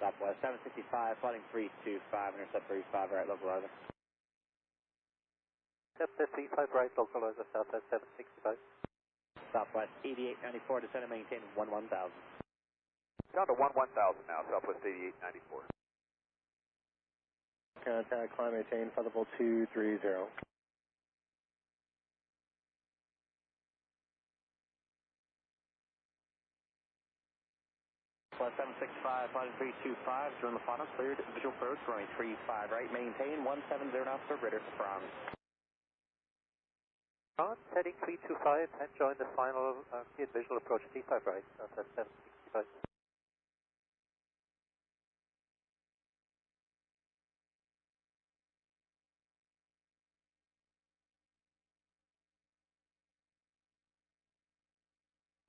Southwest 765, flighting 325, intercept 35, right, localizer. Intercept 35, right, localizer, Southwest 765. Southwest 8894, descend and maintain 11,000. Down to 11,000 now, Southwest 8894. Contact, climb, maintain, flight level 230. Southwest 765, flighting 325, join the final, cleared, visual approach, runway 35, right, maintain 170 knots for British France. France, heading 325, and join the final cleared visual approach 35, right, Southwest 765.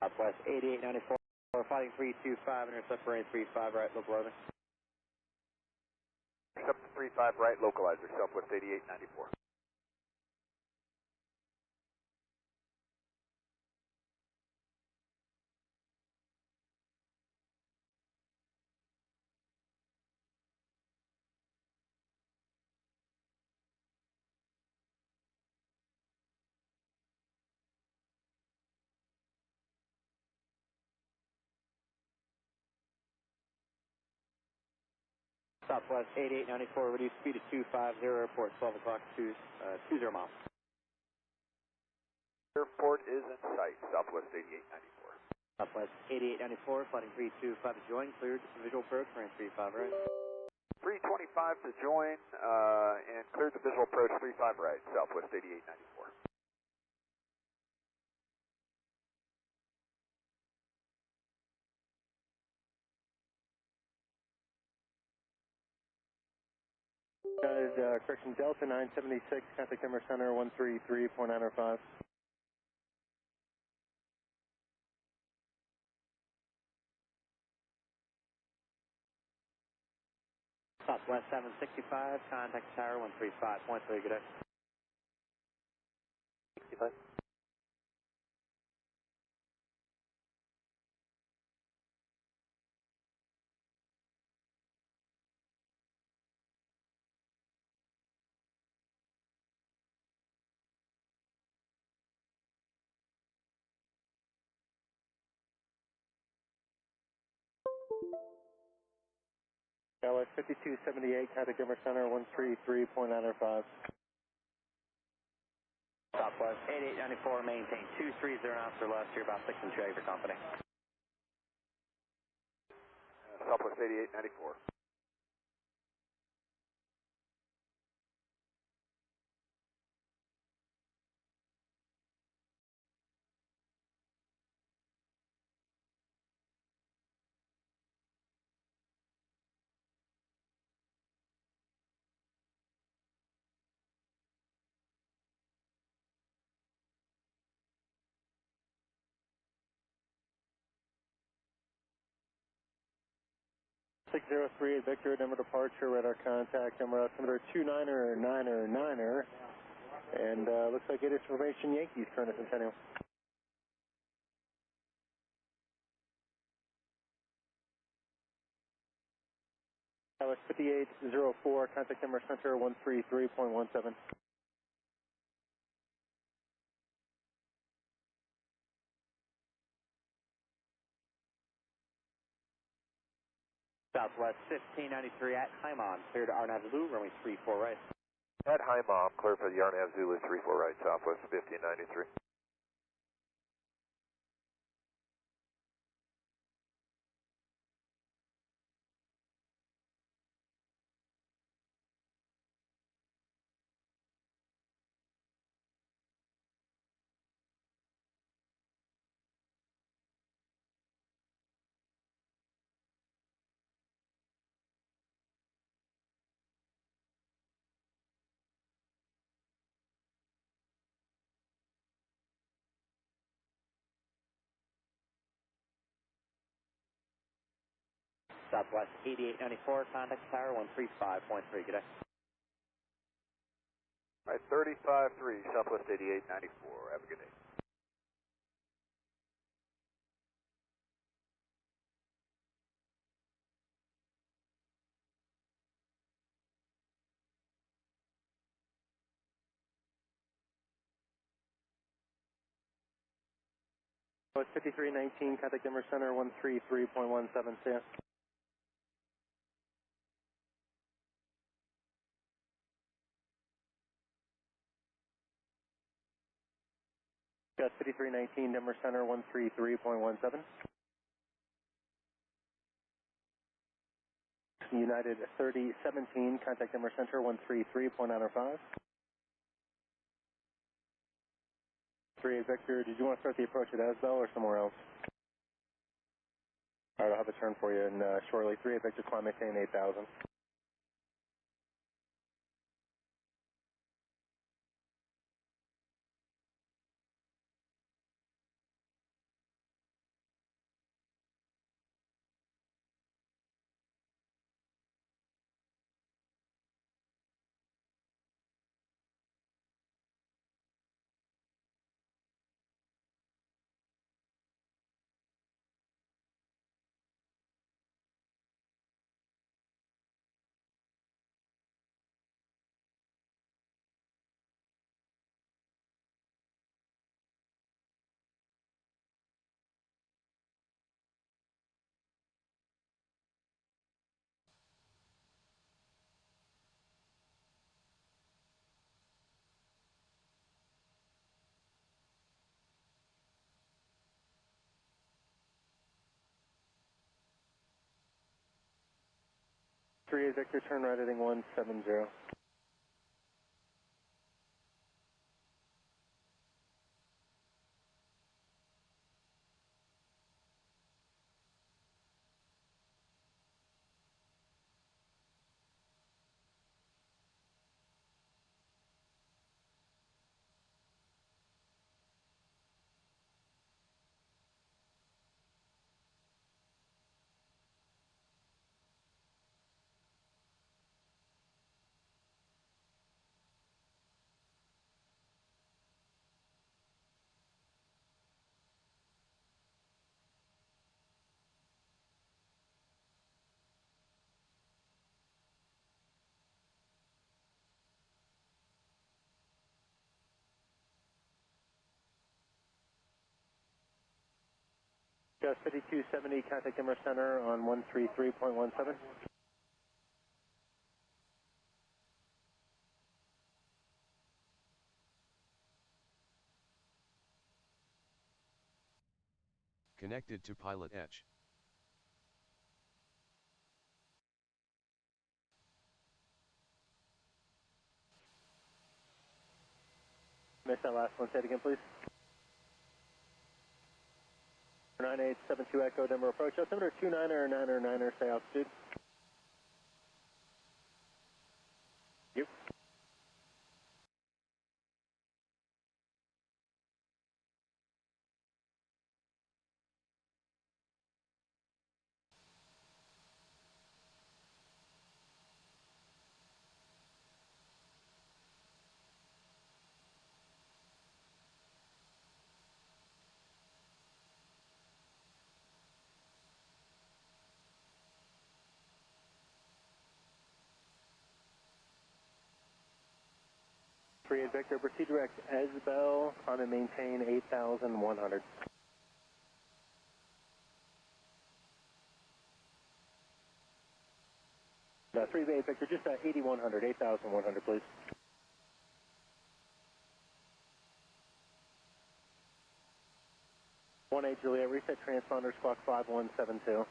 Southwest 8894, flighting 325, intercept runway 35, right, localizer. Intercept 35, right, localizer, Southwest 8894. Southwest 8894, reduce speed to 250, airport 12 o'clock, 20 miles. Airport is in sight, Southwest 8894. Southwest 8894, flighting 325 to join, cleared, visual approach, runway 35, right. 325 to join, and cleared the visual approach 35 right, Southwest 8894. Correction, Delta 976, contact Timber Center 133.905. Southwest 765, contact tower 135.3, good day. 65. LS 5278, contact Timber Center 133.905. Southwest 8894, maintain 230 knots or less, you're about 6 and 2 over company. Southwest 8894. .603 Victor, number departure, radar contact, number altimeter 29er, and looks like it is formation Yankees, current Centennial. LS 5804, contact number center 133.17. Southwest 1593 at Haimon, clear to Arnav Zulu, runway 34 right. At Haimon, clear for the Arnav Zulu 34 right, Southwest 1593. Southwest 8894, contact tower 135.3, good day. All right, 35-3, Southwest 8894. Have a good day. It's 5319, contact Denver Center 133.17, see ya. Got 5319, Denver Center 133.17. United 3017, contact Denver Center 133.95. 38 Victor, did you want to start the approach at Asbel or somewhere else? Alright, I'll have a turn for you in shortly. 38 Victor, climb maintain 8000. Three Victor, turn right heading 170. Got 5270, contact Denver Center on 133.17. Connected to PilotEdge. Miss that last one, say it again please. 9872 Echo, Denver approach, altimeter 29er, 9er, 9er, stay altitude. Yep. Three Victor, proceed direct Asbel, climb and maintain 8100. 3 Victor, just 8100, 8100 please. 18 Juliet, reset transponder, squawk 5172.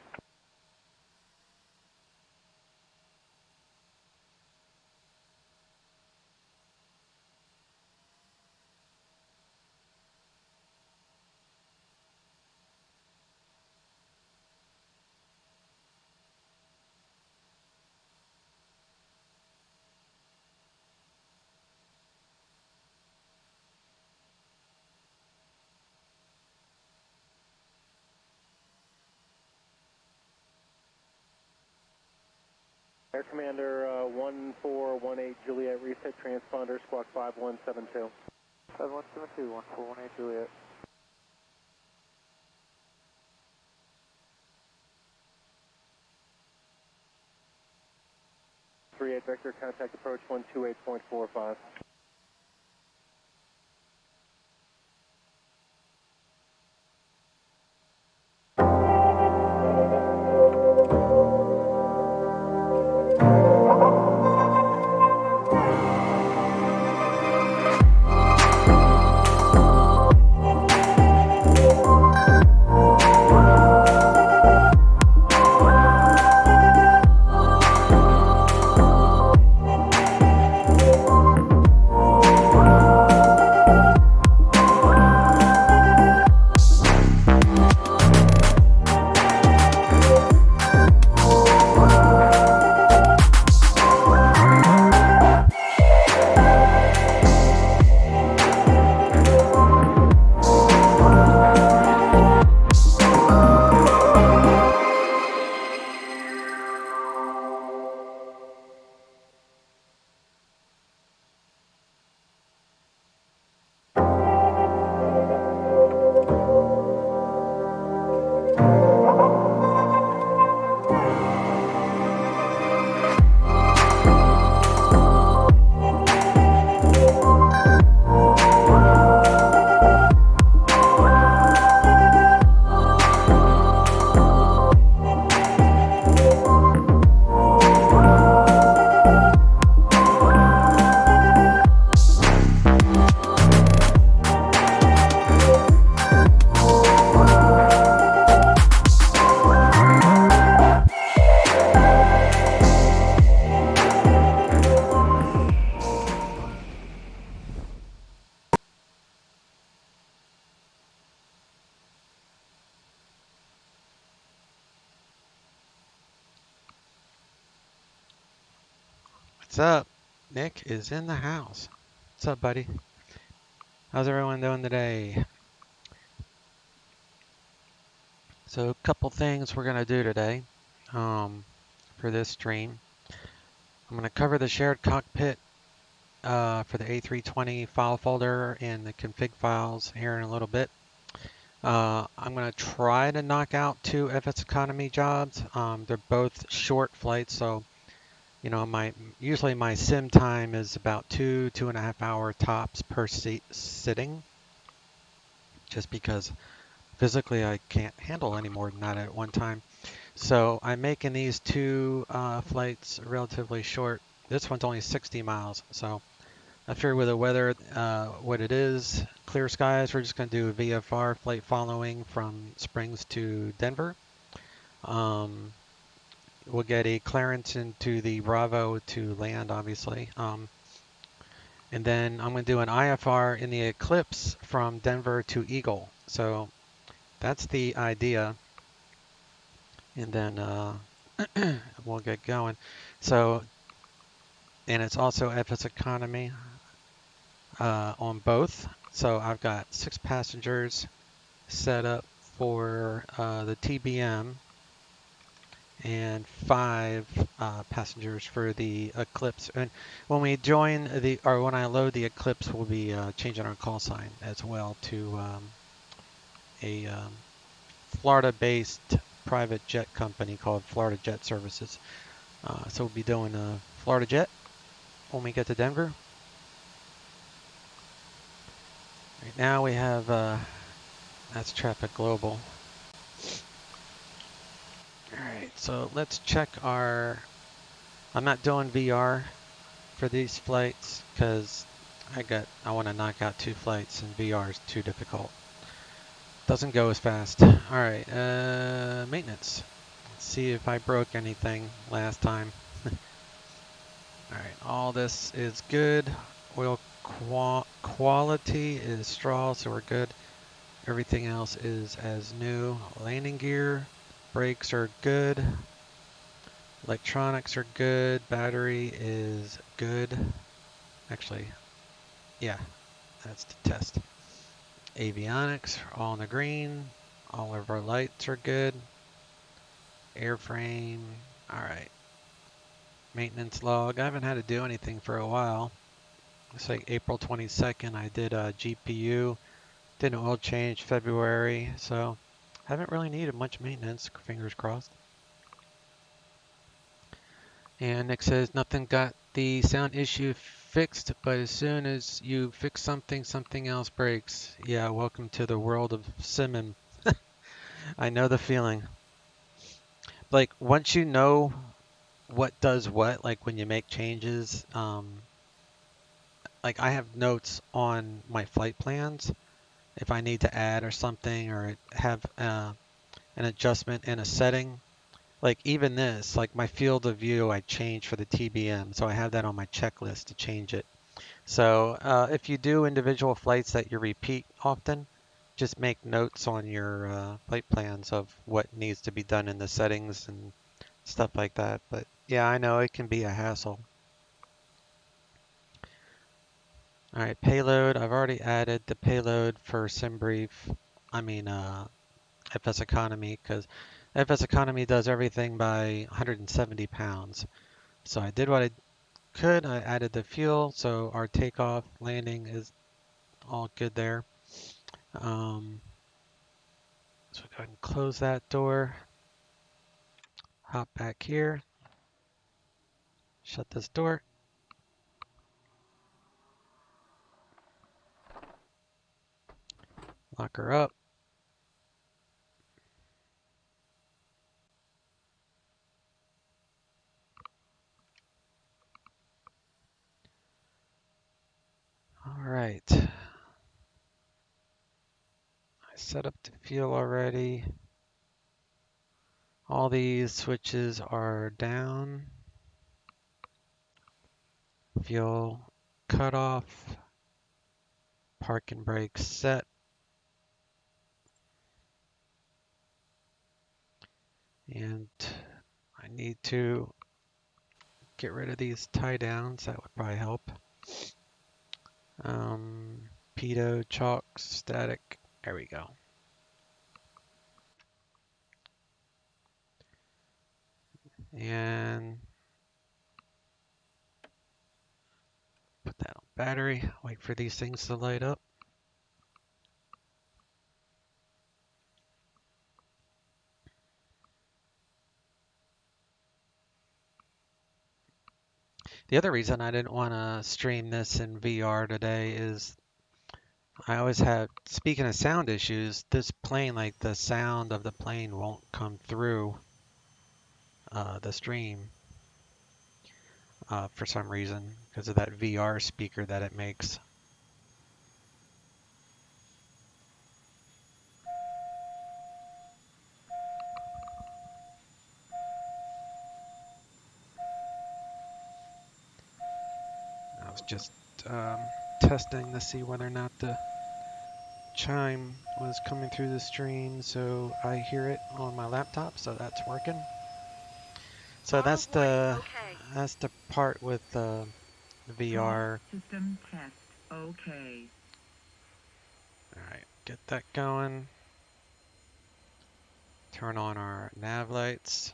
Air Commander 1418 Juliet, reset transponder, squawk 5172. 5172, 1418 Juliet. Three Victor, contact approach 128.45. What's up? Nick is in the house. What's up, buddy? How's everyone doing today? So, a couple things we're going to do today for this stream. I'm going to cover the shared cockpit for the A320 file folder and the config files here in a little bit. I'm going to try to knock out 2 FS economy jobs. They're both short flights, so you know, usually my sim time is about 2.5 hour tops per sitting, just because physically I can't handle any more than that at one time. So I'm making these 2 flights relatively short. This one's only 60 miles, so I figure with the weather, what it is, clear skies, we're just going to do a VFR flight following from Springs to Denver. We'll get a clearance into the Bravo to land, obviously. And then I'm going to do an IFR in the Eclipse from Denver to Eagle. So that's the idea. And then we'll get going. So, and it's also FS economy on both. So I've got 6 passengers set up for the TBM and 5 passengers for the Eclipse. And when we join or when I load the Eclipse, we'll be changing our call sign as well to a Florida-based private jet company called Florida Jet Services. So we'll be doing a Florida Jet when we get to Denver. Right now we have, that's Traffic Global. Alright, so let's check our, I'm not doing VR for these flights because I want to knock out 2 flights and VR is too difficult. Doesn't go as fast. Alright, maintenance. Let's see if I broke anything last time. Alright, all this is good. Oil quality is straw, so we're good. Everything else is as new. Landing gear, brakes are good. Electronics are good. Battery is good. Actually, yeah, that's the test. Avionics are all in the green. All of our lights are good. Airframe, alright. Maintenance log, I haven't had to do anything for a while. It's like April 22nd, I did a GPU, did an oil change February, so haven't really needed much maintenance, fingers crossed. And Nick says nothing got the sound issue fixed, but as soon as you fix something, something else breaks. Yeah, welcome to the world of simming. I know the feeling. Like once you know what does what, like when you make changes, like I have notes on my flight plans if I need to add or something or have an adjustment in a setting. Like even this, like my field of view I changed for the TBM, so I have that on my checklist to change it. So if you do individual flights that you repeat often, just make notes on your flight plans of what needs to be done in the settings and stuff like that. But yeah, I know it can be a hassle. All right, payload. I've already added the payload for SimBrief. I mean, FS Economy, because FS Economy does everything by 170 pounds. So I did what I could. I added the fuel, so our takeoff, landing is all good there. So go ahead and close that door. Hop back here. Shut this door. Lock her up. All right. I set up the fuel already. All these switches are down. Fuel cutoff. Park and brake set. And I need to get rid of these tie downs. That would probably help. Pedo, chalk, static. There we go. And put that on battery. Wait for these things to light up. The other reason I didn't want to stream this in VR today is I always have, speaking of sound issues, this plane, like the sound of the plane won't come through the stream for some reason because of that VR speaker that it makes. I was just testing to see whether or not the chime was coming through the stream, so I hear it on my laptop, so that's working. So that's the part with the VR. System test. Okay. All right, get that going. Turn on our nav lights.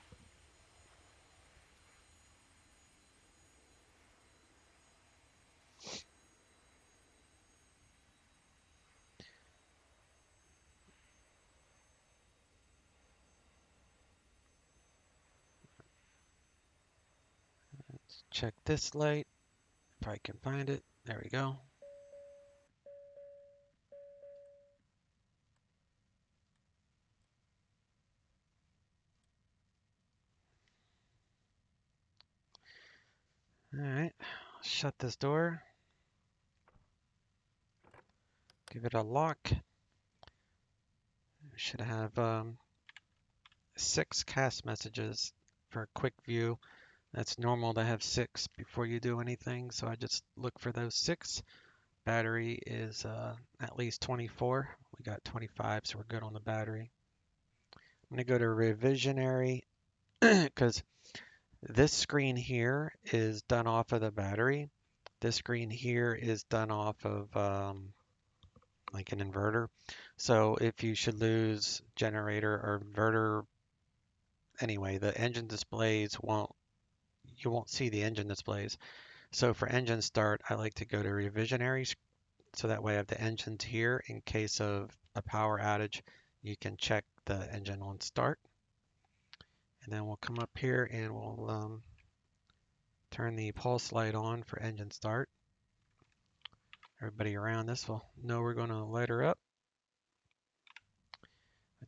Let's check this light, if I can find it. There we go. All right, shut this door. Give it a lock. Should have 6 cast messages for a quick view. That's normal to have 6 before you do anything, so I just look for those 6. Battery is at least 24. We got 25, so we're good on the battery. I'm going to go to revisionary because this screen here is done off of the battery. This screen here is done off of like an inverter. So if you should lose generator or inverter, anyway, the engine displays you won't see the engine displays. So for engine start, I like to go to revisionary, so that way I have the engines here in case of a power outage. You can check the engine on start. And then we'll come up here and we'll turn the pulse light on for engine start. Everybody around this will know we're going to light her up.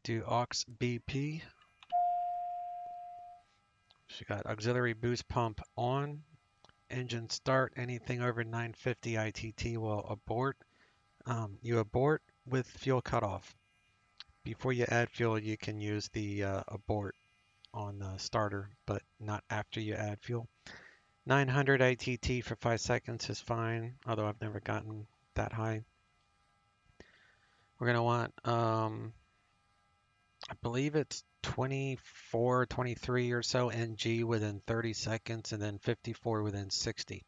Do aux BP. She got auxiliary boost pump on. Engine start. Anything over 950 ITT will abort. You abort with fuel cutoff. Before you add fuel, you can use the abort on the starter, but not after you add fuel. 900 ITT for 5 seconds is fine, although I've never gotten that high. We're going to want, I believe it's 24, 23 or so NG within 30 seconds, and then 54 within 60.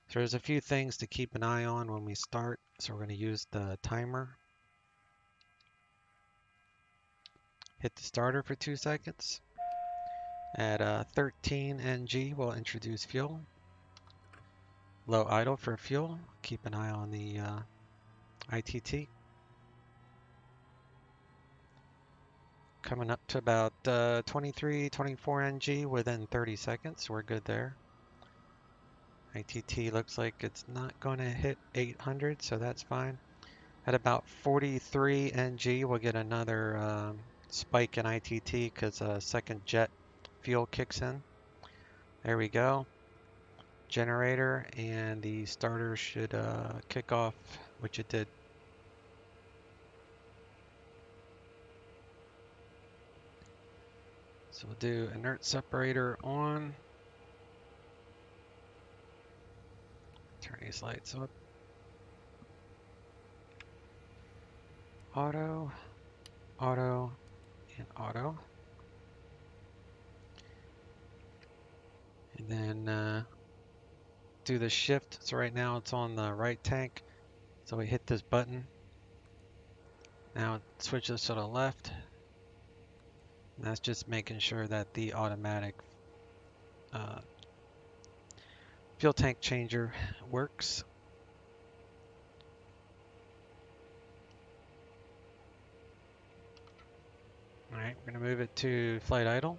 So there's a few things to keep an eye on when we start. So we're going to use the timer. Hit the starter for 2 seconds. At 13 NG, we'll introduce fuel. Low idle for fuel. Keep an eye on the ITT. Coming up to about 23, 24 NG within 30 seconds. We're good there. ITT looks like it's not going to hit 800, so that's fine. At about 43 NG, we'll get another spike in ITT because a second jet fuel kicks in. There we go. Generator, and the starter should kick off, which it did. So we'll do inert separator on. Turn these lights up. Auto, auto, and auto. And then do the shift. So right now it's on the right tank. So we hit this button. Now it switches to the left. And that's just making sure that the automatic fuel tank changer works. All right, we're gonna move it to flight idle.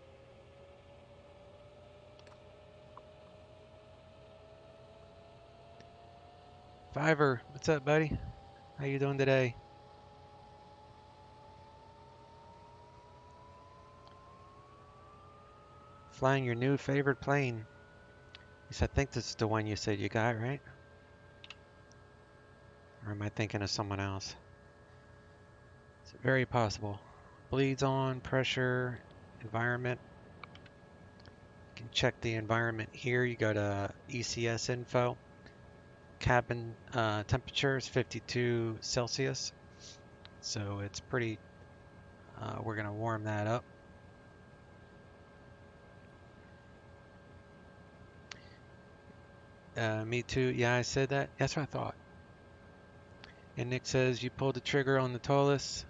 Fiverr, what's up, buddy? How you doing today? Flying your new favorite plane. Yes, I think this is the one you said you got, right? Or am I thinking of someone else? It's very possible. Bleeds on, pressure, environment. You can check the environment here. You go to ECS info. Cabin temperature is 52 Celsius. So it's pretty, we're gonna warm that up. Me too. Yeah, I said that. That's what I thought. And Nick says you pulled the trigger on the Taurus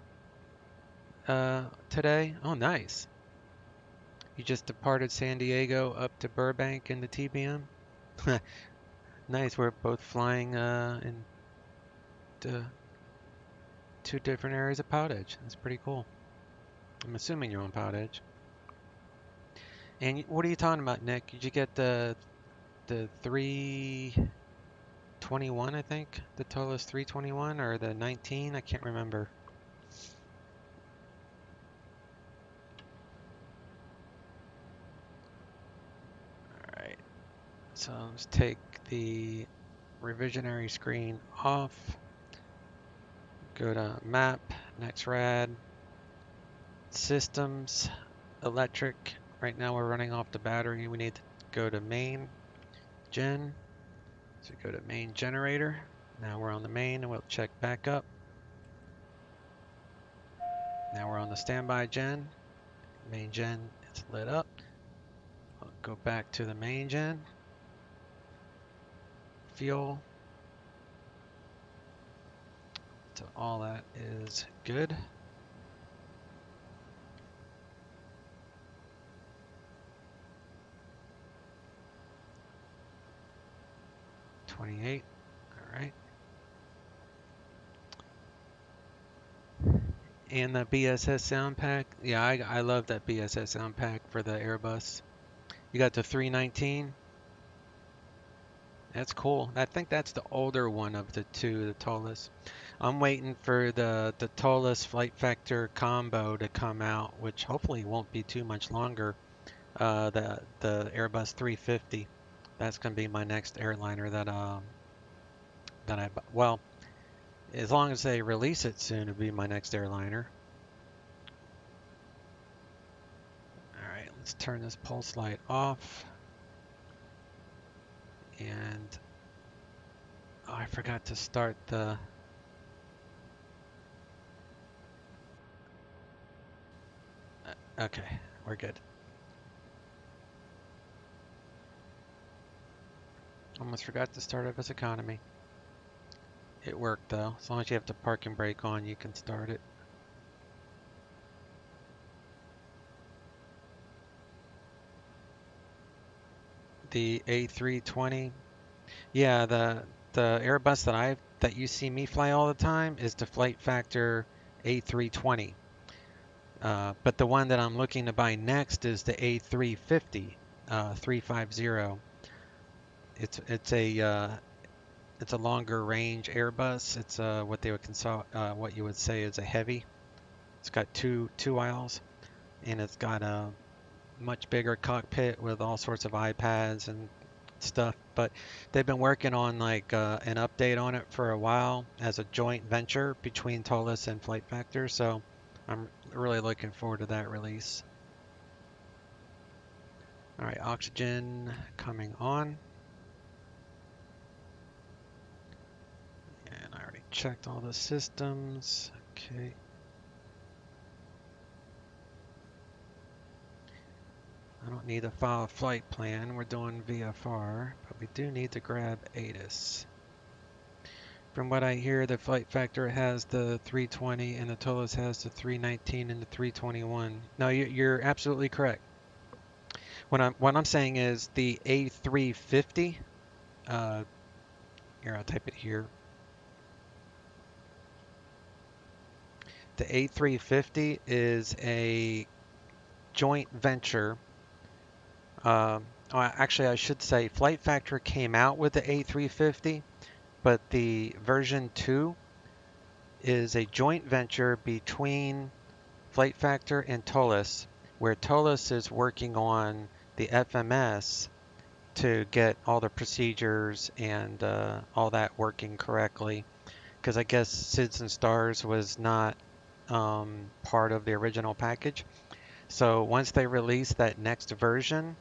today. Oh, nice. You just departed San Diego up to Burbank in the TBM. Nice. We're both flying in two different areas of PilotEdge. That's pretty cool. I'm assuming you're on PilotEdge. And what are you talking about, Nick? Did you get the 321, I think? The Taurus 321 or the 19? I can't remember. Alright. So let's take the revisionary screen off. Go to map, next rad, systems, electric. Right now we're running off the battery. We need to go to main gen. So go to main generator. Now we're on the main and we'll check back up. Now we're on the standby gen. Main gen is lit up. I'll go back to the main gen. Fuel. So all that is good. $28. All right. And the BSS sound pack. Yeah, I love that BSS sound pack for the Airbus. You got the 319. That's cool. I think that's the older one of the two, the Taurus. I'm waiting for the Taurus Flight Factor combo to come out, which hopefully won't be too much longer. The Airbus 350. That's gonna be my next airliner that well, as long as they release it soon, it'll be my next airliner. All right, let's turn this pulse light off. And oh, I forgot to start the okay, we're good. Almost forgot to start up as economy. It worked though. As long as you have the park and brake on, you can start it. The A320. Yeah, the Airbus that you see me fly all the time is the Flight Factor A320. But the one that I'm looking to buy next is the A350, 350. It's a longer range Airbus. It's what they would what you would say is a heavy. It's got two aisles, and it's got a much bigger cockpit with all sorts of iPads and stuff. But they've been working on like an update on it for a while as a joint venture between Taurus and Flight Factor. So I'm really looking forward to that release. All right, oxygen coming on. And I already checked all the systems. Okay. I don't need to file a flight plan. We're doing VFR, but we do need to grab ATIS. From what I hear, the flight factor has the 320 and the TOLUS has the 319 and the 321. No, you're absolutely correct. What I'm saying is the A350. Here, I'll type it here. The A350 is a joint venture. Actually, I should say Flight Factor came out with the A350, but the version 2 is a joint venture between Flight Factor and TOLUS, where TOLUS is working on the FMS to get all the procedures and all that working correctly. Because I guess SIDS and STARS was not part of the original package. So once they release that next version,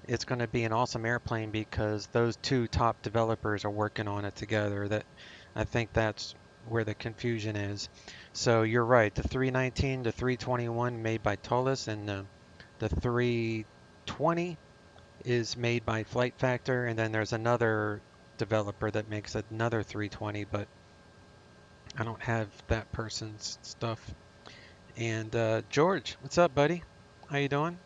it's going to be an awesome airplane because those two top developers are working on it together. That I think that's where the confusion is. So you're right, the 319 to 321 made by TOLUS, and the 320 is made by Flight Factor, and then there's another developer that makes another 320, but I don't have that person's stuff. And George, what's up, buddy? How you doing?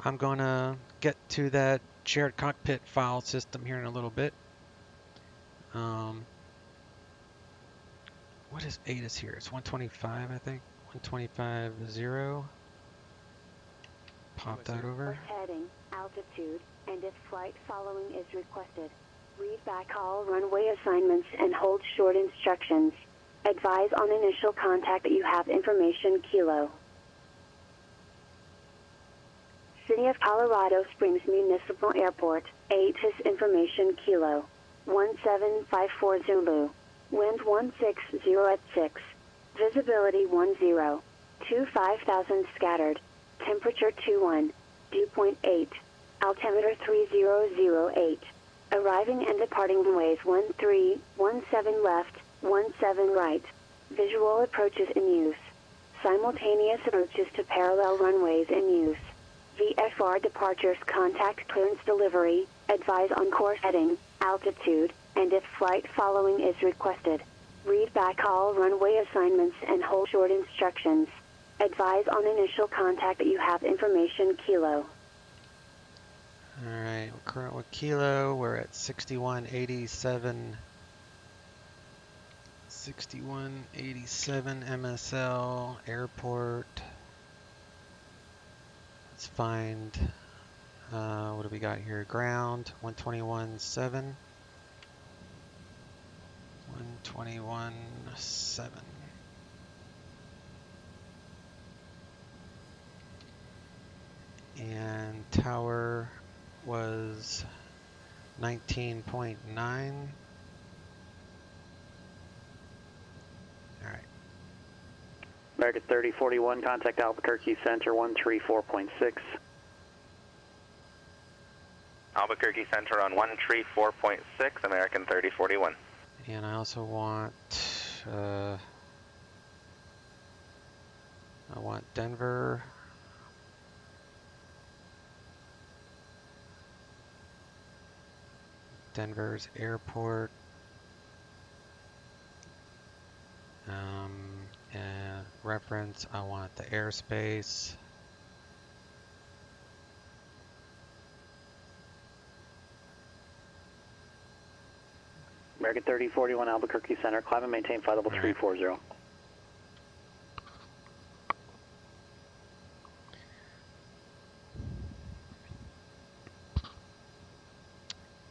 I'm gonna get to that shared cockpit file system here in a little bit. What is ATIS here? It's 125, I think. 125.0. Pop that over. Heading, altitude, and if flight following is requested. Read back all runway assignments and hold short instructions. Advise on initial contact that you have information Kilo. City of Colorado Springs Municipal Airport, ATIS information Kilo. 1754 Zulu. Wind 160 at 6. Visibility 10. 25,000 scattered. Temperature 21. Dew point 8. Altimeter 3008. Arriving and departing runways 13, 17 left, 17 right. Visual approaches in use. Simultaneous approaches to parallel runways in use. VFR departures contact clearance delivery, advise on course heading, altitude, and if flight following is requested. Read back all runway assignments and hold short instructions. Advise on initial contact that you have information Kilo. Alright, we're current with Kilo. We're at 6187. 6187 MSL airport. Let's find, what do we got here? Ground, 121.7. 121.7. And tower was 19.9. All right. American 3041, contact Albuquerque Center 134.6. Albuquerque Center on 134.6, American 3041. And I also want, Denver. Denver's airport. And reference, I want the airspace. American 3041, Albuquerque Center, climb and maintain flight level 340.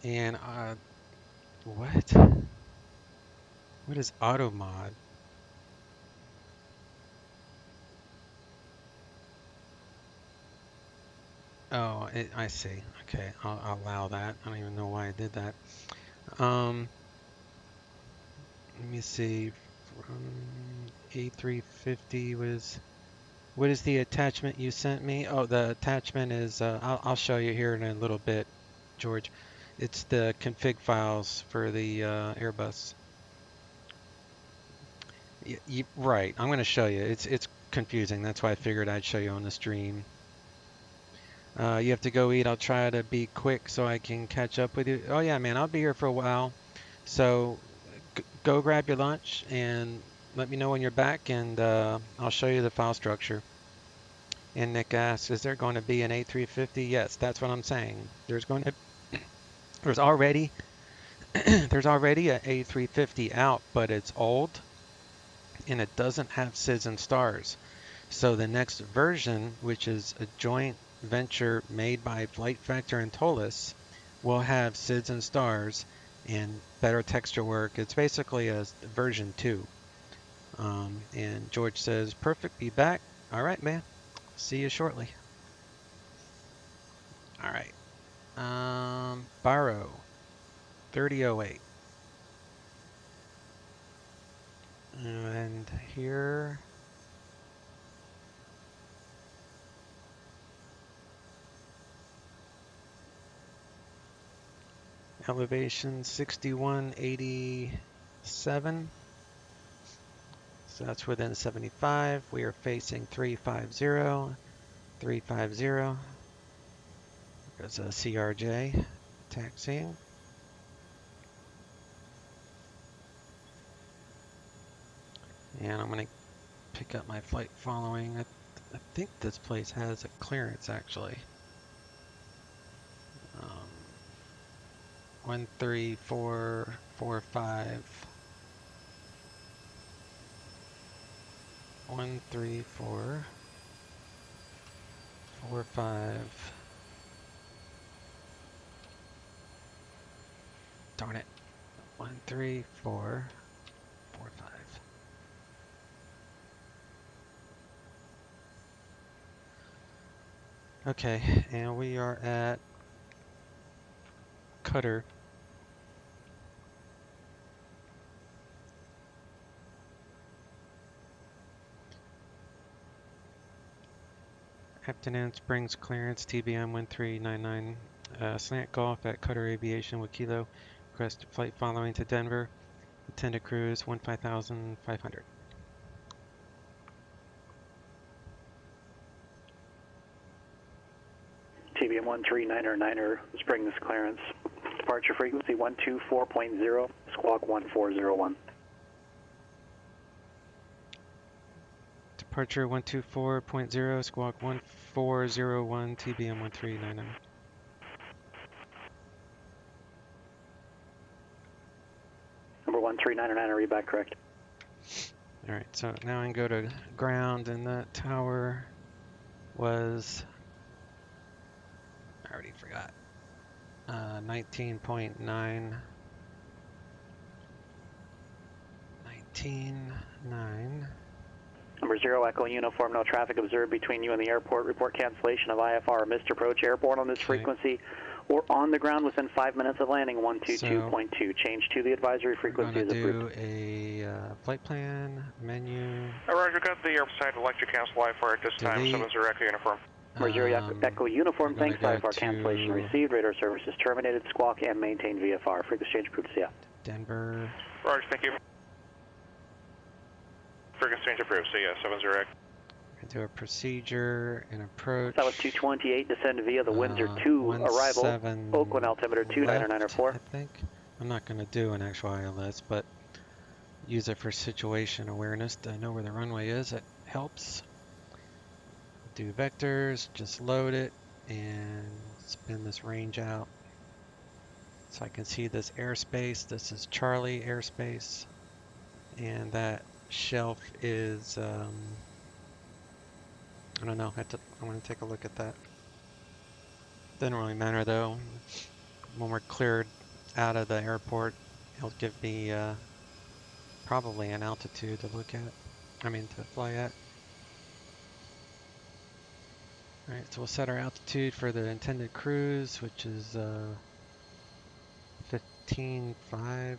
And, what? What is auto mod? Oh, I see. Okay, I'll allow that. I don't even know why I did that. Let me see. A350 was. What is the attachment you sent me? Oh, the attachment is. I'll show you here in a little bit, George. It's the config files for the Airbus. Right. I'm going to show you. It's confusing. That's why I figured I'd show you on the stream. You have to go eat. I'll try to be quick so I can catch up with you. Oh yeah, man, I'll be here for a while. So go grab your lunch and let me know when you're back, and I'll show you the file structure. And Nick asks, is there going to be an A350? Yes, that's what I'm saying. There's already there's already a A350 out, but it's old and it doesn't have SIDS and stars. So the next version, which is a joint venture made by Flight Factor and Tolis, will have SIDS and stars and better texture work. It's basically a version 2. And George says, perfect, be back. All right, man. See you shortly. All right. Barrow, 3008. And here, elevation 6187. So that's within 75. We are facing 350. 350. There's a CRJ taxiing. And I'm going to pick up my flight following. I think this place has a clearance actually. 13445. 13445. Darn it. 13445. Okay, and we are at Cutter. Afternoon Springs clearance, TBM 1399, slant golf at Cutter Aviation with Kilo. Request flight following to Denver. Intended cruise 15,500. TBM 139er, Springs clearance. Departure frequency 124.0, squawk 1401. Departure 124.0, squawk 1401, TBM 1399. Number 139er, read back correct. Alright, so now I can go to ground, and that tower was, I already forgot, 19.9. 19.9. Number 0, Echo Uniform, no traffic observed between you and the airport. Report cancellation of IFR or missed approach airborne on this frequency or on the ground within 5 minutes of landing. 122.2. Change to the advisory frequency is approved. We're going to do a flight plan, menu. Roger, got the side electric cancel IFR at this time, 70 Echo Uniform. Number 0, Echo Uniform, thanks. IFR cancellation received. Radar service is terminated. Squawk and maintain VFR. Frequency change approved. See ya. Denver. Roger, thank you. Frequency change approved. See ya. 70 Echo. Do a procedure and approach. Southwest 228, descend via the Windsor 2 arrival. Oakland altimeter 2994. I think. I'm not going to do an actual ILS, but use it for situation awareness to know where the runway is. It helps. Do vectors, just load it, and spin this range out. So I can see this airspace. This is Charlie airspace. And that shelf is, I don't know. I want to take a look at that. Doesn't really matter though. When we're cleared out of the airport, it'll give me probably an altitude to look at. To fly at. Alright, so we'll set our altitude for the intended cruise, which is 15.5. Alright.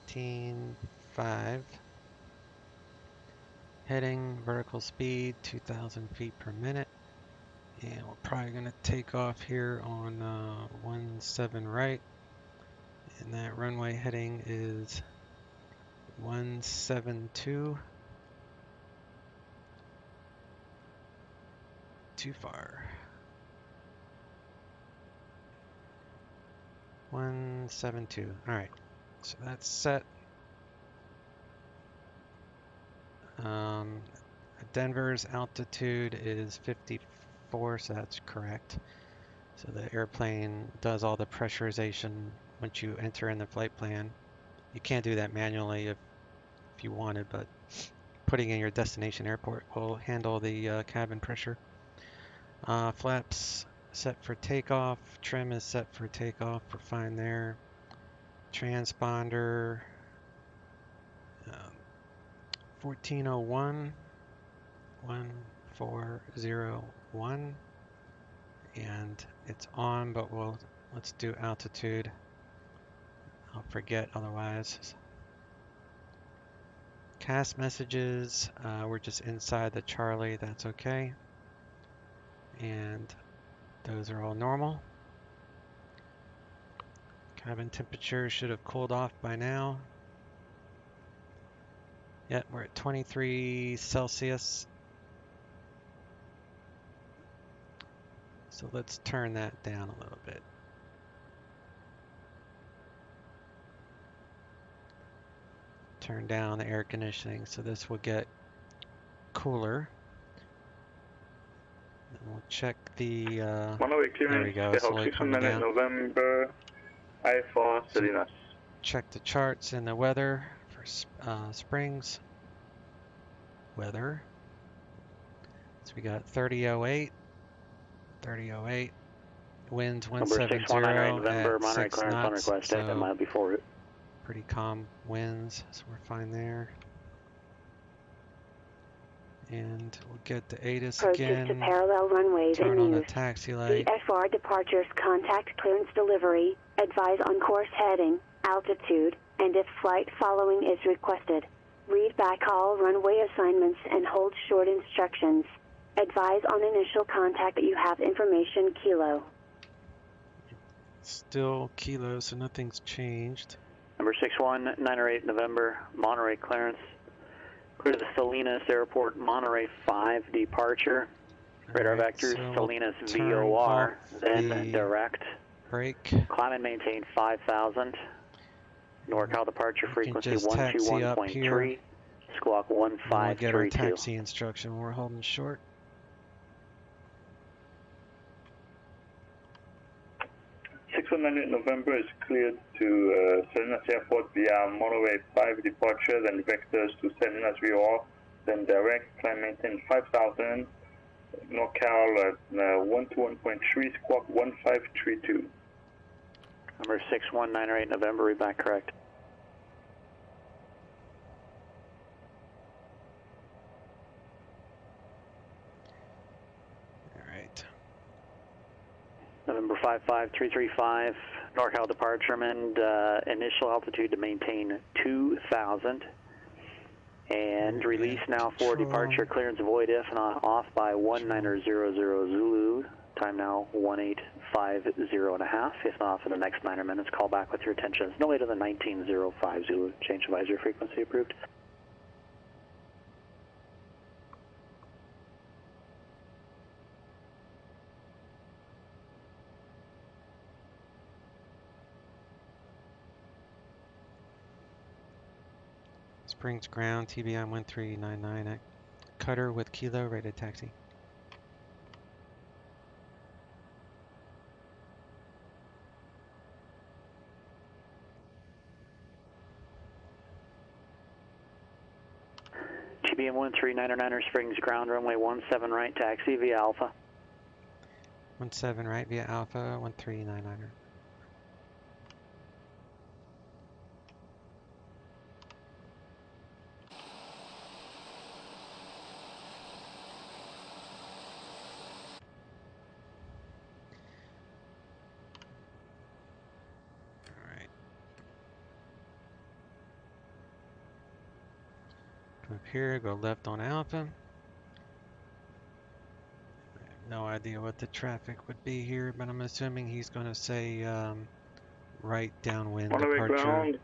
15.5. Heading, vertical speed, 2,000 feet per minute. And we're probably going to take off here on 17 right. And that runway heading is 172. Too far. 172. Alright, so that's set. Denver's altitude is 54, so that's correct. So the airplane does all the pressurization once you enter in the flight plan. You can't do that manually if you wanted, but putting in your destination airport will handle the cabin pressure. Flaps set for takeoff. Trim is set for takeoff. We're fine there. Transponder 1401 1401, and it's on, but let's do altitude. I'll forget otherwise. CAS messages, we're just inside the Charlie, that's okay. And those are all normal. Cabin temperature should have cooled off by now. Yep, we're at 23 Celsius. So let's turn that down a little bit. Turn down the air conditioning so this will get cooler. And we'll check the there we go, slowly coming down. November, I4 Salinas. Check the charts and the weather for Springs weather. So we got 3008, winds 170 at 6 knots, so pretty calm winds, so we're fine there. And we'll get the ATIS again. Approaches to parallel runways Turn in on the use. taxi light. VFR departures contact clearance delivery, advise on course heading, altitude, and if flight following is requested. Read back all runway assignments and hold short instructions. Advise on initial contact that you have information Kilo. Still Kilo, so nothing's changed. Number 61908 November, Monterey clearance. Clear to the Salinas Airport, Monterey 5 departure. Radar vectors, so Salinas we'll VOR, then direct. Brake. Climb and maintain 5,000. NorCal departure frequency 121.3. Squawk 1532. We'll get our taxi instruction. We're holding short. November is cleared to Salinas Airport via Monterey 5 departure, then vectors to Salinas VOR, then direct, climb maintain 5,000, NorCal at 121.3, squawk 1532. Number 61908 November, read back correct. November 55335, NorCal departure, and initial altitude to maintain 2,000. And release now for departure, clearance void if not off by 1900 Zulu. Time now 1850.5. If not for the next 9 minutes, call back with your attention. No later than 1905 Zulu. Change advisory frequency approved. Springs ground, TBM 1399 at Cutter with Kilo, rated taxi. TBM 1399 Springs ground, runway 17 right, taxi via Alpha. 17 right via Alpha, 1399. Up here, go left on Alpha. I have no idea what the traffic would be here, but I'm assuming he's going to say right downwind Monterey departure. ground,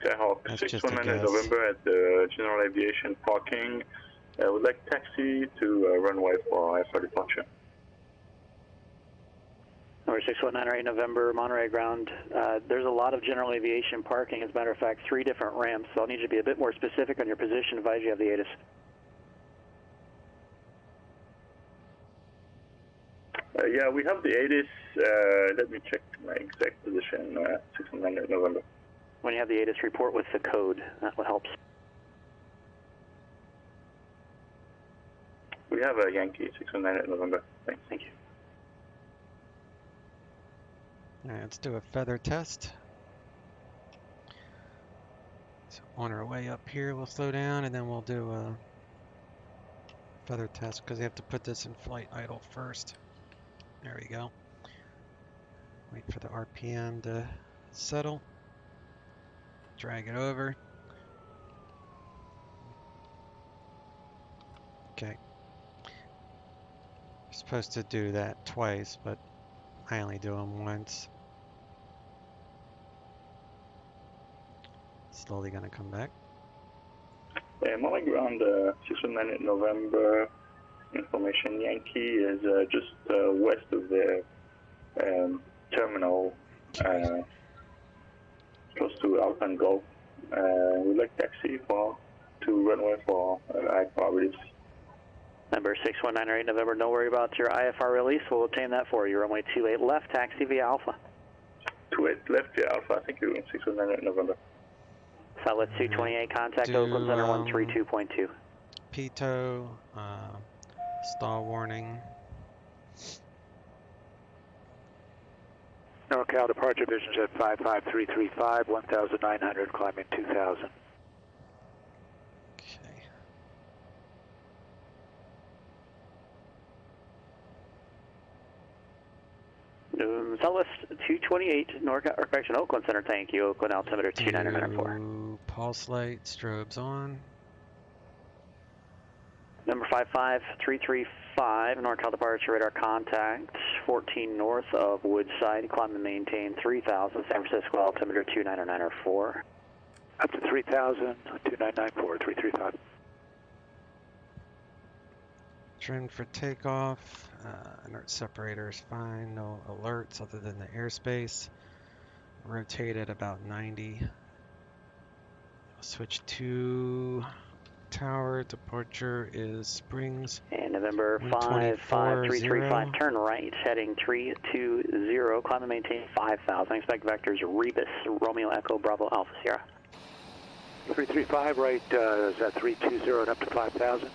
Skyhawk That's 619 November at the General Aviation parking. I would like taxi to runway for IFR departure. Number 6198 November, Monterey ground. There's a lot of general aviation parking. As a matter of fact, 3 different ramps. So I'll need you to be a bit more specific on your position. Advise you have the ATIS. Yeah, we have the ATIS. Let me check my exact position. 619 November. When you have the ATIS, report with the code. That will help. We have a Yankee 619 November. Thanks. Thank you. All right, let's do a feather test. So on our way up here, we'll slow down and then we'll do a feather test because we have to put this in flight idle first. There we go. Wait for the RPM to settle. Drag it over. Okay. You're supposed to do that twice, but I only do them once. Slowly gonna come back. Monterey ground 619 November. Information Yankee is just west of the terminal, close to Alpine Gulf. We'd like taxi to runway for IFR release. Number 6198 November, don't worry about your IFR release. We'll obtain that for you. Runway 28 left, taxi via Alpha. 28 left via Alpha, thank you. 6198 November. Southwest 228, contact Oakland Center 132.2. PITO, stall warning. NorCal departure vision jet 55335, 1,900, climbing 2,000. Okay. Southwest 228, NorCal, or correction, Oakland Center, thank you. Oakland altimeter 29904. Pulse light, strobes on. Number 55335, NorCal departure radar contact, 14 north of Woodside, climb and maintain 3,000, San Francisco altimeter 29904. Up to 3,000, 2994, 335. Trim for takeoff. Inert separator is fine. No alerts other than the airspace. Rotate at about 90. Switch to tower. Departure is Springs. And November 55335, turn right, heading 320, climb and maintain 5,000. Expect vectors Rebus, Romeo Echo, Bravo, Alpha Sierra. 335 right, is that 320 and up to 5,000?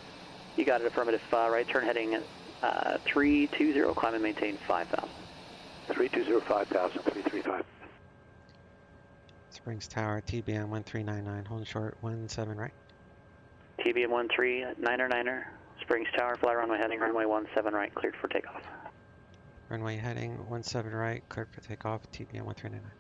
You got it, affirmative. Right turn heading 320, climb and maintain 5,000. 320, 5,000, 335. Springs Tower, TBM 1399, hold short, 17 right. TBM 1399er, Springs Tower, fly runway heading, runway 17 right, cleared for takeoff. Runway heading, 17 right, cleared for takeoff, TBM 1399.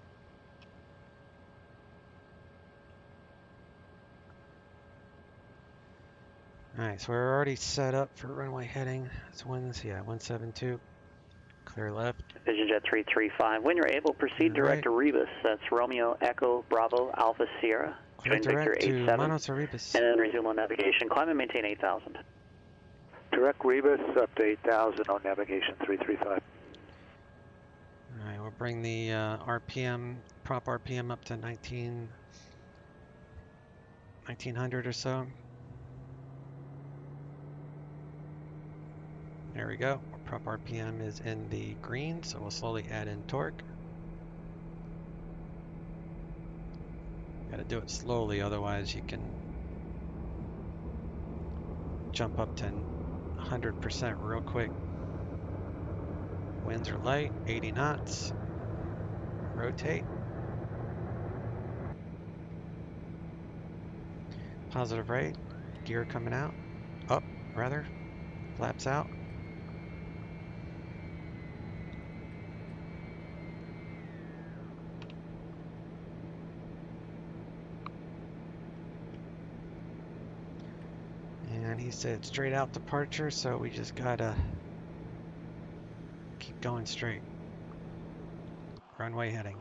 Alright, so we're already set up for runway heading. It's 172. Clear left. Vision Jet 335. When you're able, proceed direct to Rebus. That's Romeo Echo Bravo Alpha Sierra. Clear direct to Manos or Rebus. And then resume on navigation. Climb and maintain 8,000. Direct Rebus up to 8,000 on navigation 335. Alright, we'll bring the RPM, prop RPM up to 1900 or so. There we go. Our prop RPM is in the green, so we'll slowly add in torque. Gotta do it slowly, otherwise you can jump up to 100% real quick. Winds are light, 80 knots. Rotate. Positive right. Gear coming out. Up, rather. Flaps out. And he said straight out departure, so we just gotta keep going straight. Runway heading.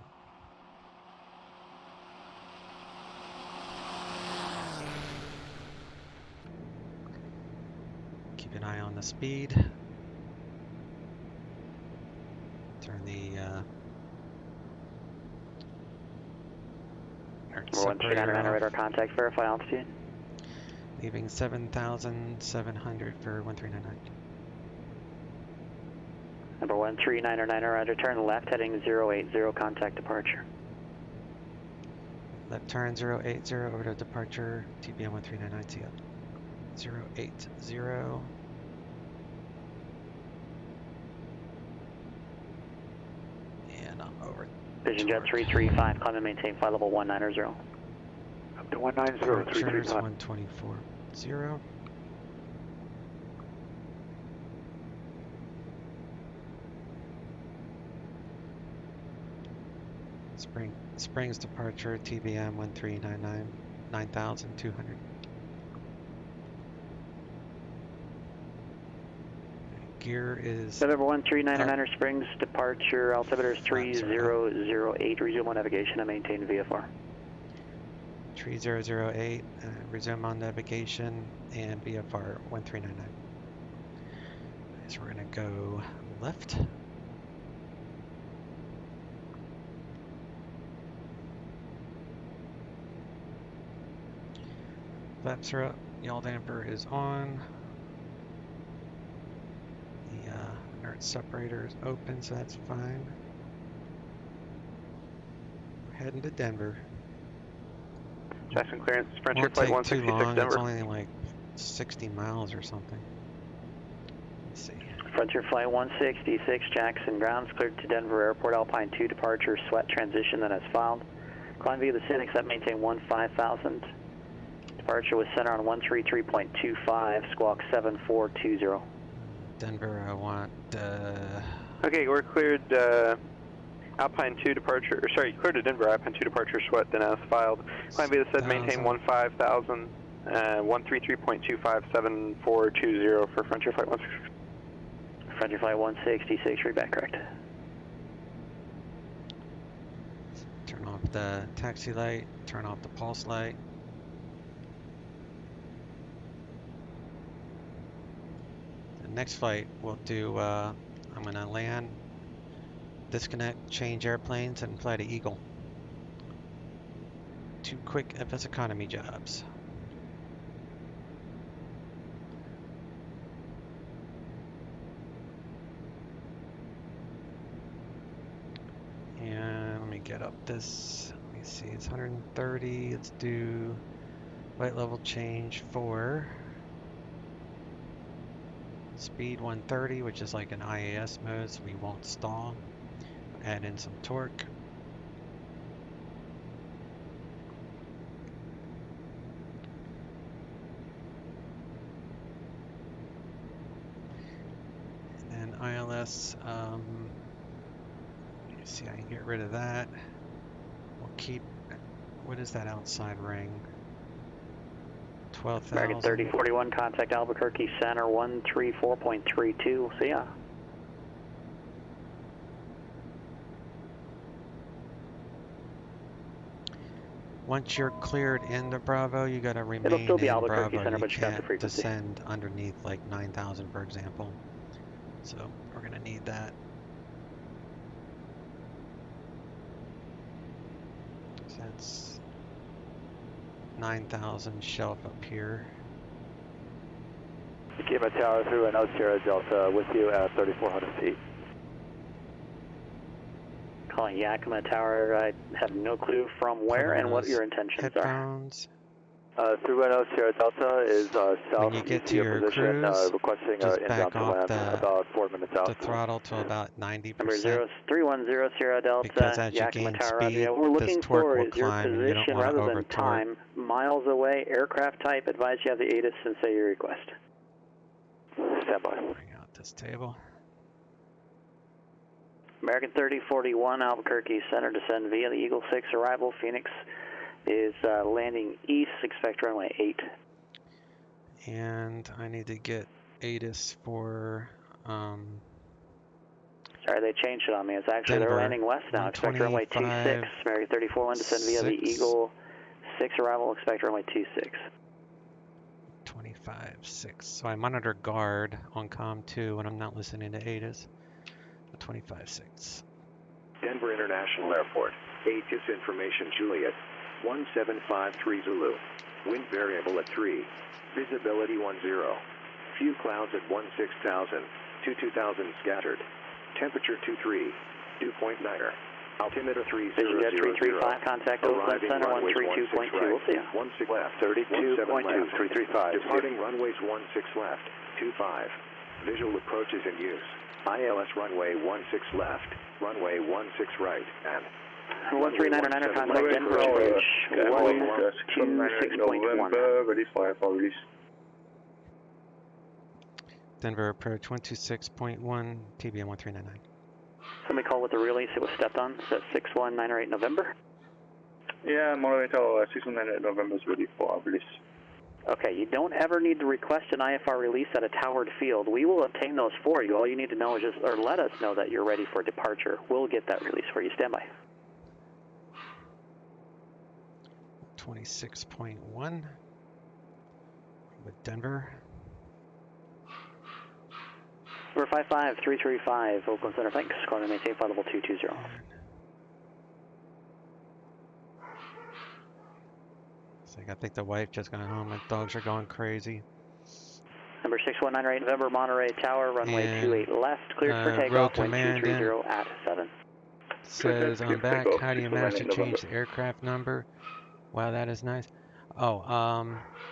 Keep an eye on the speed. Turn the separator off. Radar contact, verify altitude. Leaving 7,700 for 1399. Number 1399, roger, turn left heading 080, contact departure. Left turn 080 over to departure, TBM 1399, see ya. 080. And I'm over. Vision Jet 335, climb and maintain flight level 190. Up to 190, 335. 124.0. Springs departure, TBM 1399, 9,200. Gear is... November 1399 Springs departure, altimeter is 3008, resume on navigation and maintain VFR. 3008, resume on navigation and VFR 1399. So we're going to go left. Flaps are up, yaw damper is on. The inert separator is open, so that's fine. We're heading to Denver. Jackson clearance, Frontier Won't Flight take 166 too long. Denver. It's only like 60 miles or something. Let's see. Frontier Flight 166, Jackson grounds cleared to Denver Airport, Alpine 2 departure, sweat transition that has filed. Climb via the Cynic, that maintain 15,000. Departure with center on 133.25, squawk 7420. Denver, I want... Okay, we're cleared Alpine 2 departure, or sorry, cleared to Denver, Alpine 2 departure, sweat, then as filed. Climb via the said, maintain 15,000, 133.25, 7420 for Frontier Flight 166. Frontier Flight 166, read back correct. Turn off the taxi light, turn off the pulse light. The next flight we'll do, I'm going to land, disconnect, change airplanes, and fly to Eagle. 2 quick FS economy jobs. And let me get up this, let me see, it's 130, let's do flight level change for speed 130, which is like an IAS mode, so we won't stall. Add in some torque. And then ILS, let me see, I can get rid of that. We'll keep, what is that outside ring? 12,000. American 3041, contact Albuquerque Center 134.32, see ya. Once you're cleared in the Bravo, you gotta remain It'll still be in Albuquerque Bravo. Center, You but you got the can't frequency. descend underneath like 9,000, for example. So we're gonna need that. So that's 9,000 shelf up here. Kima Tower through an Sierra Delta with you at 3,400 feet. Calling Yakima Tower, I have no clue from where and what your intentions headphones. Through Renault Sierra Delta is south. When you get to your position, cruise, requesting just inbound back off about 4 minutes out. the throttle to about 90%. Number 0310 Sierra Delta, because as you Yakima gain Tower, speed, what we're looking this torque for will is your climb, and you don't position want to rather than over-torque. time. Miles away, aircraft type, advise you have the ATIS and say your request. Stand by. Bring out this table. American 3041, Albuquerque Center, descend via the Eagle 6 arrival. Phoenix is landing east, expect runway 8. And I need to get ATIS for, sorry, they changed it on me. It's actually, Denver, they're landing west now. Expect runway 26. American 3041, descend via the Eagle 6 arrival. Expect runway 26. 25.6. So I monitor guard on COM 2 when I'm not listening to ATIS. 25.6. Denver International Airport. ATIS information Juliet. 1753 Zulu. Wind variable at 3. Visibility 10. Few clouds at 16,000. 22,000 scattered. Temperature 23. Dew point 9er. Altimeter 3000. 335, contact Oakland Center 132.2. We'll see you. 16 left. 32.2. 335. Departing runways 16 left. 25. Visual approach is in use. ILS runway 16 left. Runway 16 right. And 139er contact Denver approach 126.1. Ready for IFR release. Denver approach 126.1, TBM 1399. Somebody call with the release. It was stepped on. Set 6198 November. Yeah, Monterey Tower 6198 November is ready for our release. Okay, you don't ever need to request an IFR release at a towered field. We will obtain those for you. All you need to know is just, or let us know that you're ready for departure. We'll get that release for you. Stand by. 26.1 with Denver. Number 55335, Oakland Center, thanks. Calling maintain flight level 220. So I think the wife just got home and dogs are going crazy. Number 6198 November, Monterey Tower, runway 28 left, cleared for takeoff, wind 230 at 7. Says I'm back. How do you manage to change the aircraft number? Wow, that is nice. Oh,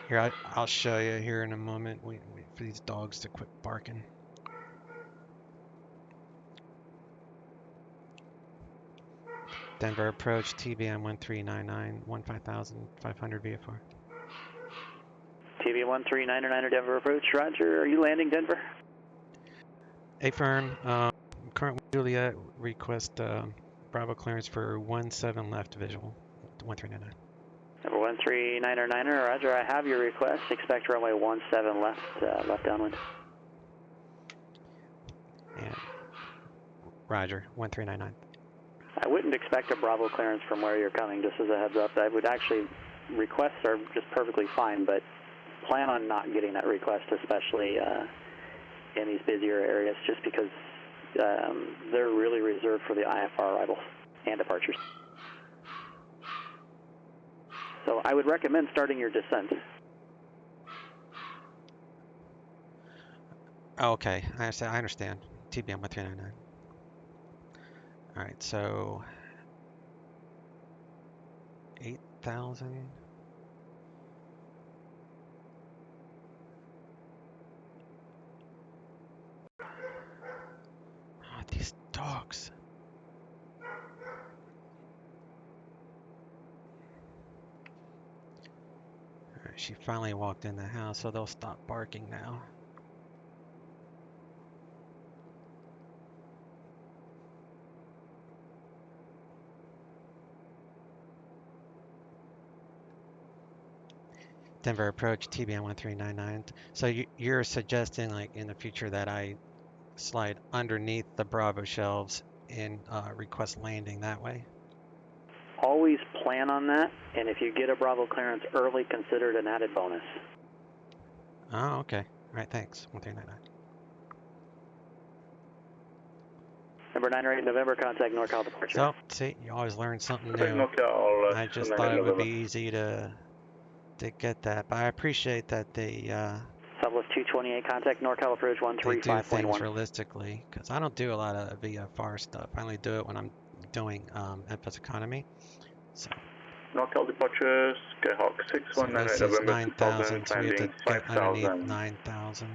here, I'll show you here in a moment. Wait for these dogs to quit barking. Denver approach, TBM 1399, 15,500 VFR. TBM 1399 Denver approach, roger. Are you landing Denver? Affirm, current Juliet, request Bravo clearance for 17 left visual, 1399. Number 139er, roger, I have your request. Expect runway 17 left, left downwind. And roger, 1399. I wouldn't expect a Bravo clearance from where you're coming, just as a heads up. I would actually, requests are just perfectly fine, but plan on not getting that request, especially in these busier areas, just because they're really reserved for the IFR arrivals and departures. So I would recommend starting your descent. Okay, I understand. TBM 1399. All right, so 8,000. Oh, these dogs. All right, she finally walked in the house, so they'll stop barking now. Denver approach, TBM 1399. So you're suggesting, like, in the future that I slide underneath the Bravo shelves and request landing that way? Always plan on that, and if you get a Bravo clearance early, consider it an added bonus. Oh, okay. All right, thanks. 1399. Number 908 November, contact NorCal departure. So, see, you always learn something new. I just thought it would be easy to get that, but I appreciate that they Southwest 228, contact NorCal approach 135.1. They do things realistically, because I don't do a lot of VFR stuff. I only do it when I'm doing FS economy. So NorCal departure, Skyhawk 619 so this is November 9,000, 2000, so we have to landing get underneath 5,000. 9,000.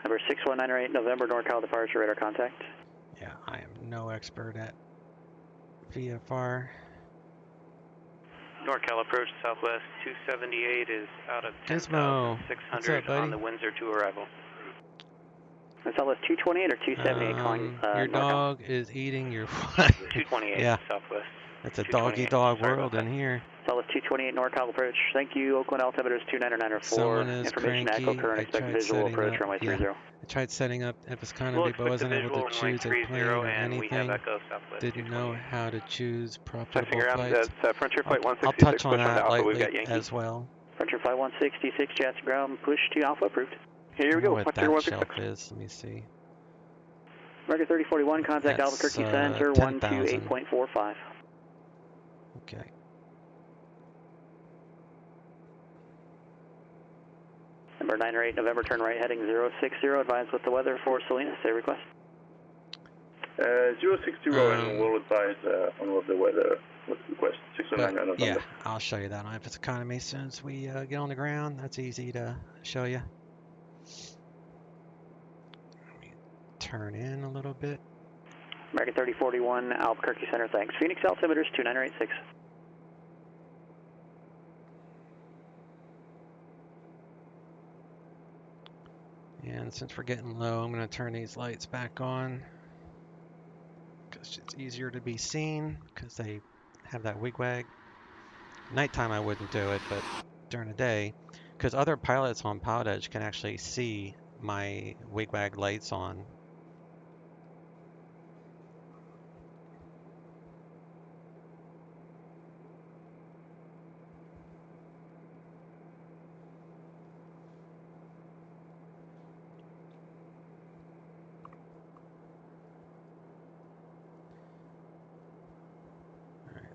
Number 6198 November, NorCal departure, radar contact. Yeah, I am no expert at VFR. NorCal approach Southwest 278 is out of 10,600 on the Windsor to arrival. Southwest 228 or 278 calling your NorCal? dog is eating your 228 yeah. Southwest. It's a doggy dog world in here. Dallas 228 NorCal approach. Thank you. Oakland altimeter is 2994. Information cranky. echo current. Expect visual approach up, runway 30. I tried setting up economy, but wasn't able to choose a plane or anything. Didn't know how to choose profitable flights. Frontier Flight 166, I'll touch on that Alpha, lightly as well. Frontier Flight 166, jets ground, push to Alpha, approved. Here we go. go. What that shelf is? Let me see. American 3041, contact That's, Albuquerque Center 128.45. Okay. Number 9 or 8, November, turn right, heading 060. Advise with the weather for Salinas. Say request. 060 and we'll advise on what the weather was request. 609 November. Yeah, I'll show you that on Ifis Economy as soon as we get on the ground. That's easy to show you. Let me turn in a little bit. American 3041, Albuquerque Center, thanks. Phoenix altimeter is 2986. And since we're getting low, I'm going to turn these lights back on because it's easier to be seen because they have that wig-wag. Nighttime I wouldn't do it, but during the day, because other pilots on PilotEdge can actually see my wig-wag lights on.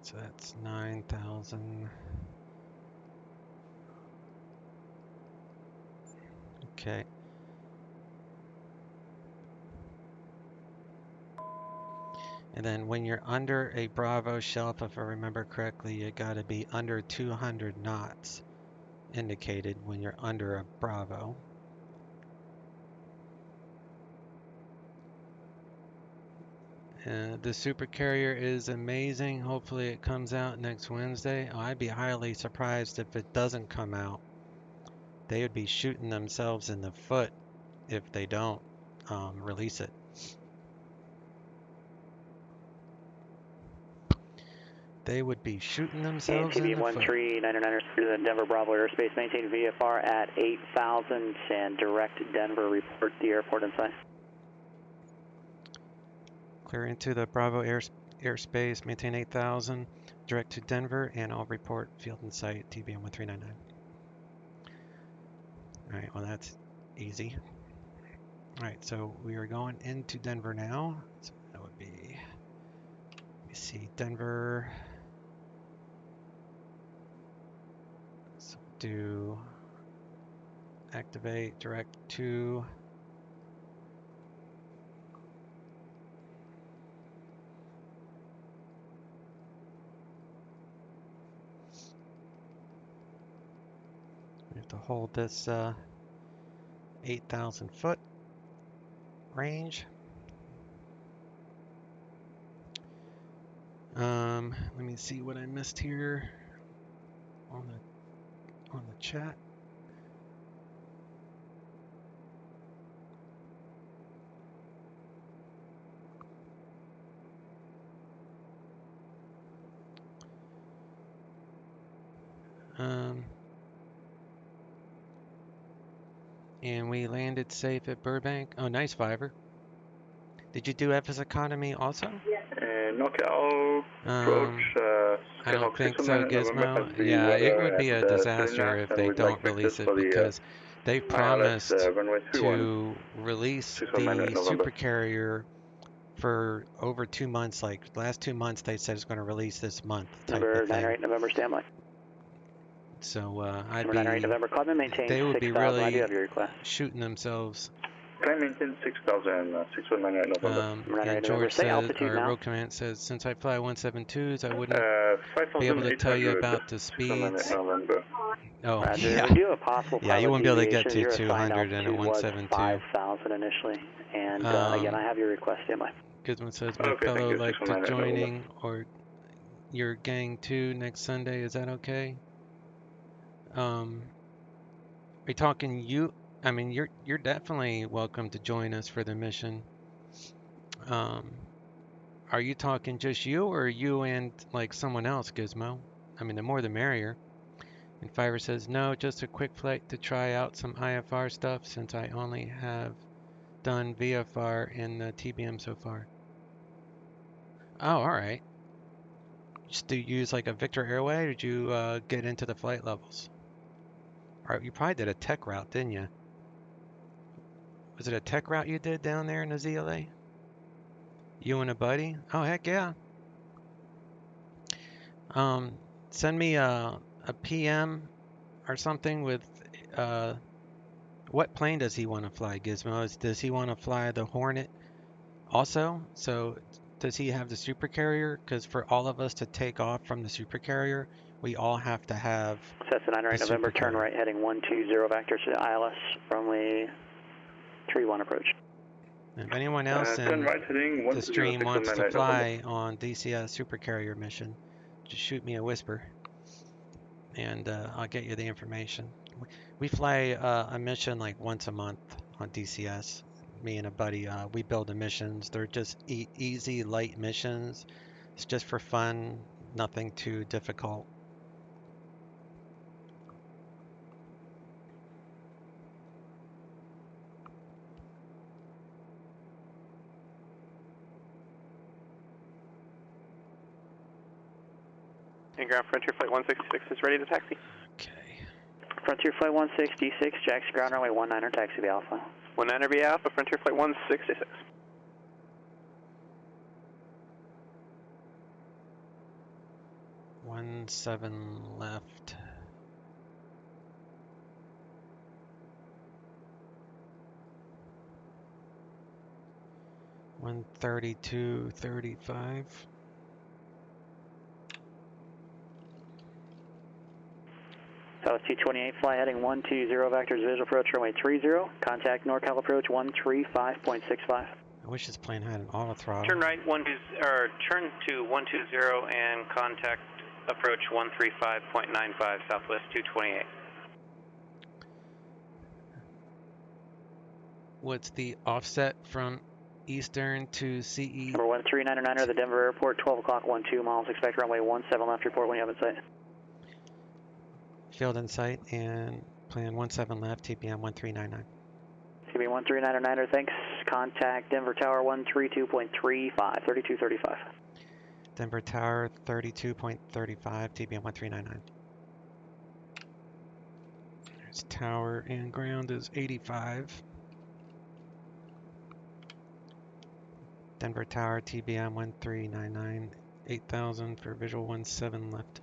So that's 9,000. Okay. And then when you're under a Bravo shelf, if I remember correctly, you got to be under 200 knots indicated when you're under a Bravo. The supercarrier is amazing. Hopefully it comes out next Wednesday. Oh, I'd be highly surprised if it doesn't come out. They would be shooting themselves in the foot if they don't release it. They would be shooting themselves in the foot. TBM 1399 Denver Bravo airspace. Maintain VFR at 8,000 and direct Denver. Report the airport inside. Clear into the Bravo airspace, maintain 8,000, direct to Denver, and I'll report field and site TBM 1399. All right, well that's easy. All right, so we are going into Denver now. So that would be, let me see, Denver. So do activate, direct to. We have to hold this 8,000 foot range. Let me see what I missed here on the chat. And we landed safe at Burbank. Oh, nice, Fiverr. Did you do FS Economy also? NorCal approach. I don't think so, Gizmo. Yeah, it would be a disaster if they don't release it because they promised to release the supercarrier for over 2 months. Like last 2 months, they said it's going to release this month. Number 9 November standby. So I'd be. November, they would be really shooting themselves. Climb maintain 6,000, 619 November. And George says, our road command says, since I fly 172s, I wouldn't be able to tell you about the speeds. Oh, yeah. Yeah, you wouldn't be able to get to 200 in a 172. 5,000 initially. And again, I have your request, standby. Gizmo says, my fellow like to joining or your gang too next Sunday. Is that okay? Are you talking you? I mean, you're definitely welcome to join us for the mission. Are you talking just you or you and like someone else, Gizmo? I mean, the more the merrier. And Fiverr says, no, just a quick flight to try out some IFR stuff since I only have done VFR in the TBM so far. Oh, all right. Just do you use like a Victor Airway, or did you get into the flight levels? All right, you probably did a tech route, didn't you? Was it a tech route you did down there in the ZLA? You and a buddy? Oh, heck yeah. Send me a PM or something with what plane does he want to fly, Gizmo? Does he want to fly the Hornet also? So does he have the supercarrier? Because for all of us to take off from the supercarrier, we all have to have Cessna 9 right, November, turn right, heading 120 vector to ILS, runway 31 approach. If anyone else in the stream wants to fly on DCS supercarrier mission, just shoot me a whisper, and I'll get you the information. We fly a mission like once a month on DCS. Me and a buddy, we build the missions. They're just easy, light missions. It's just for fun, nothing too difficult. And ground Frontier Flight 166 is ready to taxi. Okay. Frontier Flight 166, Jackson ground runway 19er, taxi to Alpha. 19er be Alpha, Frontier Flight 166. One 7 left. One 32.35. South 228, fly heading 120 vectors, visual approach runway 30. Contact NorCal approach 135.65. I wish this plane had an auto throttle. Turn right, turn to 120 and contact approach 135.95, Southwest 228. What's the offset from Eastern to CE? Number 139er, the Denver Airport, 12 o'clock, 12 miles, expect runway 17 left, report when you have in sight. Field in sight and plan 17 left, TBM 1399. TBM 1399er, thanks. Contact Denver Tower 132.35, 3235. Denver Tower 32.35, TBM 1399. There's tower and ground is 85. Denver Tower, TBM 1399, 8000 for visual 17 left.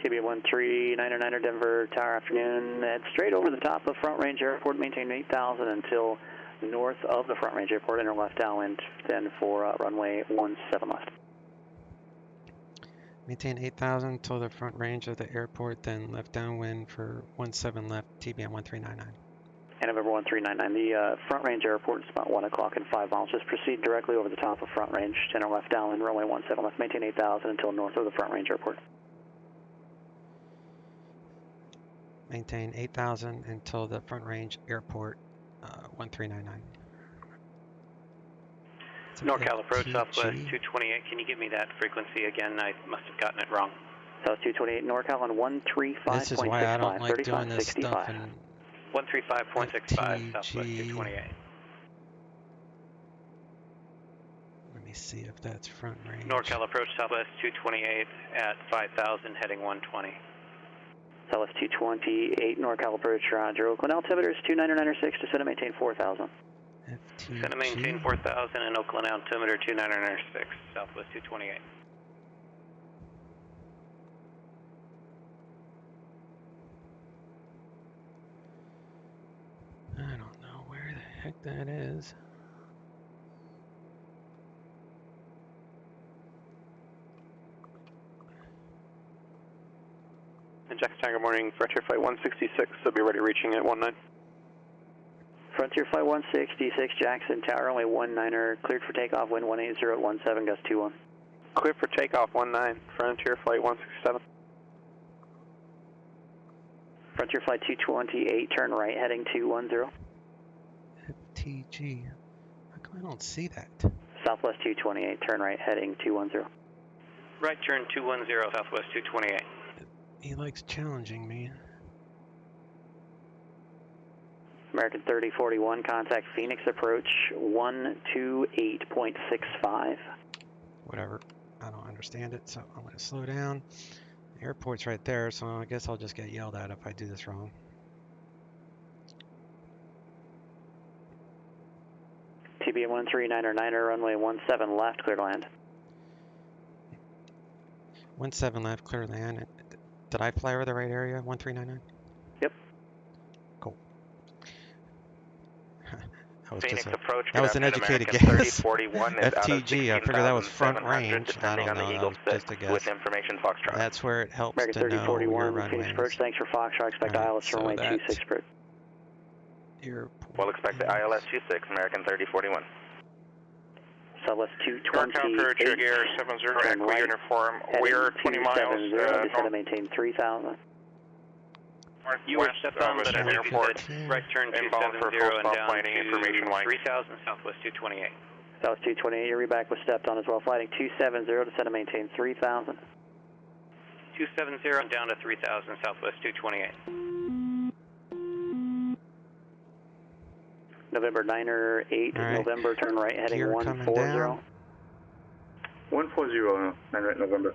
TBM 1399er, Denver Tower, afternoon. Head straight over the top of Front Range Airport, maintain 8000 until north of the Front Range Airport, enter left downwind, then for runway 17 left. Maintain 8000 until the front range of the airport, then left downwind for 17 left, TBM 1399. And November 1399, the Front Range Airport is about 1 o'clock and 5 miles. Just proceed directly over the top of Front Range, enter left downwind, runway 17 left, maintain 8000 until north of the Front Range Airport. Maintain 8000 until the Front Range Airport, 1399. NorCal approach, Southwest 228. Can you give me that frequency again? I must have gotten it wrong. South 228 NorCal on 135.65. This is why I don't like doing this stuff in 135.65, Southwest 228. Let me see if that's front range. NorCal approach, Southwest 228 at 5,000, heading 120. Southwest 228 NorCal approach, roger. Oakland altimeter is 29906, descend and maintain 4,000. Descend and maintain 4,000 and Oakland altimeter 29906, Southwest 228. I don't know where the heck that is. And Jackson Tower, good morning. Frontier Flight 166, so be ready reaching at 19. Frontier Flight 166, Jackson Tower, runway 19er, cleared for takeoff, wind 180 at 17, gust 21. Cleared for takeoff, 19, Frontier Flight 167. Frontier Flight 228, turn right, heading 210. FTG. How come I don't see that? Southwest 228, turn right, heading 210. Right turn 210, Southwest 228. He likes challenging me. American 3041, contact Phoenix approach 128.65. Whatever. I don't understand it, so I'm going to slow down. The airport's right there, so I guess I'll just get yelled at if I do this wrong. TBM9 runway 17 left, clear to land. 17 left, clear to land. Did I fly over the right area, 1399? Yep. Cool. Phoenix approach, that was an educated guess. 3041 is FTG, I figured that was front 16,700, range. I depending don't on know, the that Eagle was 6 just a guess. with information Foxtrot. That's where it helps American to know your 3041, runways. Phoenix approach, thanks for Foxtrot, expect ILS runway 26 approach. We'll expect the ILS 26, American 3041. Southwest 228. NorCal approach, Air 70 Echo right, uniform. We're 20 miles descend to maintain 3000. You were stepped on, but I think you said right turn 270 and down to 3000, Southwest 228. Southwest 228, your reback was stepped on as well, flighting 270, descend to maintain 3000. 270 and down to 3000, Southwest 228. November 9er 8, right. November, turn right, heading Gear 140. 140, 9 right, November.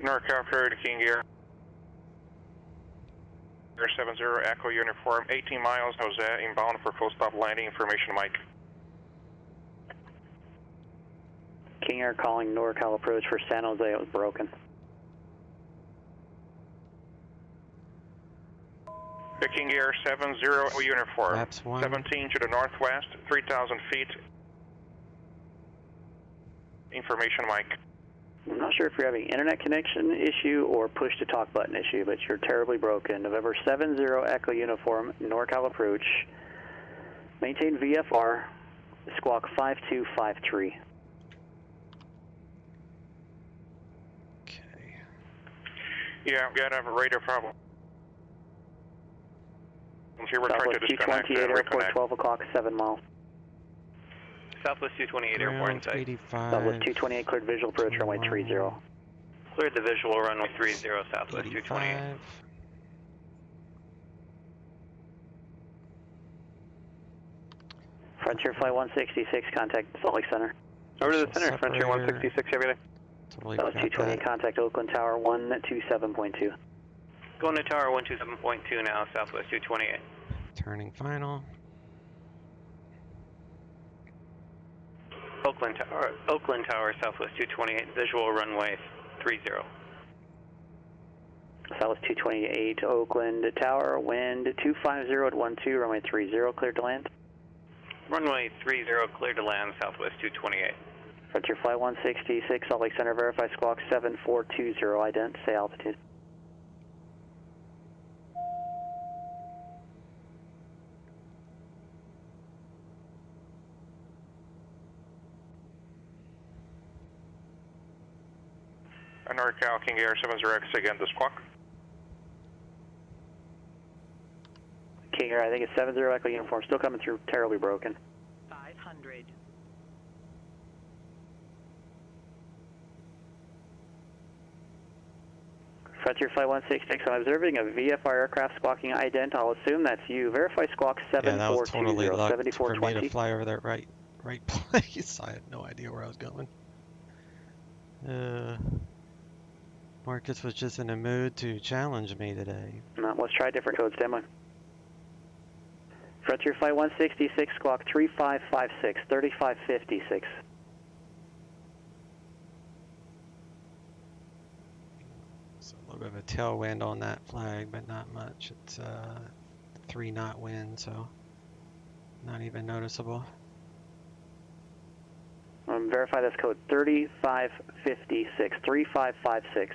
NorCal approach, King Air. Air 70 Echo uniform, 18 miles, Jose, inbound for full stop landing, information Mike. King Air calling NorCal approach for San Jose, it was broken. King Air 70 uniform, Laps 1. 17 to the northwest, 3,000 feet. Information Mike. I'm not sure if you're having internet connection issue or push to talk button issue, but you're terribly broken. November 70 Echo uniform, NorCal approach. Maintain VFR, squawk 5253. Yeah, we gotta have a radar problem. Here we're trying to disconnect and airport, reconnect. 12 o'clock, 7 miles. Southwest 228 airport in sight. 85. Southwest 228 cleared visual approach runway 30. Cleared the visual runway 30, Southwest 228. Frontier Flight 166, contact Salt Lake Center. Over to the center, Frontier 166, every day. Totally Southwest 228, contact Oakland Tower 127.2. Going to Tower 127.2 now, Southwest 228. Turning final. Oakland Tower, Southwest 228, visual runway 30. Southwest 228, Oakland Tower, wind 250 at 12, runway 30, cleared to land. Runway 30, cleared to land, Southwest 228. Frontier Flight 166, Salt Lake Center, verify squawk 7420, ident, say altitude. NorCal, King Air 70X, again, the squawk. King Air, I think it's 70 Echo uniform, still coming through, terribly broken. 500. Frontier Flight 166, I'm observing a VFR aircraft squawking ident. I'll assume that's you. Verify squawk 7420, yeah, that was totally luck 7420. for me to fly over that right place. I had no idea where I was going. Marcus was just in a mood to challenge me today. No, let's try a different code, stand by. Frontier Flight 166, squawk 3556, 3556. So a little bit of a tailwind on that flag, but not much. It's 3-knot wind, so not even noticeable. Verify this code 3556, 3556.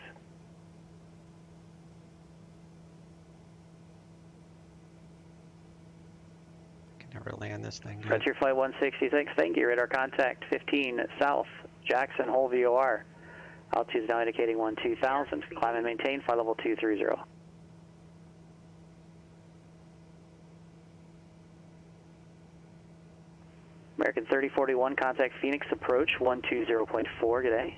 Never land this thing. Frontier Flight 166, thank you. Radar contact 15 south, Jackson Hole VOR. Altitude is now indicating 12,000. Climb and maintain, flight level 230. 3041, contact Phoenix approach 120.4, good day.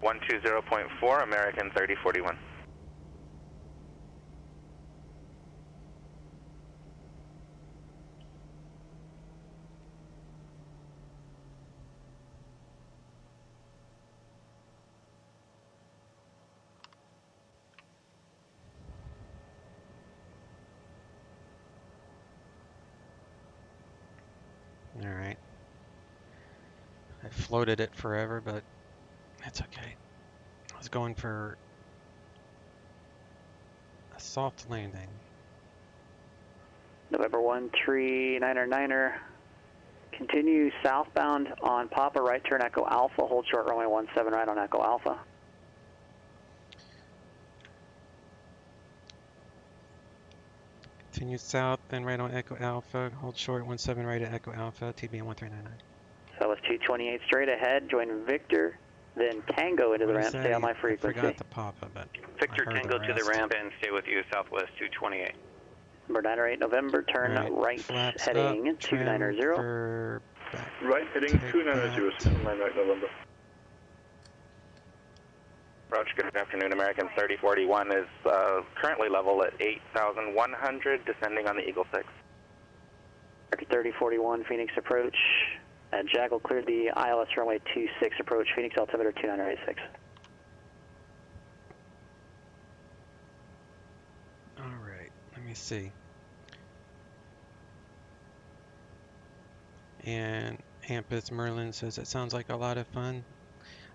120.4, American 3041. All right. I floated it forever, but that's okay. I was going for a soft landing. November 139er, continue southbound on Papa, right turn Echo Alpha, hold short runway 17 right on Echo Alpha. Continue south, then right on Echo Alpha, hold short 17 right at Echo Alpha, TBM9. Southwest 228 straight ahead, join Victor, then Tango into the ramp, stay on my frequency. I forgot the Papa, but Victor Tango to the ramp and stay with you, Southwest 228. Number 908 November, turn right heading 290. Right heading 290, 908 November. Approach, good afternoon, American 3041 is currently level at 8,100, descending on the Eagle 6. American 3041, Phoenix approach. Jackal cleared the ILS runway 26 approach, Phoenix altimeter 2986. All right, let me see. And Hampus Merlin says it sounds like a lot of fun.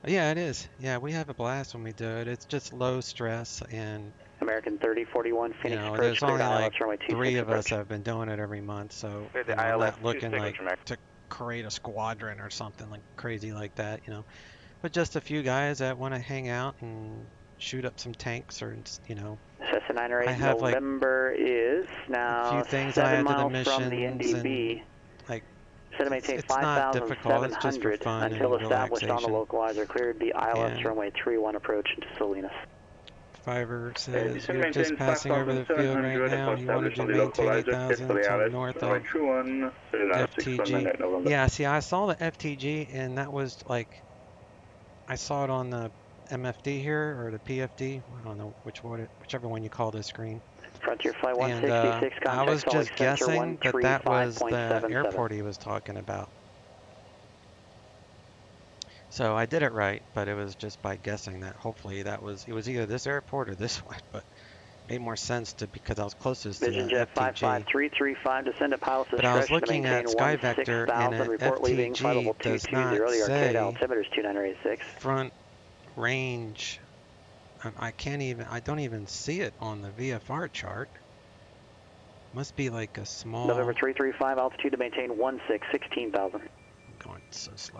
Yeah, it is. Yeah, we have a blast when we do it. It's just low stress and American 3041 Phoenix approach. There's only like 3 of us that have been doing it every month, so I'm not looking like to create a squadron or something like crazy like that, But just a few guys that want to hang out and shoot up some tanks or, Cessna 908 I have November is now a few things I add to the missions from the NDB. Like Set to maintain it's not difficult, it's just for fun until and established on the relaxation. localizer. Cleared the ILS runway 31 approach into Salinas. Fiver says you're just passing over the field right now. You wanted to maintain 8,000 to north of FTG. Yeah, see, I saw the FTG, and that was like, I saw it on the MFD here or the PFD. I don't know whichever one you call this screen. Frontier Flight 166. And I was just guessing that was the airport he was talking about. So I did it right, but it was just by guessing that hopefully it was either this airport or this one, but it made more sense because I was closest to the FTG. 55335, descend at Pilots But I was looking at Sky Vector and an FTG does not say front range. I don't even see it on the VFR chart. Must be like a small... November 335, altitude to maintain 16,000. I'm going so slow.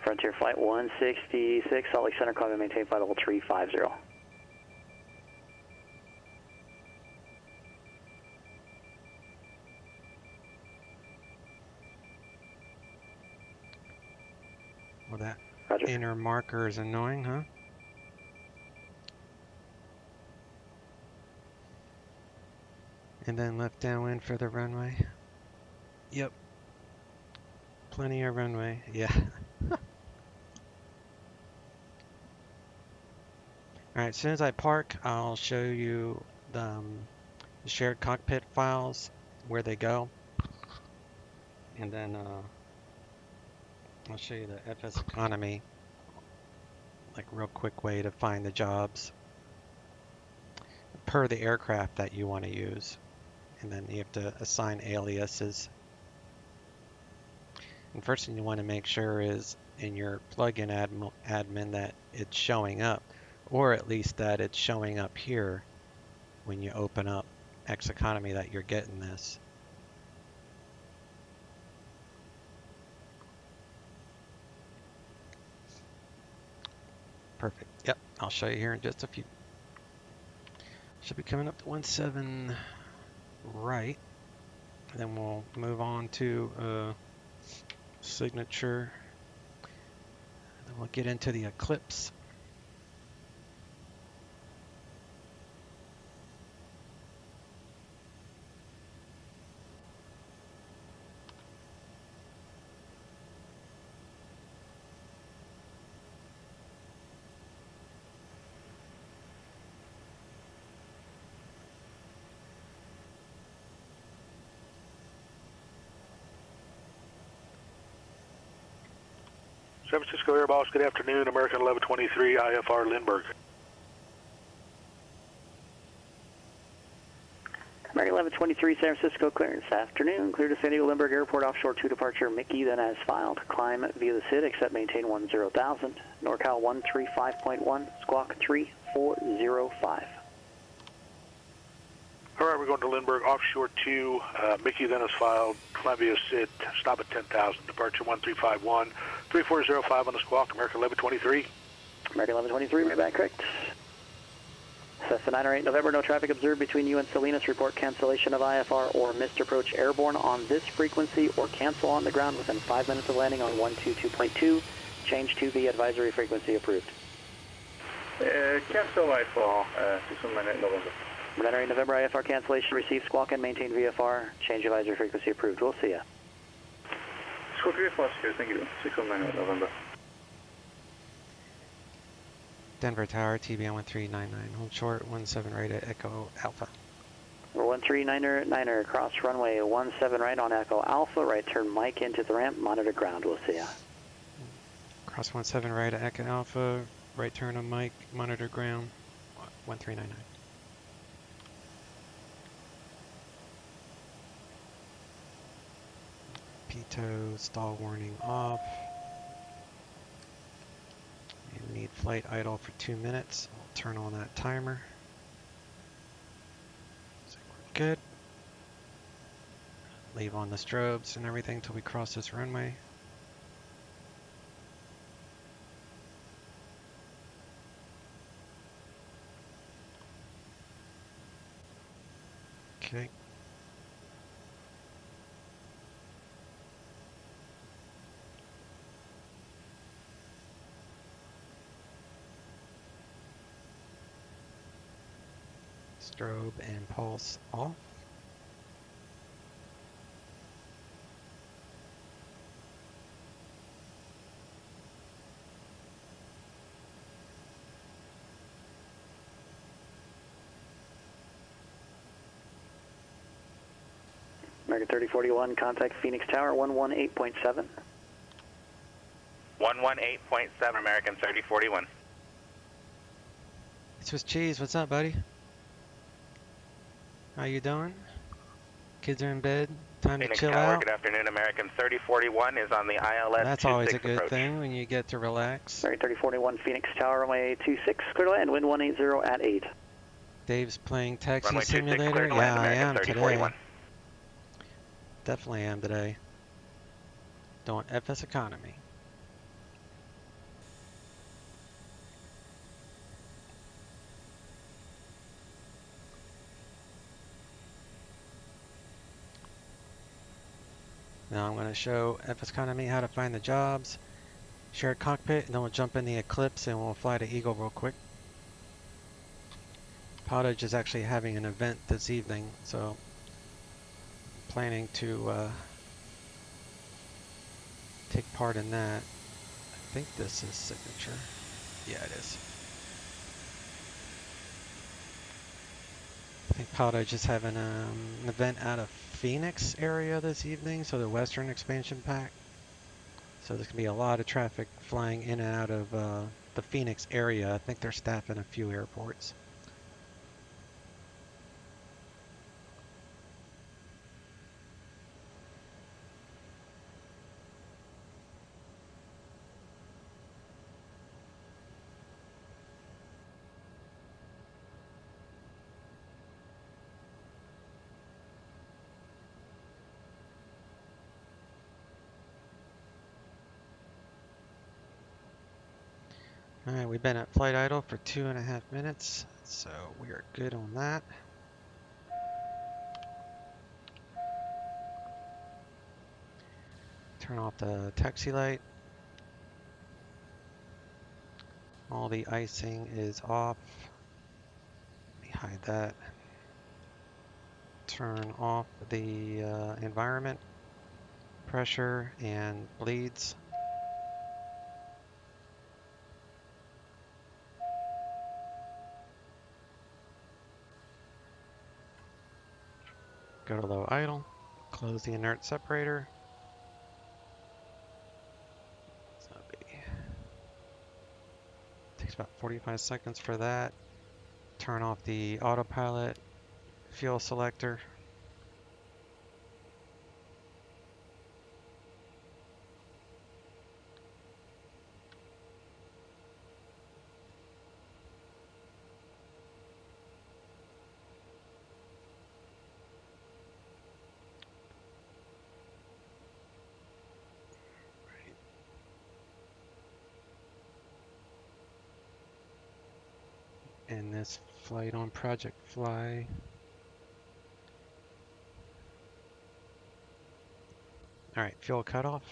Frontier Flight 166, Salt Lake Center, climb and maintain flight level 350. Well, that inner marker is annoying, huh? And then left downwind for the runway. Yep. Plenty of runway, yeah. Alright, as soon as I park, I'll show you the shared cockpit files, where they go. And then I'll show you the FS economy, like real quick way to find the jobs per the aircraft that you want to use. And then you have to assign aliases. And first thing you want to make sure is in your plugin admin that it's showing up, or at least that it's showing up here when you open up X Economy that you're getting this. Perfect. Yep, I'll show you here in just a few. Should be coming up to 17 right. Then we'll move on to signature. Then we'll get into the Eclipse. San Francisco Air Boss, good afternoon. American 1123, IFR Lindbergh. American 1123, San Francisco, clearance afternoon. Clear to San Diego Lindbergh Airport, offshore 2 departure, Mickey, then as filed. Climb via the SID, accept maintain 10,000. NorCal 135.1, squawk 3405. All right, we're going to Lindbergh, offshore 2, Mickey, then as filed. Climb via SID, stop at 10,000, departure 1351, 3405 on the squawk, American 1123. American 1123, right back, correct. Cessna 908, November, no traffic observed between you and Salinas. Report cancellation of IFR or missed approach airborne on this frequency or cancel on the ground within 5 minutes of landing on 122.2. Change to the advisory frequency approved. Cancel IFR, 619 November. 908, November, IFR cancellation, receive squawk and maintain VFR. Change advisory frequency approved. We'll see ya. Squawk VFR secure, thank you. 619 November. Denver Tower, TBM 1399, hold short, 17 right at Echo Alpha. 1399er, cross runway 17 right on Echo Alpha, right turn Mike into the ramp, monitor ground, we'll see ya. Cross 17 right at Echo Alpha, right turn on Mike, monitor ground, 1399. Pitot, stall warning off. We need flight idle for 2 minutes. I'll turn on that timer. Looks like we're good. Leave on the strobes and everything till we cross this runway. Okay. Strobe and pulse off. American 3041, contact Phoenix Tower 118.7. 118.7, American 3041. Swiss cheese, what's up, buddy? How you doing? Kids are in bed. Time Phoenix to chill Tower, out. good afternoon. American 3041 is on the ILS. That's always a good approach. thing when you get to relax. American 3041, Phoenix Tower, runway 26, clear to land, wind 180 at 8. Dave's playing Taxi Runway 26, Simulator. clear to Yeah, land, I American am 3041. today. Definitely am today. Doing FS Economy. Now I'm going to show FS Economy how to find the jobs, shared cockpit, and then we'll jump in the Eclipse and we'll fly to Eagle real quick. PilotEdge is actually having an event this evening, so I'm planning to take part in that. I think this is signature. Yeah, it is. I think PilotEdge is having an event out of Phoenix area this evening, so the Western Expansion Pack. So there's going to be a lot of traffic flying in and out of the Phoenix area. I think they're staffing a few airports. Alright, we've been at flight idle for 2.5 minutes, so we are good on that. Turn off the taxi light. All the icing is off. Let me hide that. Turn off the environment, pressure, and bleeds. Go to low idle, close the inert separator. So be 45 seconds for that. Turn off the autopilot fuel selector. And this flight on Project Fly. All right, fuel cutoff.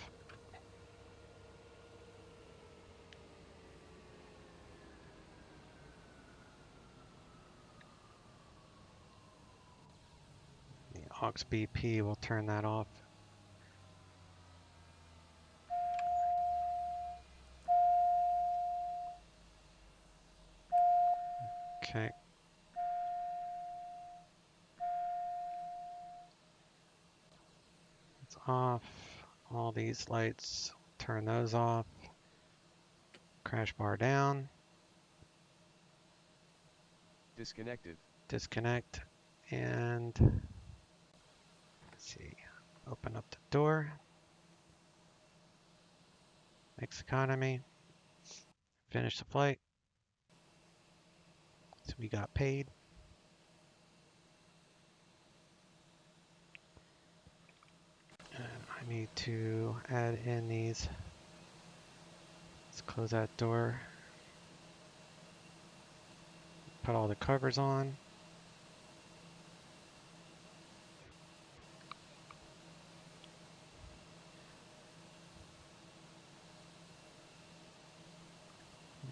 The aux BP will turn that off. Okay. It's off. All these lights, turn those off. Crash bar down. Disconnected. Disconnect. And let's see. Open up the door. Max economy. Finish the flight. So we got paid. And I need to add in these. Let's close that door. Put all the covers on.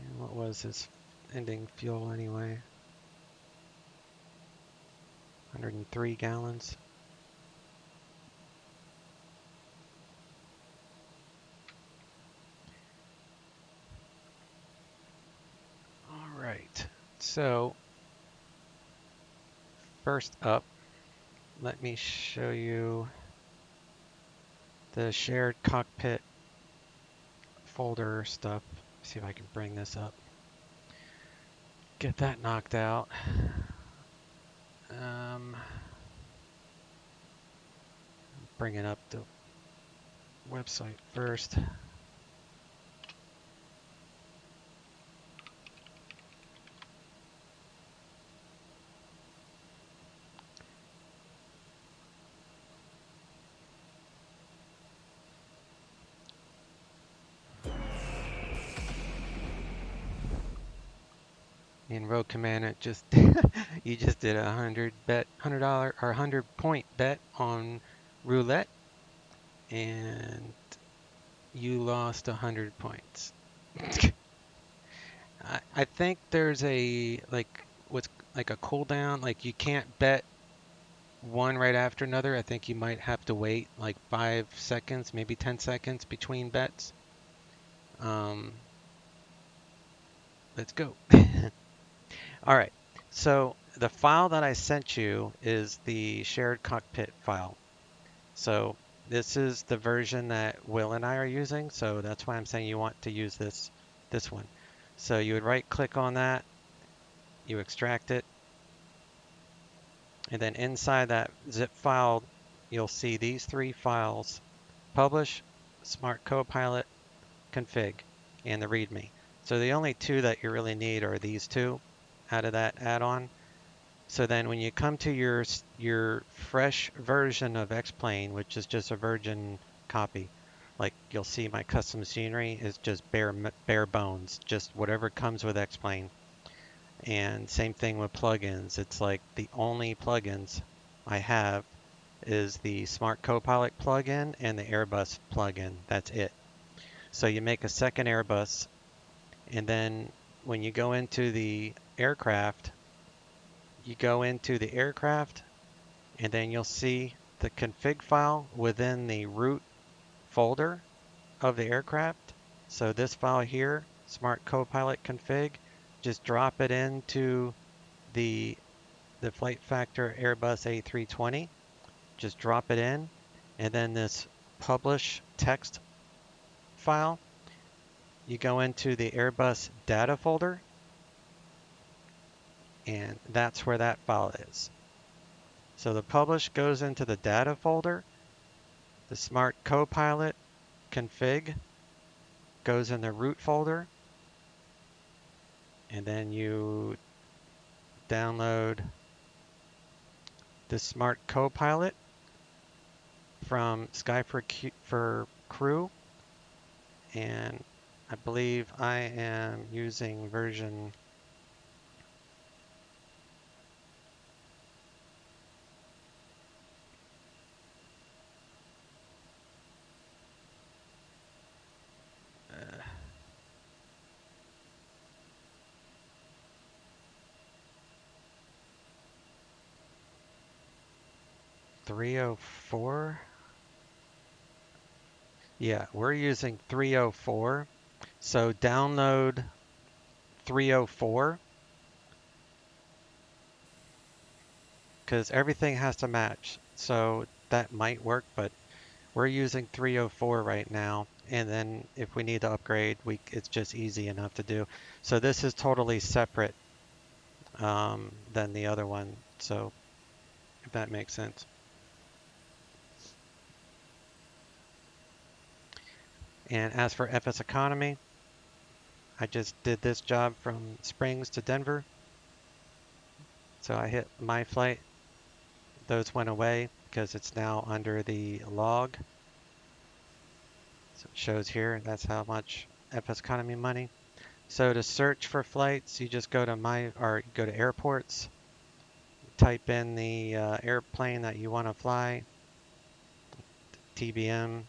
And what was this ending fuel anyway? 103 gallons. All right. So first up, let me show you the shared cockpit folder stuff. See if I can bring this up. Get that knocked out. Bringing up the website first. In Road Command, it just you just did a $100 or 100-point bet on roulette, and you lost 100 points. I think there's a what's like a cooldown. Like you can't bet one right after another. I think you might have to wait like 5 seconds, maybe 10 seconds between bets. Let's go. All right, so the file that I sent you is the shared cockpit file. So this is the version that Will and I are using, so that's why I'm saying you want to use this one. So you would right click on that, you extract it, and then inside that zip file you'll see these 3 files: publish, smart copilot, config, and the readme. So the only 2 that you really need are these 2 out of that add-on. So then when you come to your fresh version of X-Plane, which is just a virgin copy, like you'll see my custom machinery is just bare bones, just whatever comes with X-Plane. And same thing with plugins. It's like the only plugins I have is the Smart Copilot plugin and the Airbus plugin. That's it. So you make a second Airbus, and then when you go into the aircraft, you go into the aircraft, and then you'll see the config file within the root folder of the aircraft. So this file here, Smart Copilot config, just drop it into the Flight Factor Airbus A320. Just drop it in, and then this publish text file, you go into the Airbus data folder, and that's where that file is. So the publish goes into the data folder. The Smart Copilot config goes in the root folder, and then you download the Smart Copilot from Sky for Crew, and I believe I am using version 304. Yeah, we're using 304. So download 304 because everything has to match. So that might work, but we're using 304 right now. And then if we need to upgrade, it's just easy enough to do. So this is totally separate than the other one. So if that makes sense. And as for FS Economy, I just did this job from Springs to Denver. So I hit my flight. Those went away because it's now under the log. So it shows here, that's how much FS Economy money. So to search for flights, you just go to go to airports, type in the airplane that you want to fly, TBM,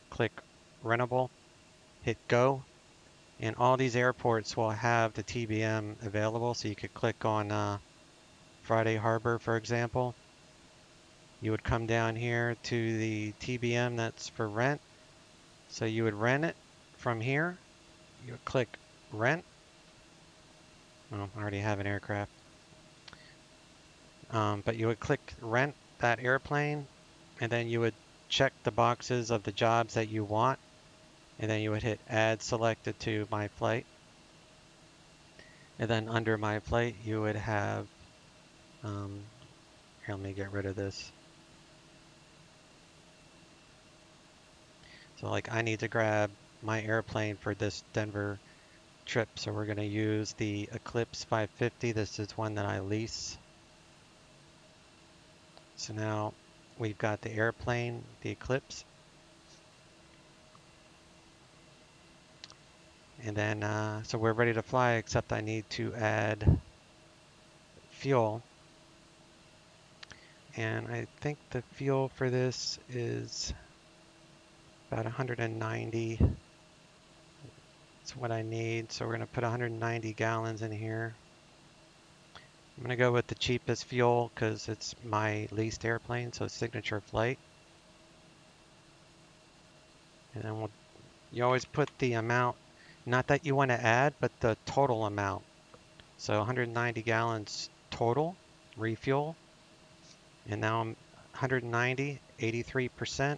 click rentable, hit go, and all these airports will have the TBM available. So you could click on Friday Harbor, for example. You would come down here to the TBM that's for rent. So you would rent it from here. You would click rent. Well, I already have an aircraft. But you would click rent that airplane, and then you would check the boxes of the jobs that you want, and then you would hit add selected to my flight. And then under my flight, you would have, here, let me get rid of this. So like I need to grab my airplane for this Denver trip. So we're going to use the Eclipse 550. This is one that I lease. So now we've got the airplane, the Eclipse. And then, so we're ready to fly, except I need to add fuel. And I think the fuel for this is about 190. That's what I need. So we're going to put 190 gallons in here. I'm going to go with the cheapest fuel because it's my leased airplane, so signature flight. And then you always put the amount, not that you want to add, but the total amount. So 190 gallons total refuel. And now I'm 190, 83%.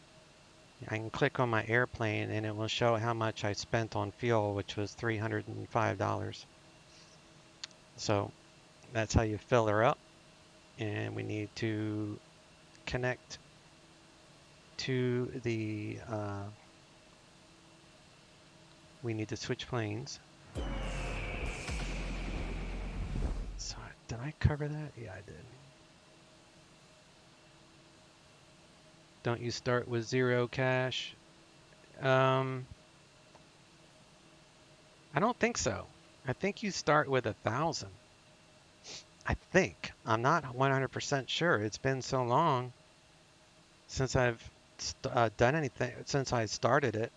I can click on my airplane and it will show how much I spent on fuel, which was $305. So that's how you fill her up. And we need to connect to the, we need to switch planes. So did I cover that? Yeah, I did. Don't you start with 0 cash? I don't think so. I think you start with 1,000. I think. I'm not 100% sure. It's been so long since I've done anything, since I started it.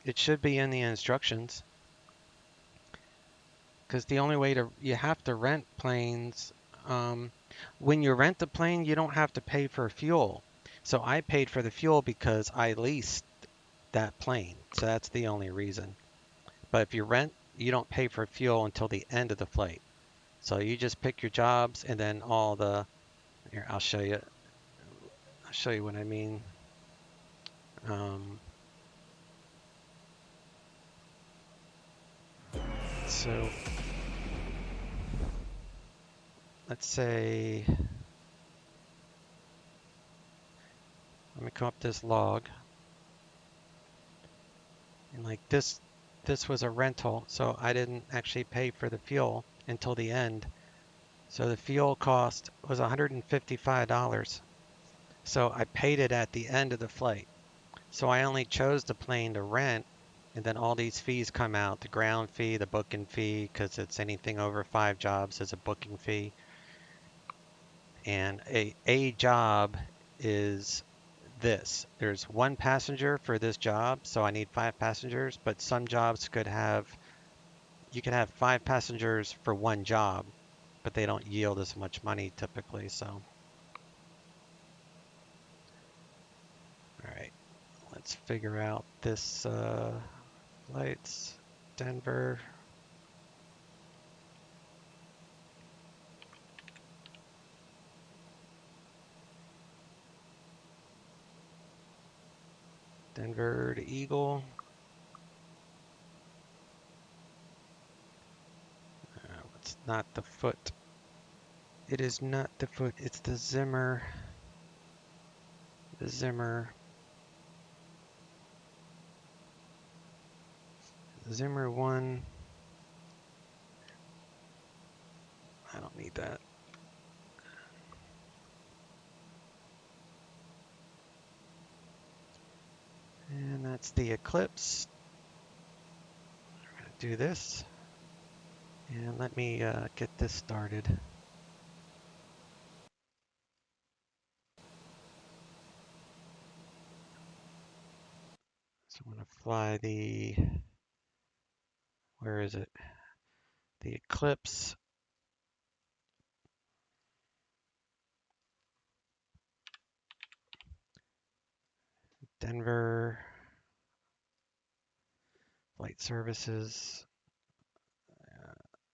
It should be in the instructions. Because the only way you have to rent planes. When you rent the plane, you don't have to pay for fuel. So I paid for the fuel because I leased that plane. So that's the only reason. But if you rent, you don't pay for fuel until the end of the flight. So you just pick your jobs and then all the, here, I'll show you. I'll show you what I mean. So let's say, let me come up this log. And like this was a rental, so I didn't actually pay for the fuel until the end. So the fuel cost was $155. So I paid it at the end of the flight. So I only chose the plane to rent, and then all these fees come out, the ground fee, the booking fee, because it's anything over 5 jobs is a booking fee. And a job is this. There's 1 passenger for this job, so I need 5 passengers, but some jobs could have, you can have 5 passengers for 1 job, but they don't yield as much money typically, so. All right, let's figure out this flights, Denver. Denver to Eagle. It's not the foot. It is not the foot, it's the Zimmer. The Zimmer. Zimmer 1. I don't need that. And that's the Eclipse. We're going to do this. And let me get this started. So I'm going to fly the, where is it? The Eclipse. Denver. Flight services.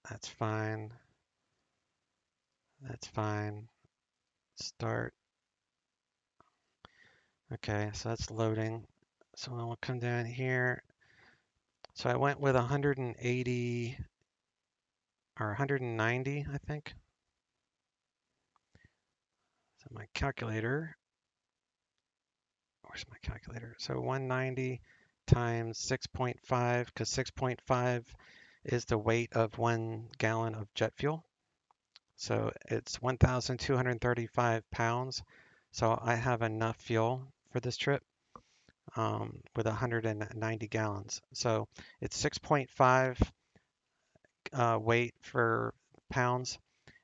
That's fine. That's fine. Start. Okay, so that's loading. So I'll come down here. So I went with 180 or 190, I think. So my calculator, where's my calculator? So 190 times 6.5, because 6.5 is the weight of 1 gallon of jet fuel. So it's 1,235 pounds. So I have enough fuel for this trip with 190 gallons. So it's 6.5 weight for pounds.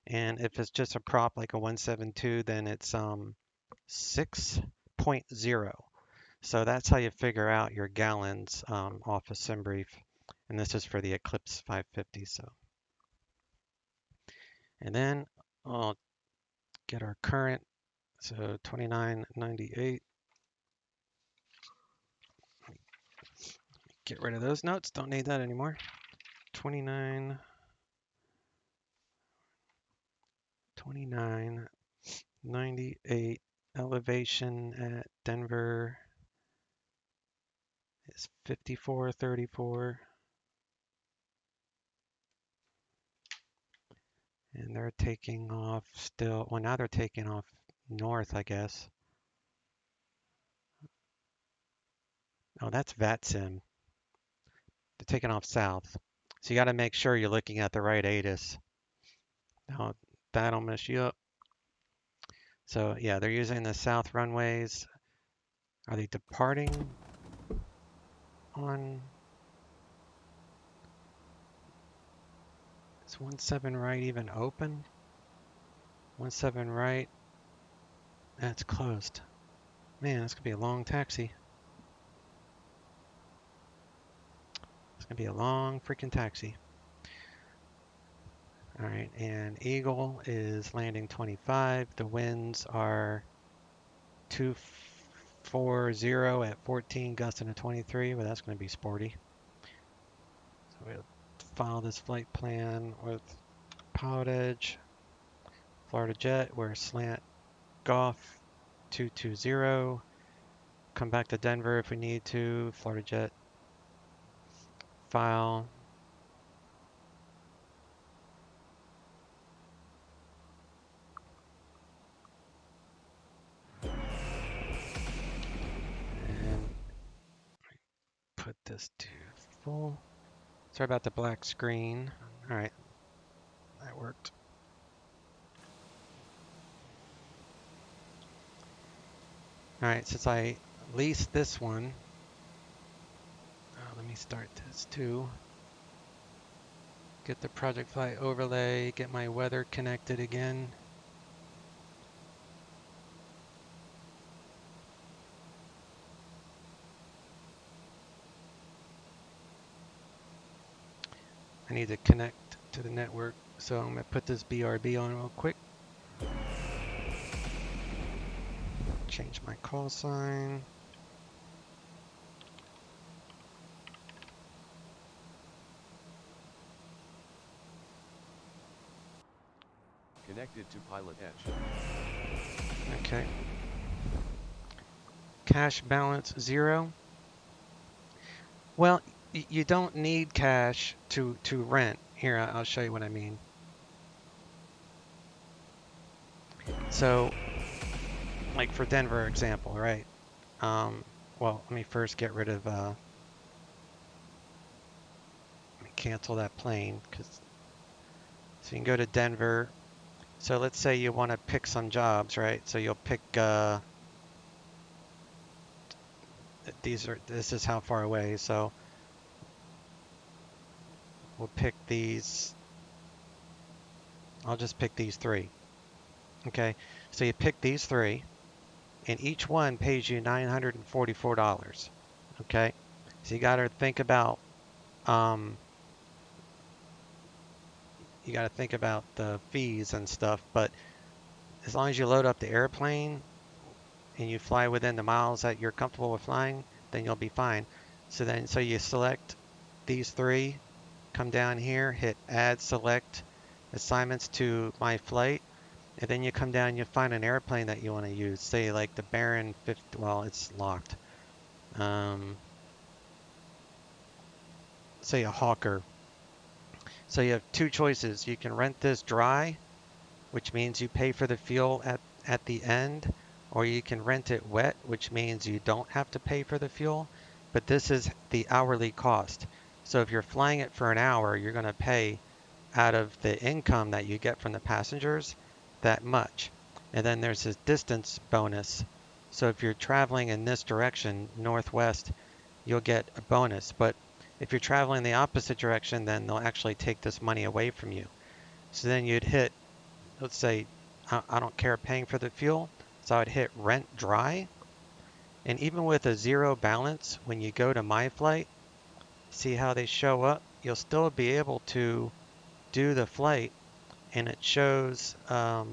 And if it's just a prop like a 172, then it's 6.0. So that's how you figure out your gallons off of SimBrief. And this is for the Eclipse 550. So, and then I'll get our current. So 2998. Get rid of those notes. Don't need that anymore. 2998. Elevation at Denver is 5434. And they're taking off still. Well, now they're taking off north, I guess. Oh, that's VATSIM. They're taking off south. So you got to make sure you're looking at the right ATIS. Now, that'll mess you up. So yeah, they're using the south runways. Are they departing on? Is 17 right even open? 17 right. That's closed. Man, that's gonna be a long taxi. It's gonna be a long freaking taxi. All right, and Eagle is landing 25. The winds are 240 at 14, gusting to 23. Well, that's going to be sporty. So we'll file this flight plan with PilotEdge, Florida Jet, we're slant Golf 220. Come back to Denver if we need to. Florida Jet, file. this to full. Sorry about the black screen. All right, that worked. All right, since I leased this one, let me start this too. Get the Project Fly overlay, get my weather connected again. I need to connect to the network, so I'm gonna put this BRB on real quick. Change my call sign. Connected to PilotEdge. Okay. Cash balance 0. Well, you don't need cash to rent. Here, I'll show you what I mean. So, like for Denver example, right? Well, let me first get rid of, let me cancel that plane, so you can go to Denver. So let's say you want to pick some jobs, right? So you'll pick, this is how far away, so we'll pick these. I'll just pick these 3. Okay, so you pick these 3, and each one pays you $944. Okay, so you got to think about the fees and stuff. But as long as you load up the airplane and you fly within the miles that you're comfortable with flying, then you'll be fine. So you select these 3, come down here, hit Add Select Assignments to My Flight, and then you come down and you find an airplane that you want to use. Say like the Baron 50, well, it's locked. Say a Hawker. So you have 2 choices. You can rent this dry, which means you pay for the fuel at the end, or you can rent it wet, which means you don't have to pay for the fuel, but this is the hourly cost. So if you're flying it for an hour, you're going to pay out of the income that you get from the passengers that much. And then there's this distance bonus. So if you're traveling in this direction, northwest, you'll get a bonus. But if you're traveling the opposite direction, then they'll actually take this money away from you. So then you'd hit, let's say, I don't care paying for the fuel, so I'd hit Rent Dry. And even with a 0 balance, when you go to My Flight, see how they show up? You'll still be able to do the flight, and it shows, why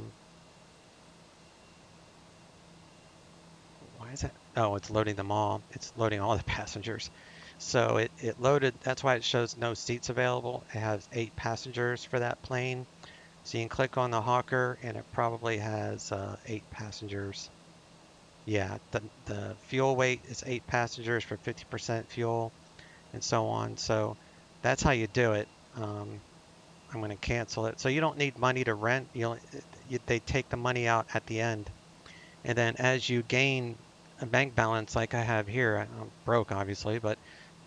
is it? Oh, it's loading them all. It's loading all the passengers. So it loaded, that's why it shows no seats available. It has 8 passengers for that plane. So you can click on the Hawker, and it probably has 8 passengers. Yeah, the fuel weight is 8 passengers for 50% fuel, and so on. So that's how you do it. I'm going to cancel it. So you don't need money to rent. They take the money out at the end. And then as you gain a bank balance like I have here, I'm broke obviously, but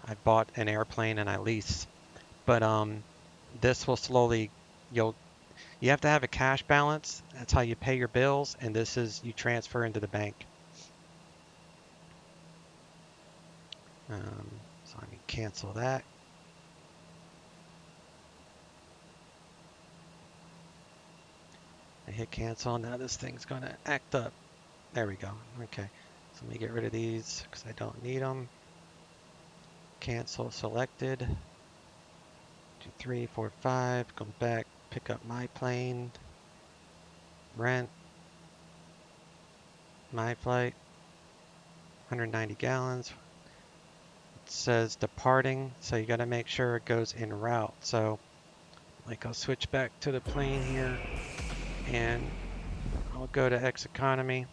I bought an airplane and I lease. But this will slowly, you have to have a cash balance. That's how you pay your bills, and this is you transfer into the bank. So let me cancel that. I hit cancel. Now this thing's going to act up. There we go. Okay. So let me get rid of these because I don't need them. Cancel selected. 2, 3, 4, 5. Go back. Pick up my plane. Rent. My flight. 190 gallons. It says departing, so you got to make sure it goes en route. So like I'll switch back to the plane here, and I'll go to X Economy,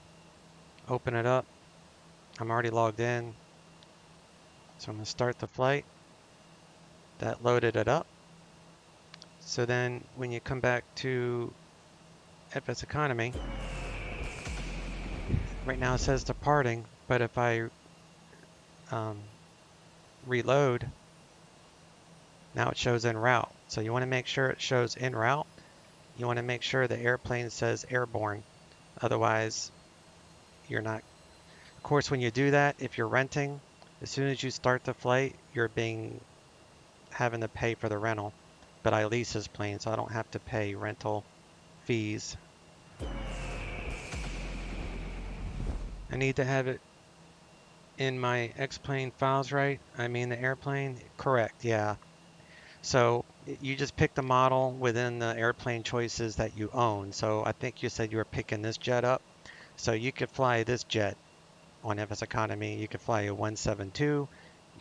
open it up. I'm already logged in, so I'm going to start the flight. That loaded it up. So then when you come back to FS Economy, right now it says departing, but if I reload, now it shows en route. So you want to make sure it shows en route. You want to make sure the airplane says airborne. Otherwise, you're not. Of course, when you do that, if you're renting, as soon as you start the flight, you're having to pay for the rental. But I lease this plane, so I don't have to pay rental fees. I need to have it in my X-plane files, right? I mean the airplane? Correct, yeah. So you just pick the model within the airplane choices that you own. So I think you said you were picking this jet up. So you could fly this jet on FS Economy. You could fly a 172. You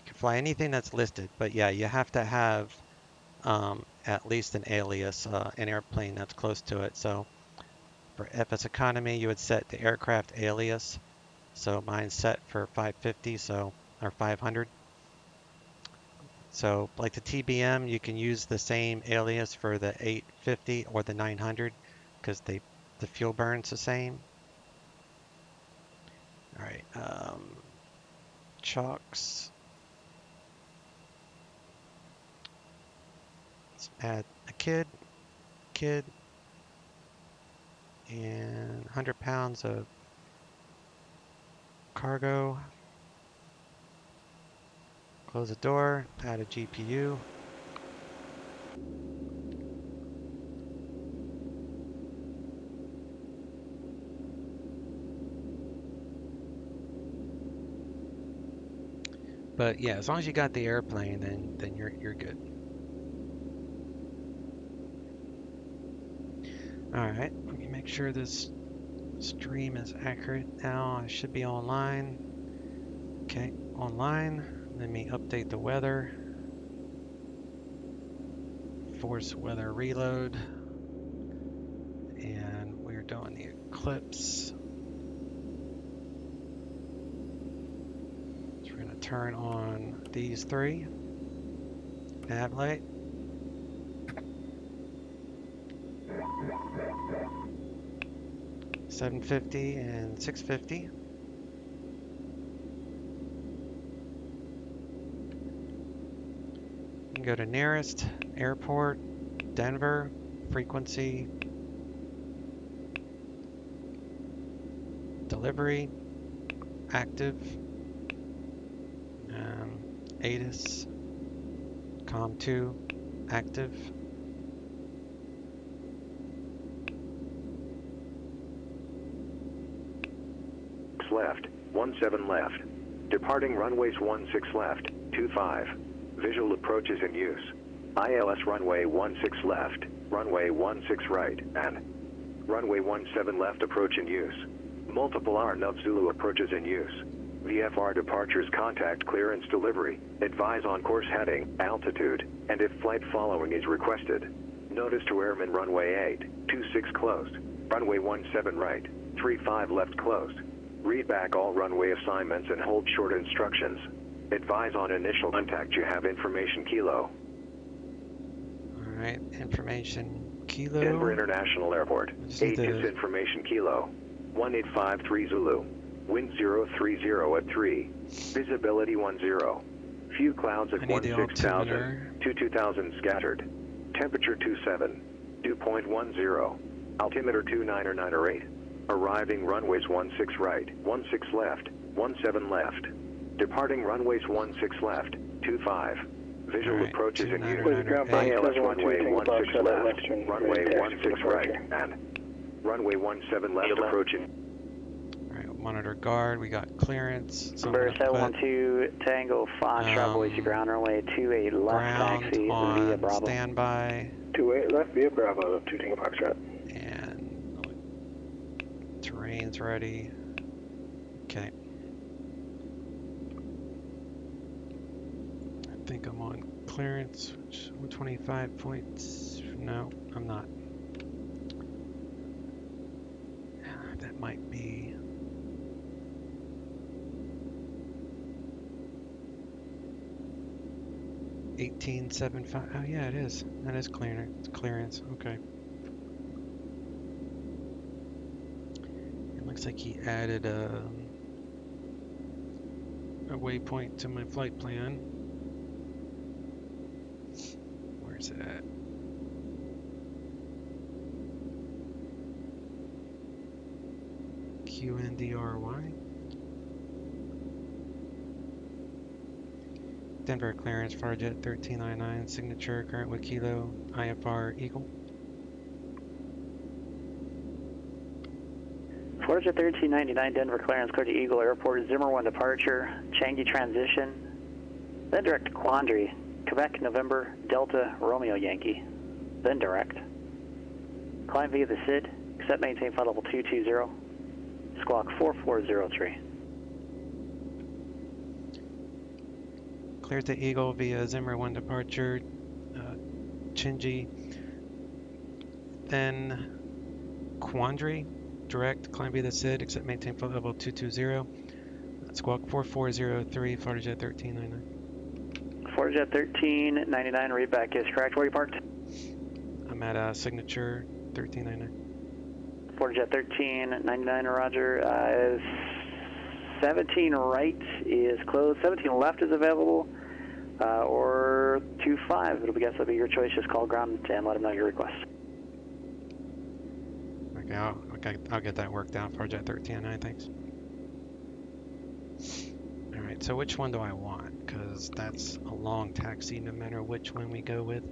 could fly anything that's listed. But yeah, you have to have at least an alias, an airplane that's close to it. So for FS Economy, you would set the aircraft alias. So mine's set for 550, or 500. So like the TBM, you can use the same alias for the 850 or the 900 because the fuel burn's the same. All right, chocks. Let's add a kid, and 100 pounds of cargo. Close the door, add a GPU. But yeah, as long as you got the airplane, then you're good. All right, let me make sure this stream is accurate now. I should be online. Okay, online. Let me update the weather. Force weather reload. And we're doing the eclipse. So we're going to turn on these three. Nav light. $750 and $650. You can go to nearest airport, Denver, frequency, delivery, active, ATIS, COM2, active. Left, 17 left. Departing runways 16 left, 25. Visual approaches in use. ILS runway 16 left, runway 16 right, and runway 17 left approach in use. Multiple R-Nov Zulu approaches in use. VFR departures contact clearance delivery. Advise on course heading, altitude, and if flight following is requested. Notice to airmen runway 26 closed. Runway 17 right, 35 left closed. Read back all runway assignments and hold short instructions. Advise on initial contact. You have information kilo. All right, information kilo. Denver International Airport. ATIS information kilo. 1853 Zulu. Wind 030 at 3. Visibility 10. Few clouds at 16,000. 22,000 scattered. Temperature 27. Dew point 10. Altimeter 29 or 8. Arriving runways 16 right, 16 left, 17 left. Departing runways 16 left, 25. Visual approaches in use. ILS runway 16 left, runway 16 right, and runway 17 left approaching. Alright, monitor guard, we got clearance. So Number 712 Tango Foxtrot, boys to ground runway 28 left, taxi via Bravo. Standby. 28 left via Bravo, 2 Tango Foxtrot. And terrain's ready. Okay. I think I'm on clearance, which 125 points. No, I'm not. That might be. $18.75. Oh yeah, it is. That is clearance. It's clearance. Okay. Looks like he added a waypoint to my flight plan. Where's it at? QNDRY. Denver clearance, FireJet 1399, signature, current with Kilo, IFR Eagle. FireJet 1399, Denver clearance, clear to Eagle Airport, Zimmer 1 departure, Changi transition, then direct to Quandary, Quebec, November, Delta, Romeo Yankee, then direct. Climb via the SID, accept maintain flight level 220, squawk 4403. Cleared to Eagle via Zimmer 1 departure, Chinji, then Quandary, direct, climb via the SID, accept maintain flight level 220, squawk 4403, FireJet 1399. FireJet 1399, read back is correct. Where are you parked? I'm at signature 1399. FireJet 1399, roger. 17 right is closed, 17 left is available, or 25. It'll be guess it'll be your choice. Just call ground and let them know your request. Okay, I'll get that worked out. FireJet 1399, thanks. All right, so which one do I want? Because that's a long taxi, no matter which one we go with.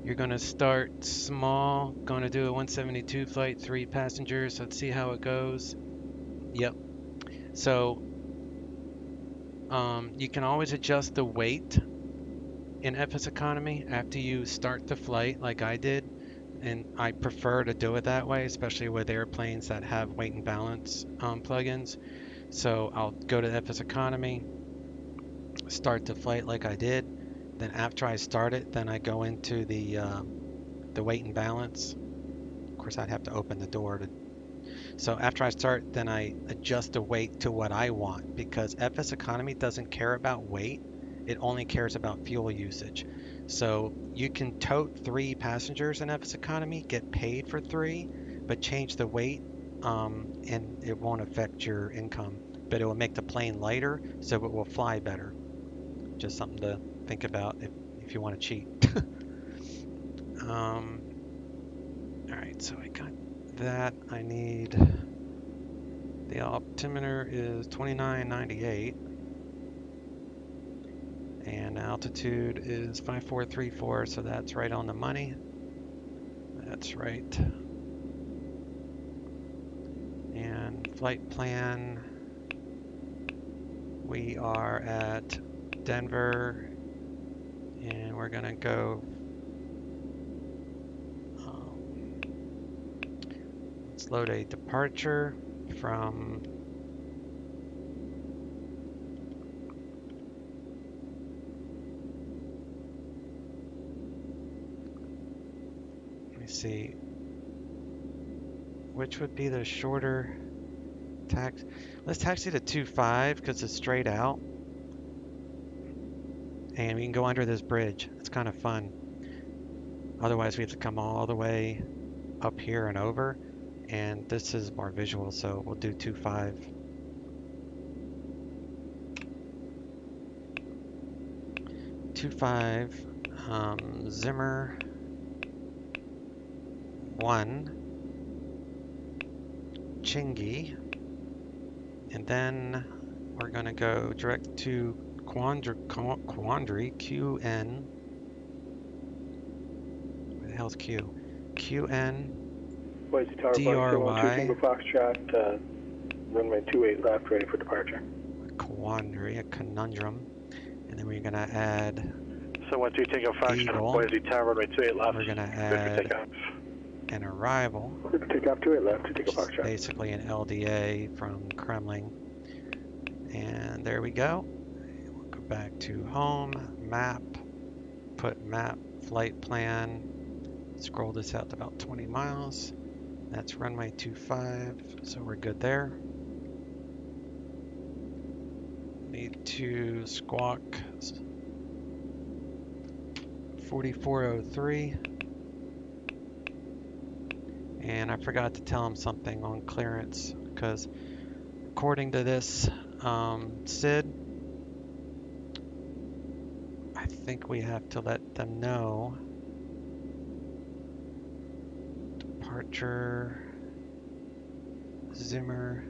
You're gonna start small. Gonna do a 172 flight, 3 passengers. Let's see how it goes. Yep. So you can always adjust the weight in FS Economy after you start the flight, like I did, and I prefer to do it that way, especially with airplanes that have weight and balance plugins. So I'll go to FS Economy, start the flight like I did, then after I start it, then I go into the weight and balance. Of course, I'd have to open the door to. So after I start, then I adjust the weight to what I want, because FS Economy doesn't care about weight. It only cares about fuel usage. So you can tote 3 passengers in FS Economy, get paid for 3, but change the weight, and it won't affect your income. But it will make the plane lighter, so it will fly better. Just something to think about if you want to cheat. All right, so I got that. I need, the altimeter is 2998, and altitude is 5434, so that's right on the money. That's right. And flight plan, we are at Denver, and we're gonna go, let's load a departure from let me see, which would be the shorter taxi. Let's taxi to 25 because it's straight out. And we can go under this bridge. It's kind of fun. Otherwise, we have to come all the way up here and over. And this is more visual, so we'll do 25. Zimmer 1, Chingy, and then we're going to go direct to Quandary, QN. Where the hell's Q? QN DRY. Foxtrot, runway 28 left, ready for departure. Quandary, a conundrum. And then we're going to add So once we take a Foxtrot, Boise Tower, runway 28 left. We're going to add an arrival. Take off 28 left to take a Foxtrot. Basically an LDA from Kremling. And there we go. We'll go back to home, map, put map, flight plan, scroll this out to about 20 miles. That's runway 25, so we're good there. Need to squawk 4403. And I forgot to tell him something on clearance, because according to this SID, I think we have to let them know. Departure, Zimmer.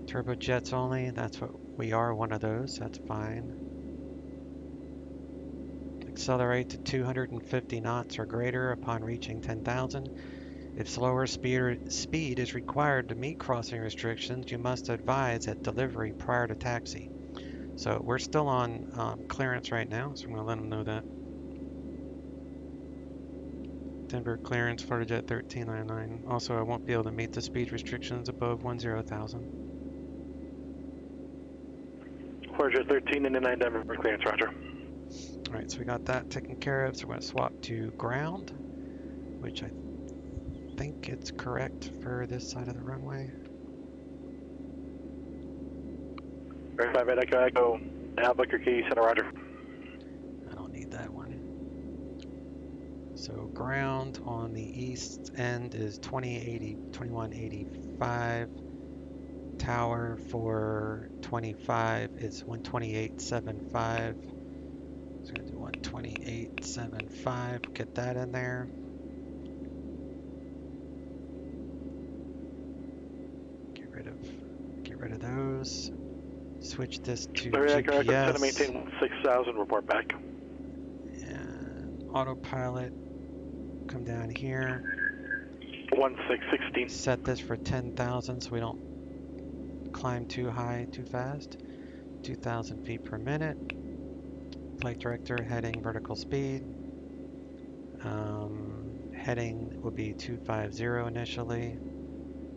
Turbojets only, that's what we are, one of those, that's fine. Accelerate to 250 knots or greater upon reaching 10,000. If slower speed is required to meet crossing restrictions, you must advise at delivery prior to taxi. So we're still on clearance right now, so I'm going to let them know that. Denver clearance, FloridaJet 1399. Also, I won't be able to meet the speed restrictions above 10,000. FloridaJet 1399 Denver clearance, roger. Alright, so we got that taken care of, so we're going to swap to ground, which I think it's correct for this side of the runway. Verify, Red Echo, Echo, now book your key, center, roger. I don't need that one. So ground on the east end is 2185. Tower for 25 is 128.75. So we're going to do 128.75. Get that in there. Get rid of those. Switch this to GPS. To maintain 6,000, report back. And autopilot. Come down here. 1616. Set this for 10,000 so we don't climb too high too fast. 2,000 feet per minute. Flight director heading vertical speed. Heading will be 250 initially,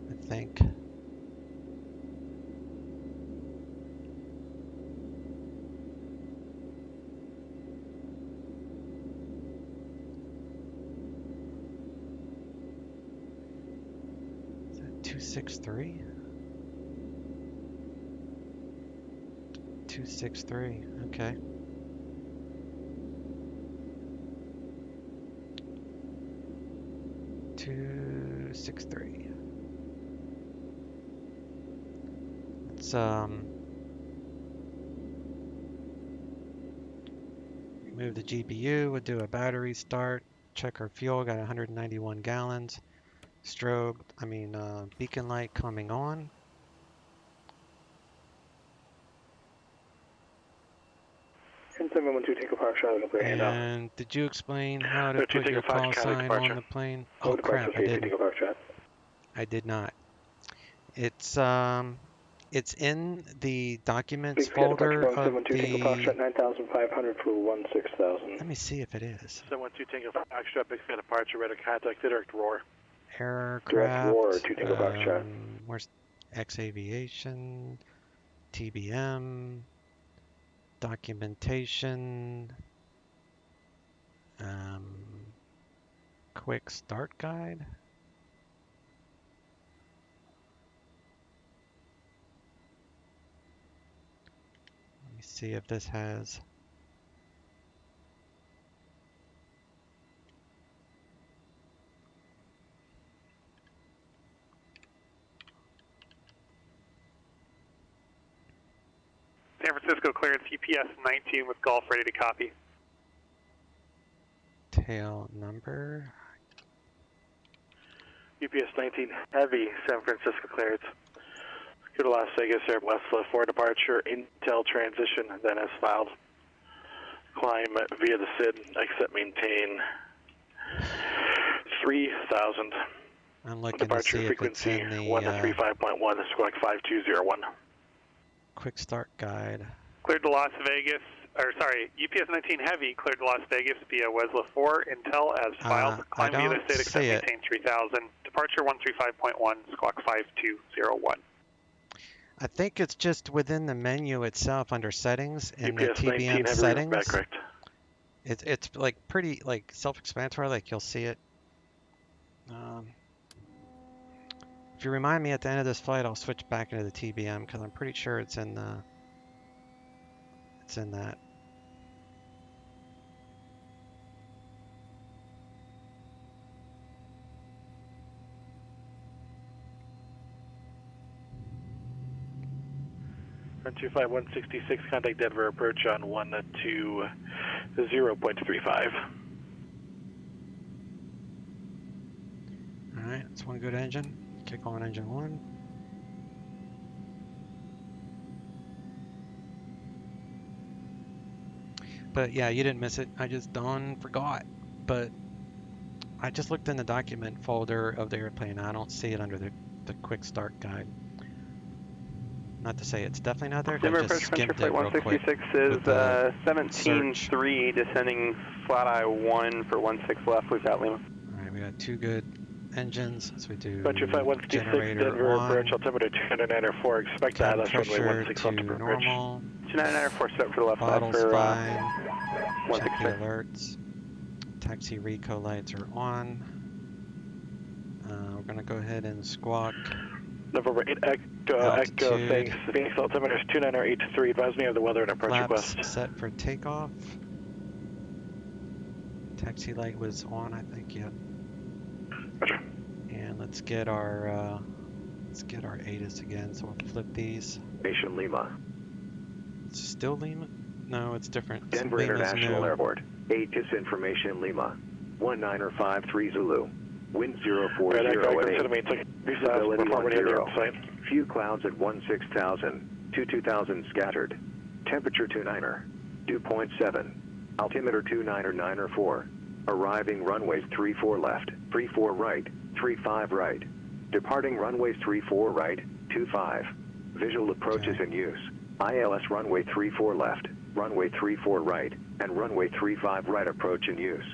I think. Is that 263? 263, okay. Let's remove the GPU. We'll do a battery start. Check our fuel. Got 191 gallons. Strobe, beacon light coming on. And did you explain how to put your call sign on the plane? Oh crap, I didn't. I did not. It's in the documents folder of the... 9,500 for 16,000. Let me see if it is. 712 Tango Foxtrot, big fan departure, radar contact, direct roar. Aircraft. Direct roar, 2 Tango Foxtrot. Where's X Aviation, TBM, documentation, quick start guide. Let me see if this has... San Francisco clearance, UPS 19 with Golf ready to copy. Tail number. UPS 19 heavy, San Francisco clearance. Go to Las Vegas, Air West for departure, Intel transition, then as filed. Climb via the SID, exit maintain 3,000. I'm looking departure to see frequency if it's in the 135.1, squawk 5201. Quick start guide. Cleared to Las Vegas, UPS 19 heavy cleared to Las Vegas via Wesla 4, Intel as filed. Climb via the SID, exit maintain 3,000. Departure 135.1, squawk 5201. I think it's just within the menu itself under settings in the UPS TBM settings. Correct. It's like pretty self-explanatory. Like you'll see it. If you remind me at the end of this flight, I'll switch back into the TBM because I'm pretty sure it's in the. It's in that. 125, 166, contact Denver approach on 120.35. Alright, that's one good engine. Kick on engine 1. But yeah, you didn't miss it. I just forgot. But I just looked in the document folder of the airplane. I don't see it under the quick start guide. Not to say it's definitely not there. Denver I just approach skimmed Flight it real quick. 166 is 17-3, descending flat eye 1 for 16 left. We've got Lima. Alright, we got two good engines. So we do Departure Flight 156, generator Denver on. approach, altimeter 294, expect Cabin ILS runway pressure 16 to left to approach. normal. 294 set for the left side Bottles for fine. Check the 166. alerts. Taxi reco lights are on. We're going to go ahead and squawk. November 8 Echo, thanks. Phoenix altimeter is 29083. Advise me of the weather and approach Flaps request. set for takeoff. Taxi light was on, I think, yeah. Roger. And let's get our ATIS again. So we'll flip these. Station Lima. It's still Lima? No, it's different. Denver Lima's International new. Airport. ATIS information Lima. 19053 Zulu. Wind 040 at 8. Visibility 10. Few clouds at 16,000. 22,000 scattered. Temperature 29er. Dew point 7. Altimeter 294. Arriving runways 34 left, 34 right, 35 right. Departing runways 34 right, 25. Visual approaches in use. ILS runway 34 left, runway 34 right, and runway 35 right approach in use.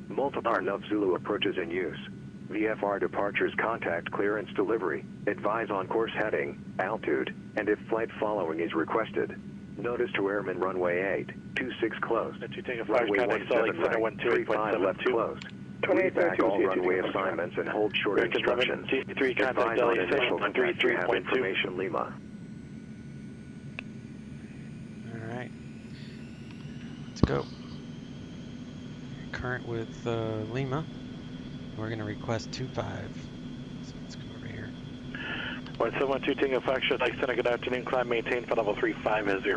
Multiple Nov Zulu approaches in use. VFR departures contact clearance delivery. Advise on course heading, altitude, and if flight following is requested. Notice to airman runway 8, 26 closed. Runway 17 right, 35 left closed. Read back all runway assignments and hold short instructions. Advise on initial contact to have information Lima. Alright. Let's go. Current with Lima. We're going to request 25. So let's go over here. 1712 Tango Foxtrot, like Center, good afternoon. Climb maintain for level 350.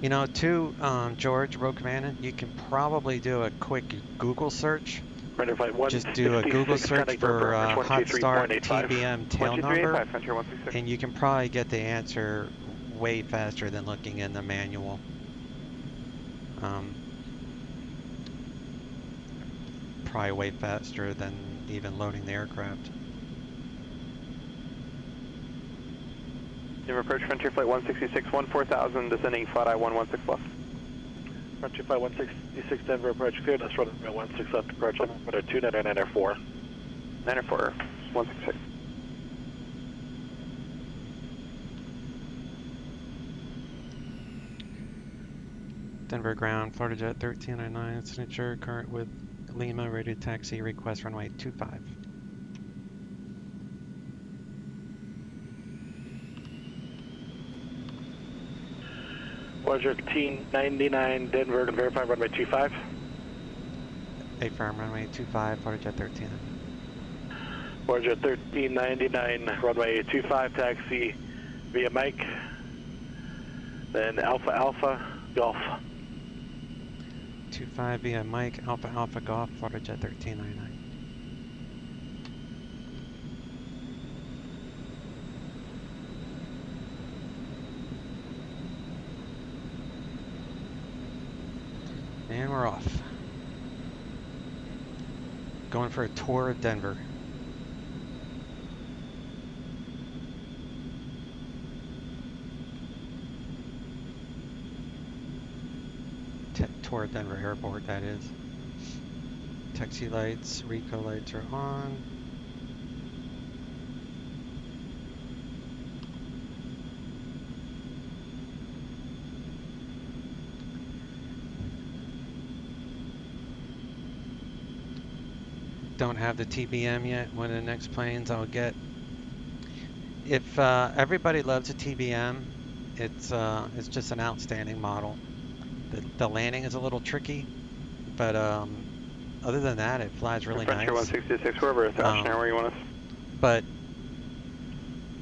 You know, too, George, Rogue Commander, you can probably do a quick Google search. Just do a Google search for hot start TBM tail number, and you can probably get the answer way faster than looking in the manual. Probably way faster than even loading the aircraft. Denver approach Frontier Flight 166, 14,000, descending flat eye 116 left. Frontier Flight 166, Denver approach cleared. Let's run 16 left approach. Altimeter 294. 94, 166. Denver ground, Florida Jet 1309, signature, current with Lima, ready to taxi, request runway 25. Roger, T99 Denver, and verify runway 25. Affirm, runway 25, Florida Jet 13. Roger, 1399, runway 25, taxi via Mike, then Alpha Alpha, Golf. 25 via Mike, Alpha Alpha Golf, Florida Jet 1399. And we're off. Going for a tour of Denver. Tour of Denver Airport, that is. Taxi lights, reco lights are on. Don't have the TBM yet. One of the next planes I'll get. If everybody loves a TBM, it's just an outstanding model. The landing is a little tricky, but other than that, it flies really nice. 166, we're over 1,000 now, where you want us? But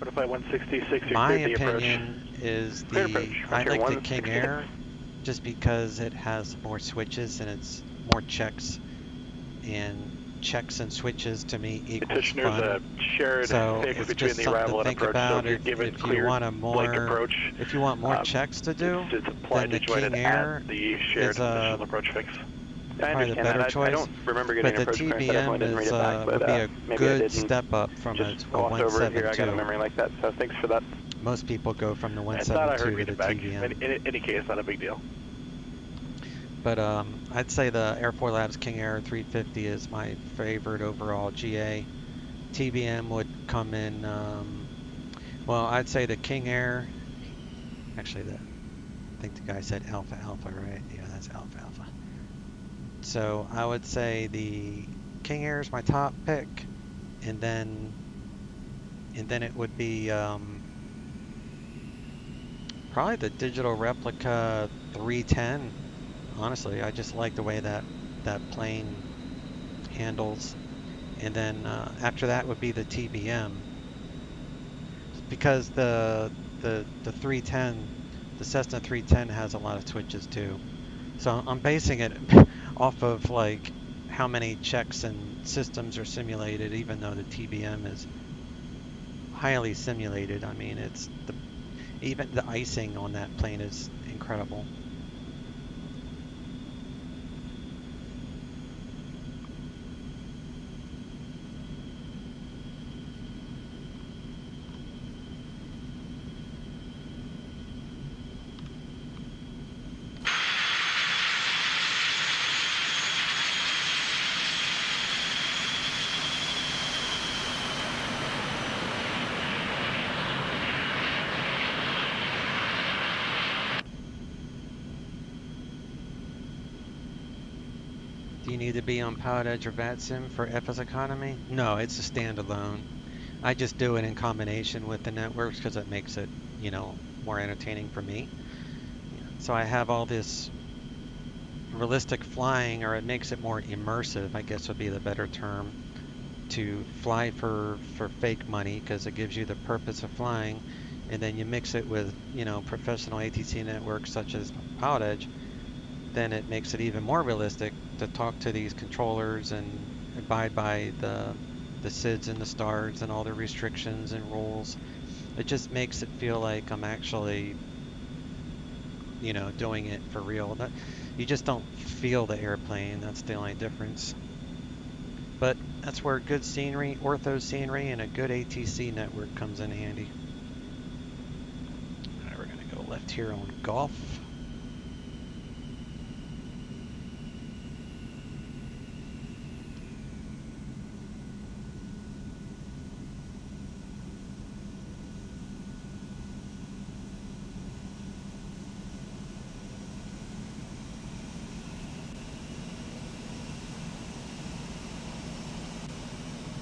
Flight 166, you're My cleared the opinion approach. is Clear approach. I Frontier like the King 160. Air just because it has more switches and it's more checks, and checks and switches to me equals Petitioner's fun. a shared So fix it's between just the something arrival to and think approach. So about. if you're given If you cleared want a blank more approach, if you want more checks to do, it's applied then the to join King it Air at the shared is initial approach fix. I probably the understand better that. I choice. don't remember But getting the approach clearance. I definitely TBM didn't read is it back, but would be a maybe I good didn't step up from just a gloss over it here. I got a 172. memory like that, so thanks for that. Most people go from the I thought I 172 heard to read the it back. TBM. In any case, not a big deal. But I'd say the Airport Labs King Air 350 is my favorite overall GA. TBM would come in, well, I'd say the King Air, actually I think the guy said Alpha Alpha, right? Yeah, that's Alpha Alpha. So I would say the King Air is my top pick, and then it would be probably the Digital Replica 310. Honestly, I just like the way that plane handles. And then after that would be the TBM, because the 310, the Cessna 310 has a lot of switches too. So I'm basing it off of like how many checks and systems are simulated, even though the TBM is highly simulated. I mean, even the icing on that plane is incredible. Do you need to be on PilotEdge or VATSIM for FS Economy? No, it's a standalone. I just do it in combination with the networks because it makes it, more entertaining for me. So I have all this realistic flying, or it makes it more immersive, I guess would be the better term, to fly for fake money, because it gives you the purpose of flying, and then you mix it with, professional ATC networks such as PilotEdge, then it makes it even more realistic to talk to these controllers and abide by the SIDS and the stars and all the restrictions and rules. It just makes it feel like I'm actually, doing it for real. You just don't feel the airplane. That's the only difference. But that's where good scenery, ortho scenery, and a good ATC network comes in handy. All right, we're going to go left here on Golf.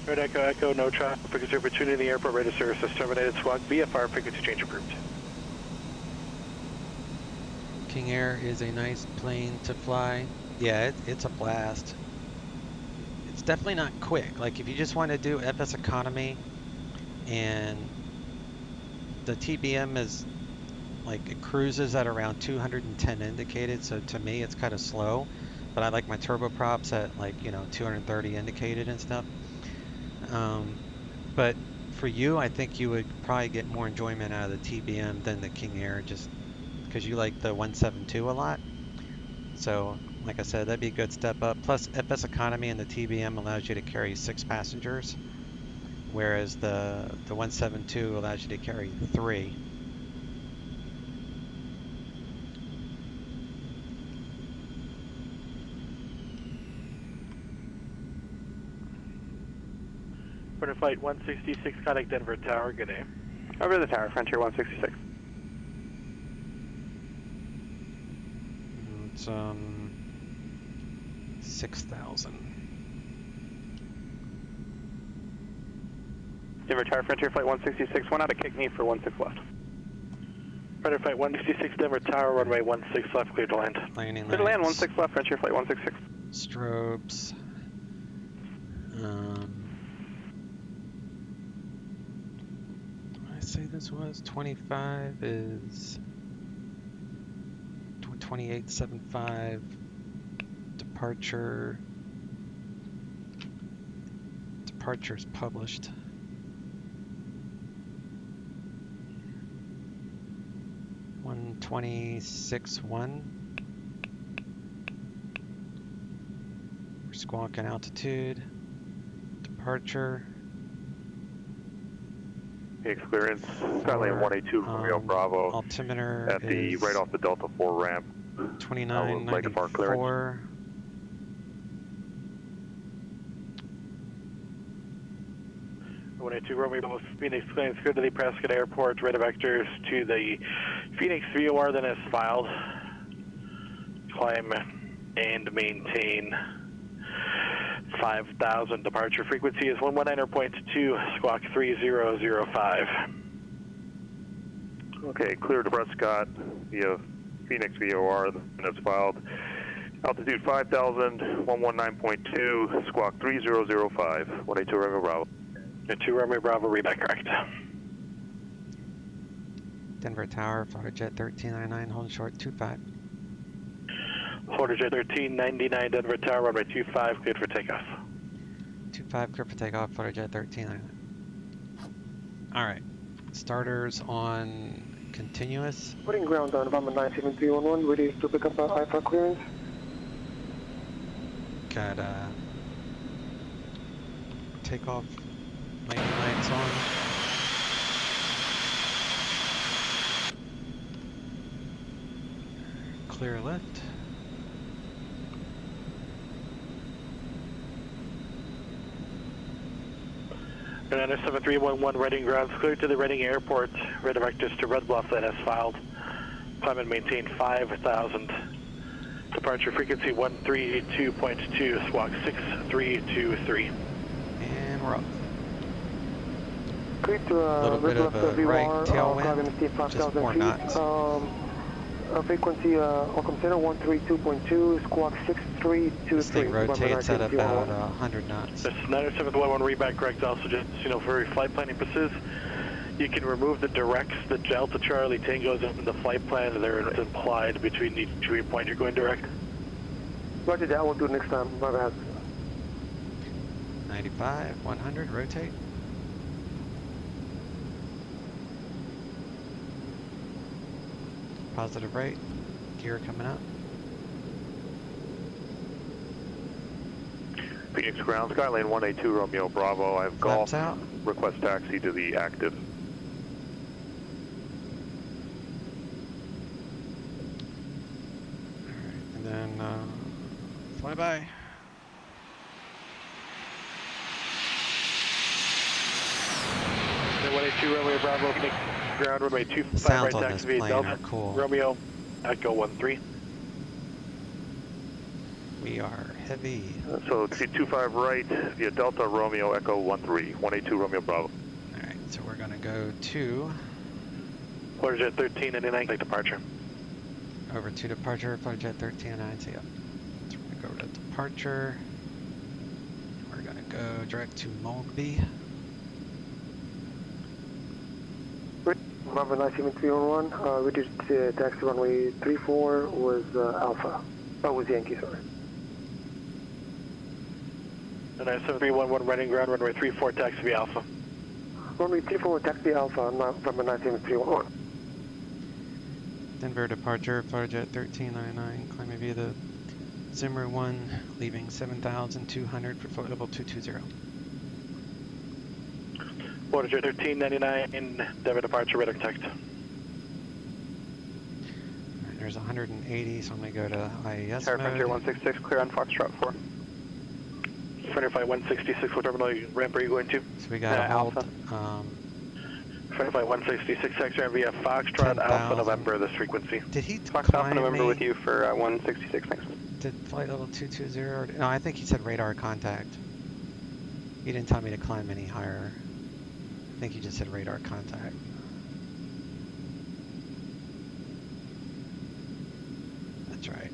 Red Echo Echo, no traffic, frequency opportunity in the airport, radar service has terminated. Squawk VFR, frequency change approved. King Air is a nice plane to fly. Yeah, it's a blast. It's definitely not quick. Like if you just want to do FS Economy, and the TBM is like, it cruises at around 210 indicated, so to me it's kind of slow, but I like my turboprops at like 230 indicated and stuff. But for you, I think you would probably get more enjoyment out of the TBM than the King Air, just because you like the 172 a lot. So like I said, that'd be a good step up. Plus FS Economy and the TBM allows you to carry 6 passengers, whereas the 172 allows you to carry 3. For flight 166, contact Denver Tower, good day. Over to the tower, Frontier 166. It's 6,000. Denver Tower, Frontier Flight 166, 1 out of kick me for 16 left. Frontier Flight 166, Denver Tower, runway 16 left, clear to land. Landing clear to land, 16 left, Frontier Flight 166. Strobes. say this was? 25 is 2875 departure. Departure's published. One 26.1. We're squawking altitude. Departure. PX clearance, Skyline 182 Romeo Bravo. Altimeter at the is right off the Delta 4 ramp. 2994. Romeo Phoenix claims clear to the Prescott Airport, radar vectors to the Phoenix VOR, then as filed. Climb and maintain 5,000. Departure frequency is 119.2, squawk 3005. Okay, clear to Prescott via Phoenix VOR, then as filed. Altitude 5,000, 119.2, squawk 3005, 182 Romeo Bravo. 2 Romeo Bravo, read that correct. Denver Tower, Flutterjet 1399, holding short 25. Flutterjet 1399, Denver Tower, runway 25, cleared for takeoff. 25, clear for takeoff, Flutterjet 1399. Alright, starters on continuous. Putting ground on November 97311, ready to pick up IFR clearance. Got takeoff landing lights on. Clear left. Commander 7311, Reading grounds clear to the Reading Airport. Radar vectors to Red Bluff, that has filed. Climb and maintain 5,000. Departure frequency 132.2, squawk 6323. And we're up. Clear to a little bit of a right tailwind, just 4 knots. Frequency welcome center 132.2, squawk 6323. This thing rotates at about 100 knots. This 90711 read back correct. Also, just for flight planning purposes, you can remove the directs. The Delta Charlie Tango's in the flight plan. They're implied between each point you're going direct. Roger that. We'll do it next time. My bad. 95, 100, rotate. Positive right, gear coming up. Phoenix ground, Skyline 182 Romeo Bravo. I have golf. Out. Request taxi to the active. Alright, and then fly by. Then 182 Romeo Bravo, Phoenix ground, runway 25 Sounds right on this taxi, plane Delta, are cool. Romeo, Echo 13. We are heavy. So 25 right via Delta Romeo Echo 13, 182 Romeo Bravo. Alright, so we're going to go to Flutterjet 1399, take departure. over to departure, Flutterjet 1399, see ya. So we're going to go to departure. We're going to go direct to Mulvey. November 97311, we did taxi runway 34 was Alpha. Oh, was Yankee, sorry. 97311 running ground, runway 34, taxi via Alpha. Runway 34, taxi Alpha, November 97311. Denver departure, Flutterjet 1399, climbing via the Zimmer 1, leaving 7,200 for flight level 220. Flutterjet 1399 in Denver departure, radar detect. Alright, there's 180, so I'm going to go to IAS Tower mode. Frontier 166, clear on Foxtrot 4. Frontier 166, what terminal ramp are you going to? So we got to hold Frontier 166, taxi via Foxtrot 10, Alpha November, this frequency. Did he Fox Alpha November with you for 166, thanks. Did flight level 220? No, I think he said radar contact. He didn't tell me to climb any higher. I think he just said radar contact. That's right.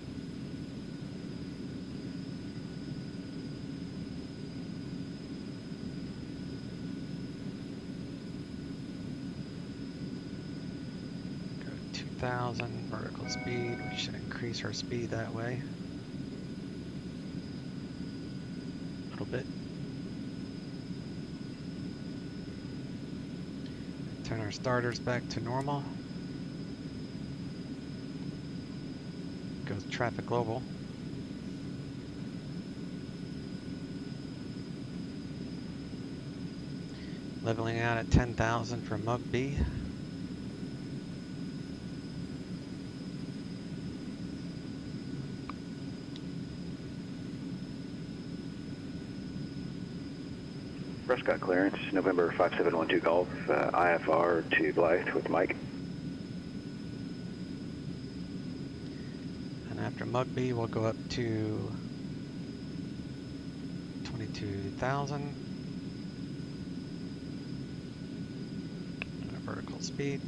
2,000 vertical speed. We should increase our speed that way a little bit. Turn our starters back to normal. Goes traffic global. Leveling out at 10,000 for Mug B. Prescott clearance, November 5712 Golf, IFR to Blythe with Mike. And after Mug B, we'll go up to 22,000. Vertical speed.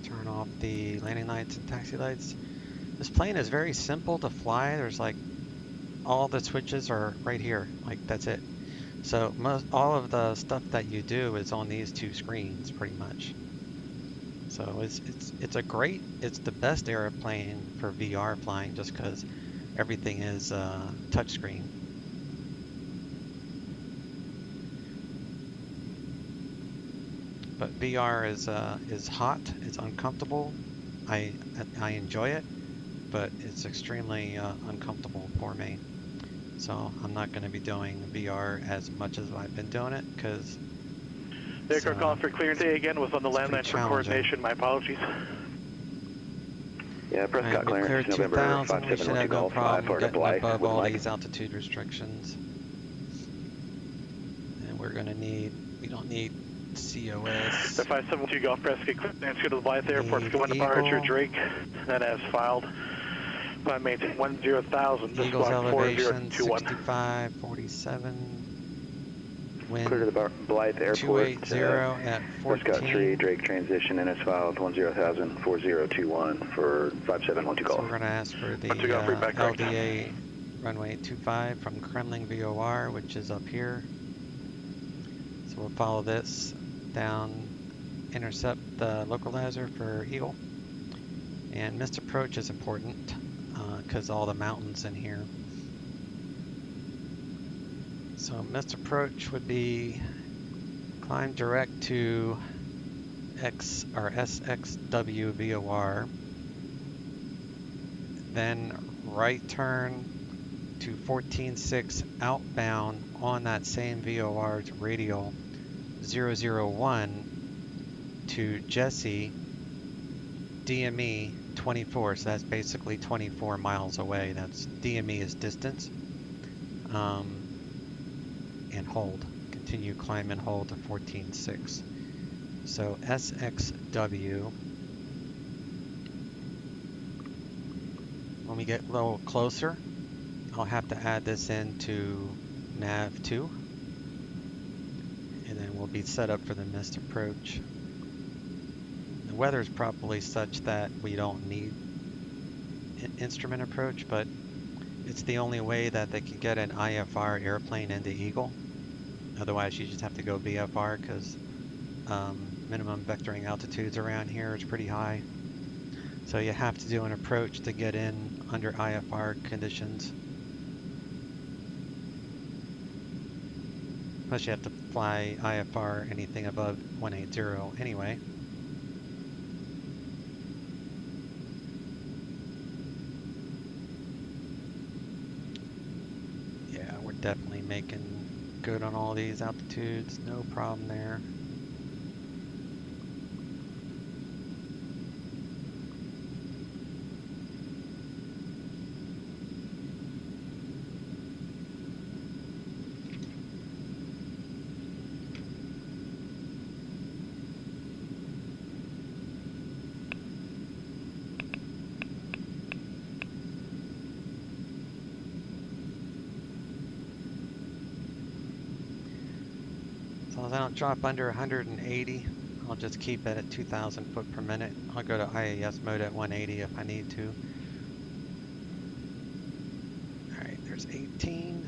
Turn off the landing lights and taxi lights. This plane is very simple to fly. There's like all the switches are right here. Like that's it. So all of the stuff that you do is on these two screens pretty much. So it's the best airplane for VR flying just because everything is touchscreen. But VR is hot. It's uncomfortable. I enjoy it, but it's extremely uncomfortable for me. So I'm not going to be doing VR as much as I've been doing it because. The aircraft calling for clearance again was on the landline for coordination. My apologies. Yeah, Prescott clearance, November 5712 Golf, IFR to Blythe above with all Mike. these altitude restrictions. And we're going to need, we don't need COS. The 5712 Golf, Prescott clearance, go to the Blythe Airport for one departure, Drake, then as filed. By maintain 10,000. Eagle's elevation 65, 47. Wind Clear to the Blythe Airport. 280 at 14. Prescott 3, Drake transition, and it's filed 10,000, 4021 for 5712 Golf. So we're going to ask for the LDA runway 25 from Kremling VOR, which is up here. So we'll follow this down, intercept the localizer for Eagle. And missed approach is important because all the mountains in here. So missed approach would be climb direct to SXW VOR, then right turn to 14.6 outbound on that same VOR's radial 001 to Jesse DME 24, so that's basically 24 miles away. That's DME is distance. And hold. Continue climb and hold to 14.6. So SXW. When we get a little closer, I'll have to add this into nav 2. And then we'll be set up for the missed approach. The weather's probably such that we don't need an instrument approach, but it's the only way that they can get an IFR airplane into Eagle. Otherwise, you just have to go VFR because minimum vectoring altitudes around here is pretty high. So you have to do an approach to get in under IFR conditions. Plus you have to fly IFR anything above 180 anyway. Yeah, we're definitely making good on all these altitudes, no problem there. As long as I don't drop under 180, I'll just keep it at 2,000 foot per minute. I'll go to IAS mode at 180 if I need to. Alright, there's 18.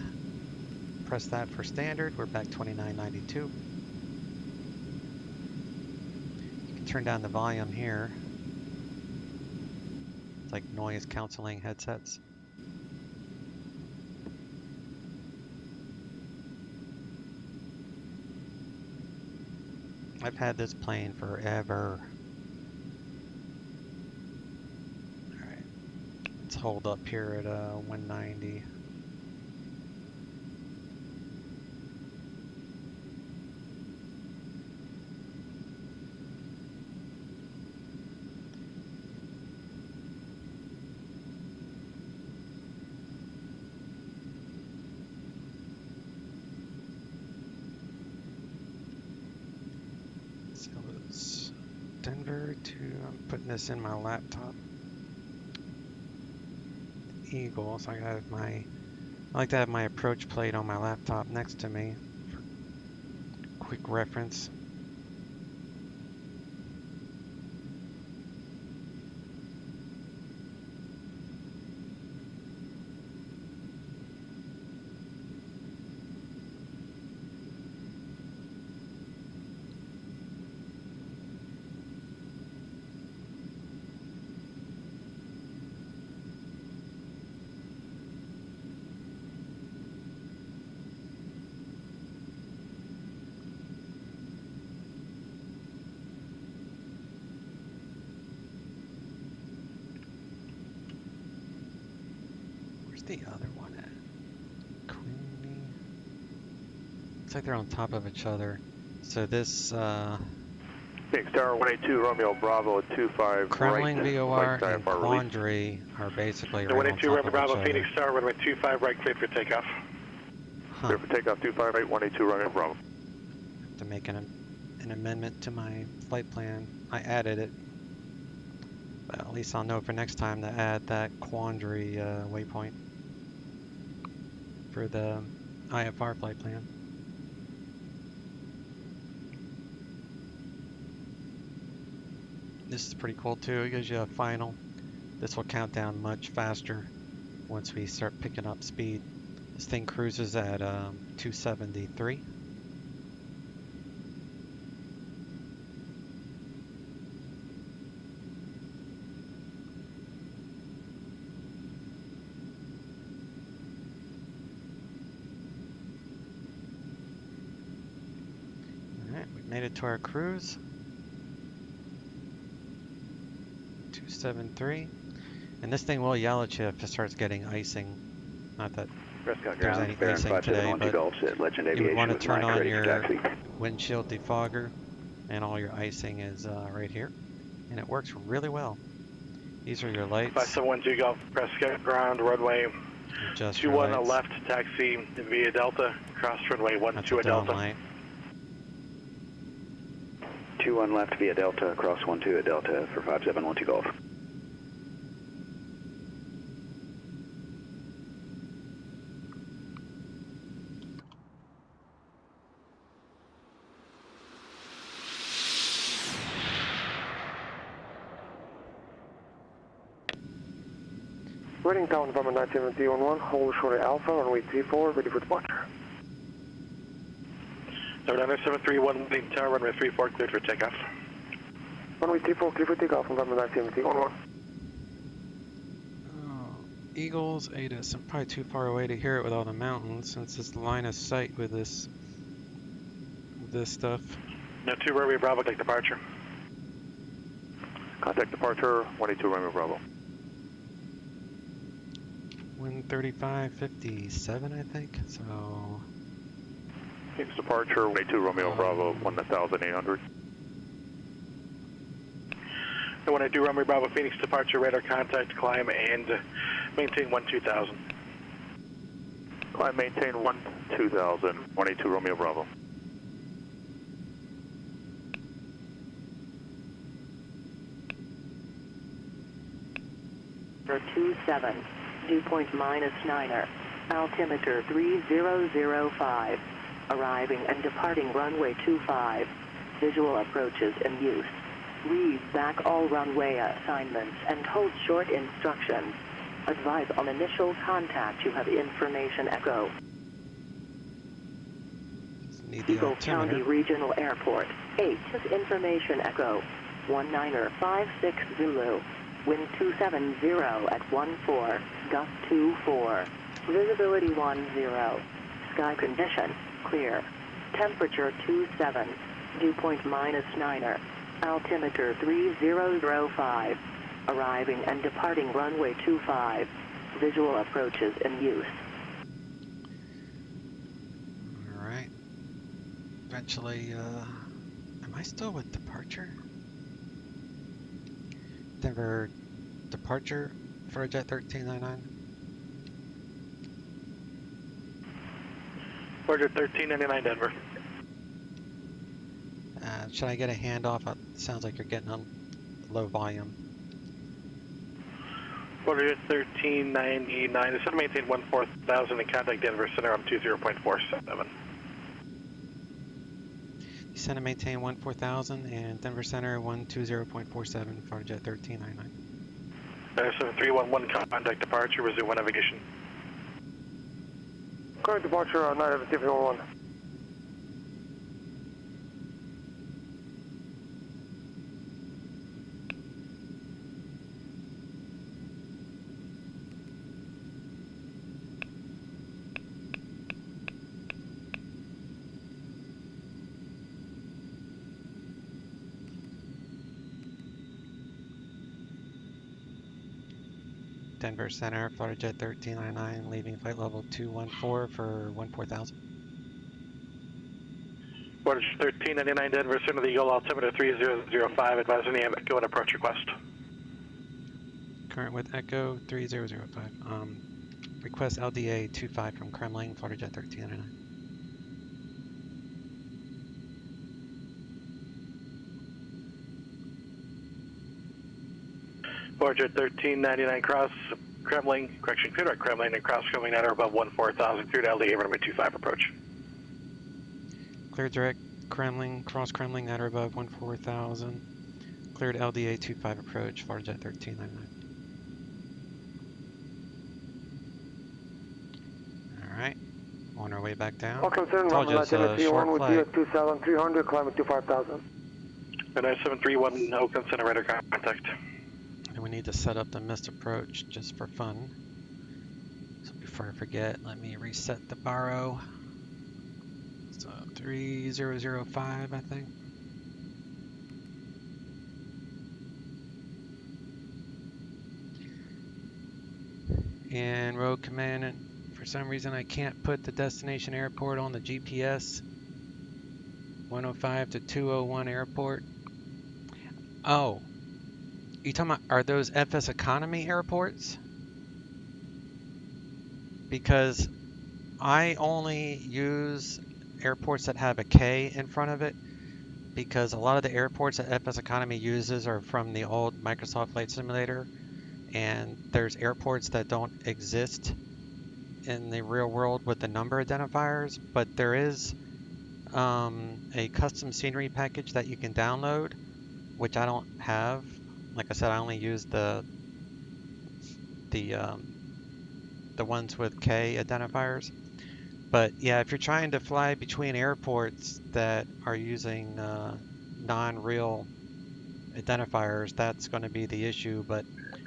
Press that for standard. We're back 2992. You can turn down the volume here. It's like noise canceling headsets. I've had this plane forever. Alright, let's hold up here at 190. So it's Denver to, I'm putting this in my laptop. Eagle, so I like to have my approach plate on my laptop next to me for quick reference. The other one at Queenie. Looks like they're on top of each other. So this Phoenix Tower 182 Romeo Bravo 25 Kremling right, VOR and Quandary are basically right 182 on top Romeo of Bravo each other. Phoenix Tower runway 25 right, clear for takeoff. Clear for takeoff 25 right, 182 Romeo Bravo. Have to make an amendment to my flight plan. I added it. But at least I'll know for next time to add that Quandary waypoint for the IFR flight plan. This is pretty cool too. It gives you a final. This will count down much faster once we start picking up speed. This thing cruises at 273. Made it to our cruise. 273. And this thing will yell at you if it starts getting icing. Not that there's any icing today, but you would want to turn on your windshield defogger, and all your icing is right here. And it works really well. These are your lights. 5712 Golf, Prescott ground, runway 21 left, taxi via Delta, cross runway 12 at Delta. Light. 21 left via Delta, cross 12 at Delta for 5712 Golf. Reading down November 97011, hold short Alpha, runway 34, ready for departure. Number 9731, Wing Tower, runway 34, cleared for takeoff. Runway 34, clear for takeoff, November 97011. Eagles, ATIS. I'm probably too far away to hear it with all the mountains, since it's line of sight with this stuff. No 2 Romeo Bravo, take departure. Contact departure, 182 Romeo Bravo. 135.57, I think. So. Phoenix departure, 182 Romeo Bravo, 1,800. 182 Romeo Bravo, Phoenix departure, radar contact, climb, and maintain 12000. Climb, maintain 12000, 182 Romeo Bravo. For 27, dew point -9er, altimeter 3005, arriving and departing runway 25, Visual approaches in use. Read back all runway assignments and hold short instructions. Advise on initial contact you have information echo. Eagle County Regional Airport. 8 is information echo. 1956 Zulu. Wind 270 at 14, gust 24. Visibility 10. Sky condition, clear. Temperature 27. Dew point -9er. Altimeter 3005. Arriving and departing runway 25. Visual approaches in use. Alright. Eventually, am I still with departure? Denver departure for Jet 1399. Jet 1399 Denver. Should I get a handoff? It sounds like you're getting on low volume. Jet 1399. It's going to maintain 14,000 and contact Denver Center on 20.47. Center maintain 14,000 and Denver Center 120.47 for Jet 1399. 7311 contact departure, resume navigation. Current departure on 91701. Denver Center, Florida Jet 1399, leaving flight level 214 for 14,000. Florida Jet 1399 Denver Center, the Eagle altimeter 3005, advising the Echo and approach request. Current with Echo 3005. Request LDA 25 from Kremlin, Florida Jet 1399. Florida Jet 1399 cross Kremlin, correction, clear at Kremlin and cross Kremlin at or above 14,000, cleared LDA runway 25 approach. Clear direct Kremlin, cross Kremlin at or above 14,000, cleared LDA 25 approach, Florida Jet 1399. Alright, on our way back down. Welcome, sir. Told you it's a short flight. With 27300, climbing to 5,000. And 731 Oakland Center radar contact. And we need to set up the missed approach just for fun. So before I forget, let me reset the baro. So 3005, I think. And road command, for some reason I can't put the destination airport on the GPS. 105 to 201 airport. Oh. You talking about, are those FS economy airports? Because I only use airports that have a K in front of it, because a lot of the airports that FS economy uses are from the old Microsoft Flight Simulator, and there's airports that don't exist in the real world with the number identifiers, but there is a custom scenery package that you can download, which I don't have. Like I said, I only use the ones with K identifiers. But yeah, if you're trying to fly between airports that are using non-real identifiers, that's going to be the issue. But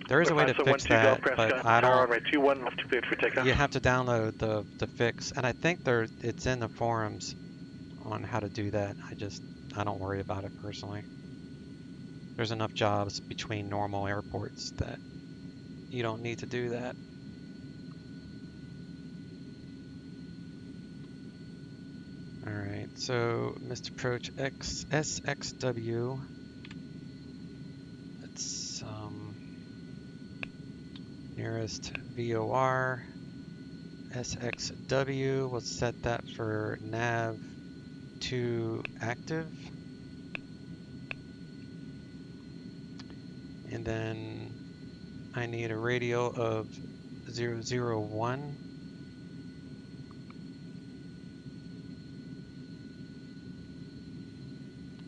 there is a way to fix that. But I don't. You have to download the fix, and I think it's in the forums on how to do that. I don't worry about it personally. There's enough jobs between normal airports that you don't need to do that. Alright, so missed approach SXW. That's nearest VOR. SXW, we'll set that for nav 2 active. And then I need a radial of 001.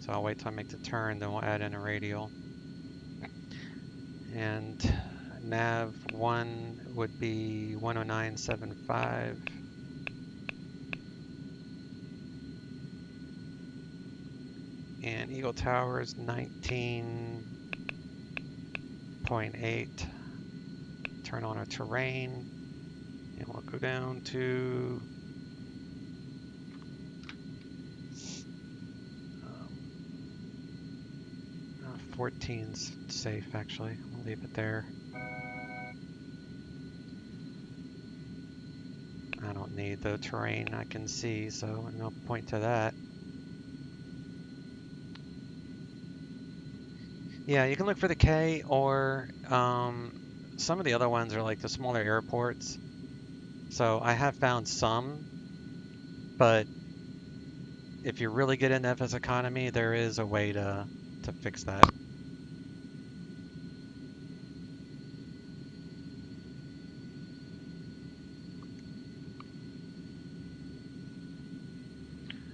So I'll wait till I make the turn, then we'll add in a radial. And nav 1 would be 109.75. And Eagle Tower is 19.8. Turn on our terrain. And we'll go down to 14's safe, actually. We'll leave it there. I don't need the terrain I can see, so no point to that. Yeah, you can look for the K, or some of the other ones are like the smaller airports. So I have found some, but if you're really good in FS economy, there is a way to fix that.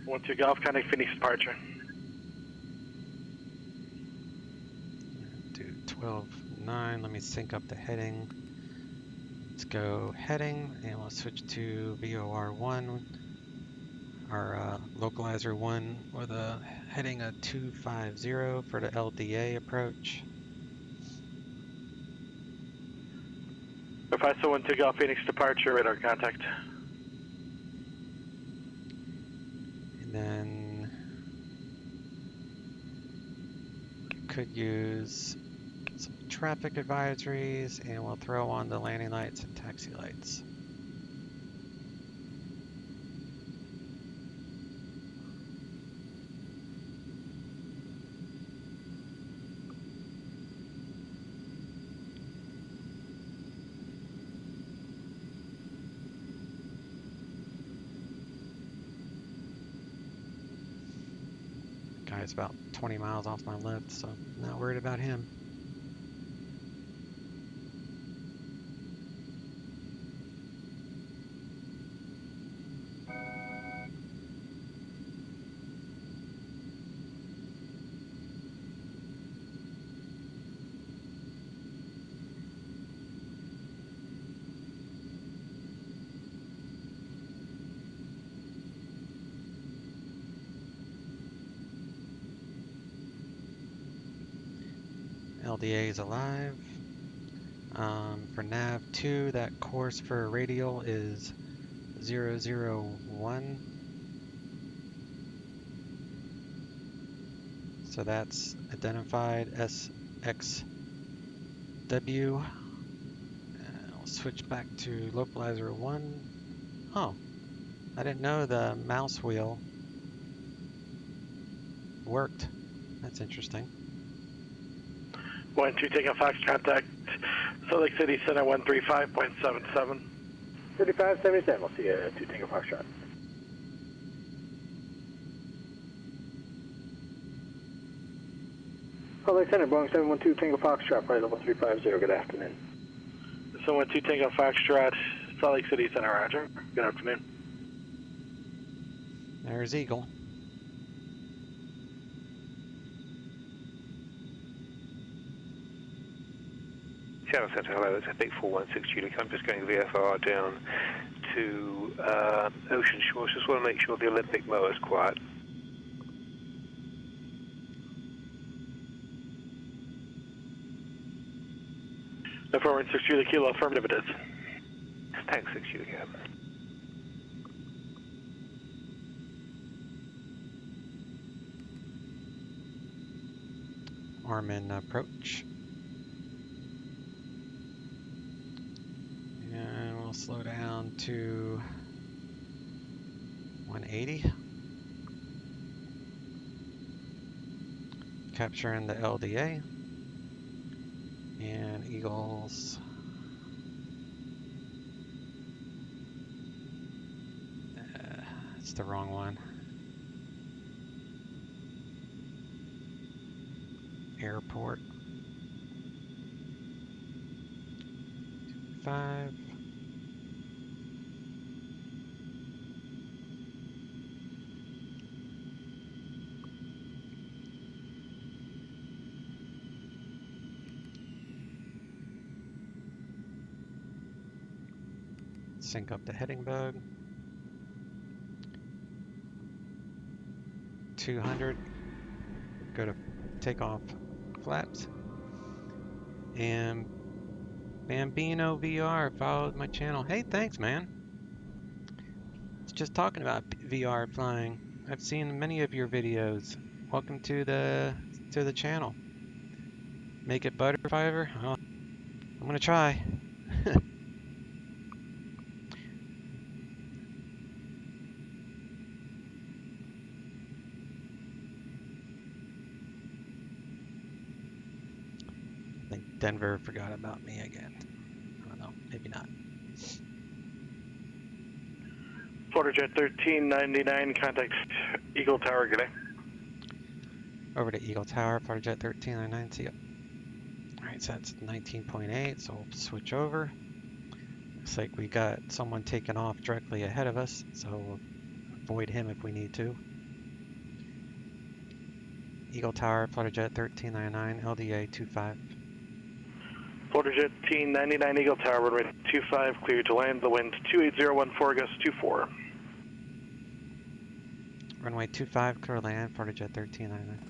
Once you Golf, contact Phoenix departure. Do 12.9. Let me sync up the heading. Let's go heading, and we'll switch to VOR1, our localizer 1, with a heading of 250 for the LDA approach. If I saw 12 Golf, Phoenix departure, radar contact. And then could use some traffic advisories, and we'll throw on the landing lights and taxi lights. Guy's about 20 miles off my left, so I'm not worried about him. LDA is alive. For nav 2, that course for radial is 001. So that's identified SXW. I'll switch back to localizer 1. Oh, I didn't know the mouse wheel worked. That's interesting. 12 taking Fox contact, Salt Lake City Center 135.77. 3577, we'll see you 2 Tango Foxtrot. Salt Lake Center, Boeing 712 Tango Foxtrot, flight level 350, good afternoon. 712 Tango Foxtrot, Salt Lake City Center, roger. Good afternoon. There's Eagle. Seattle Center, hello, it's Epic 416 Julie. I'm just going VFR down to Ocean Shores. Just want to make sure the Olympic mower is quiet. Forward 6 Julie Kilo, affirmative it is. Thanks, 6 Julie Kilo. Armin approach. And we'll slow down to 180. Capturing the LDA. And Eagles. It's the wrong one. Airport. 5. sync up the heading bug. 200. Go to takeoff flaps. And Bambino VR followed my channel. Hey, thanks, man. It's just talking about VR flying. I've seen many of your videos. Welcome to the channel. Make it butter, Fiverr? Oh, I'm gonna try. I think Denver forgot about me again. I don't know, maybe not. FloridaJet 1399, contact Eagle Tower, good day. Over to Eagle Tower, FloridaJet 1399, see ya. Alright, so that's 19.8, so we'll switch over. Looks like we got someone taking off directly ahead of us, so we'll avoid him if we need to. Eagle Tower, FloridaJet 1399, LDA 25. FloridaJet 1399, Eagle Tower, runway 25, clear to land, the wind 28014, gust 24. Runway 25, clear land, FloridaJet 1399.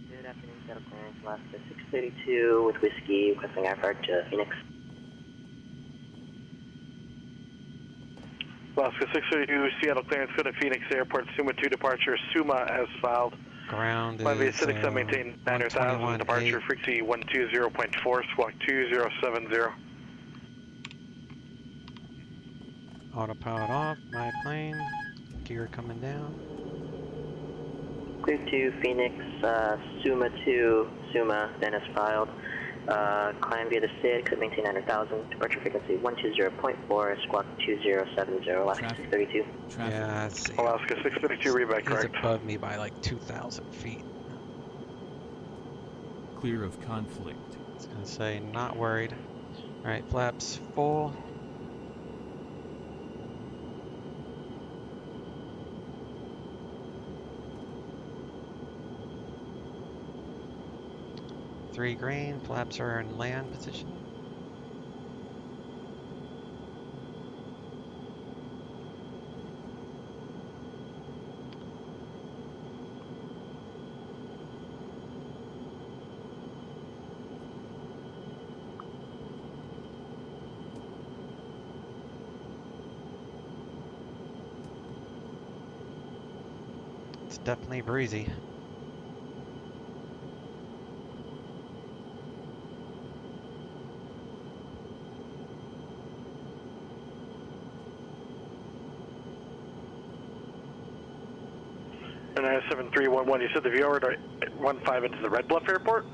Good afternoon, Seattle clearance, Alaska 632 with Whiskey, requesting airfare to Phoenix. Alaska 632, Seattle clearance, go to Phoenix Airport, Suma 2 departure, Suma as filed. Ground is CX maintain 900,000, departure frequency 120.4, squawk 2070. Autopilot off, my plane, gear coming down. Clear to Phoenix, Suma 2, Suma, then as filed. Climb via the SID, could maintain 900,000, departure frequency 120.4, squawk 2070, Alaska 632. Yeah, let's see. Alaska 632, read correct. He's above me by like 2,000 feet. Clear of conflict. It's gonna say not worried. Alright, flaps full. Three green, flaps are in land position. It's definitely breezy. And 7311, you said the VR would run 5 into the Red Bluff Airport?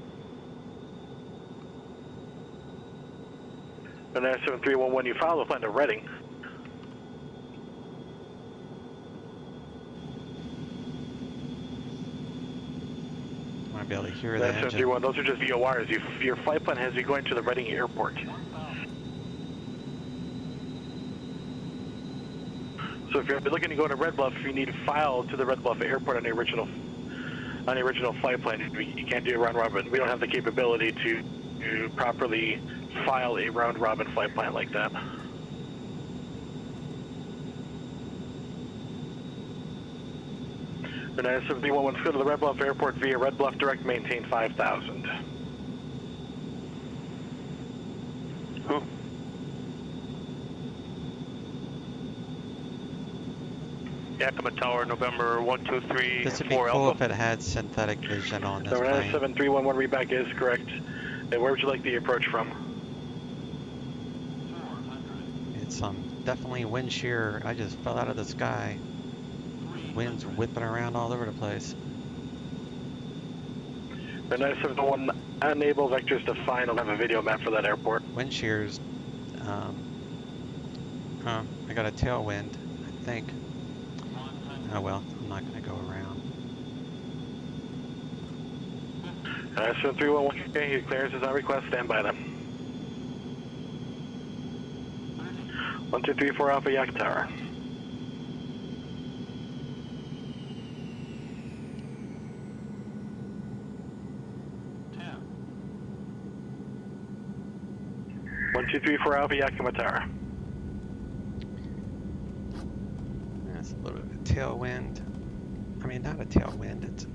And 7311, you follow the plan to Reading. I want to be able to hear that. 7311, those are just VORs. Your flight plan has you going to the Reading Airport. So if you're looking to go to Red Bluff, you need to file to the Red Bluff Airport on the original flight plan. You can't do a round robin. We don't have the capability to properly file a round robin flight plan like that. The 971 go to the Red Bluff Airport via Red Bluff Direct, maintain 5,000. Who? Yakima Tower, November 123. This would be cool if it had synthetic vision on this plane. 7311 readback is correct. And where would you like the approach from? It's definitely wind shear. I just fell out of the sky. Wind's whipping around all over the place. And 971, enable vectors to find. I'll have a video map for that airport. Wind shears. I got a tailwind, I think. Oh well, I'm not going to go around. 7311, okay, your clearance is on request, stand by them. 1234 Alpha Yak Tower. One, 2, 3, 4 Alpha Yakima Tower. That's a little bit of a tailwind. I mean, not a tailwind.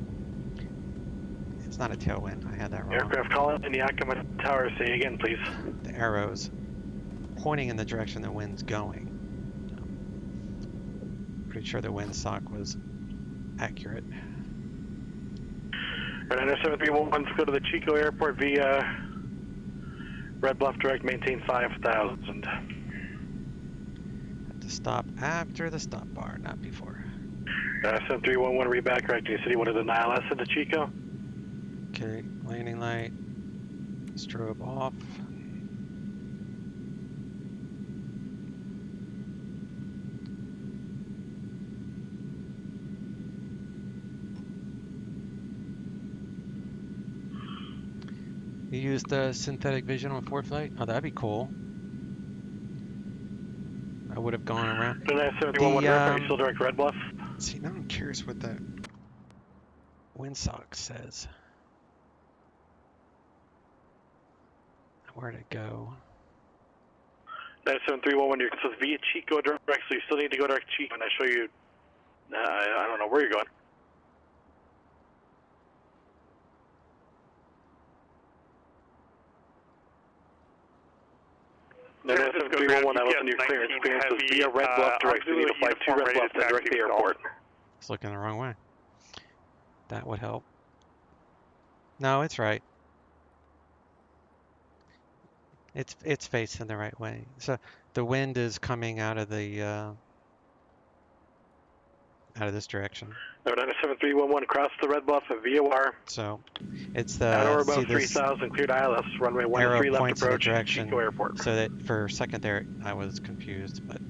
It's not a tailwind. I had that wrong. Aircraft calling in Yakima Tower. Say again, please. The arrows pointing in the direction the wind's going. Pretty sure the windsock was accurate. 7311, let's go to the Chico Airport via Red Bluff Direct, maintain 5,000. Have to stop after the stop bar, not before. 7311, read back, correcting city, what is the ILS into Chico? Okay, landing light, strobe off. You used the synthetic vision on forward flight? Oh, that'd be cool. I would have gone around. Are you still direct Red Bluff? See, now I'm curious what the windsock says. Where'd it go? 97311, you're so via Chico direct, so you still need to go direct Chico, and I show you, I don't know where you're going. 97311, I listen to your clearance. Clearance is via Red Bluff direct, so you need to fly to Red Bluff to direct the airport. It's looking the wrong way. That would help. No, it's right. It's facing the right way. So the wind is coming out of the out of this direction. 97311, cross the Red Bluff at VOR. So it's the at or above 3,000, cleared ILS, runway 13 left approach, direction, Chico Airport. So that for a second there I was confused, but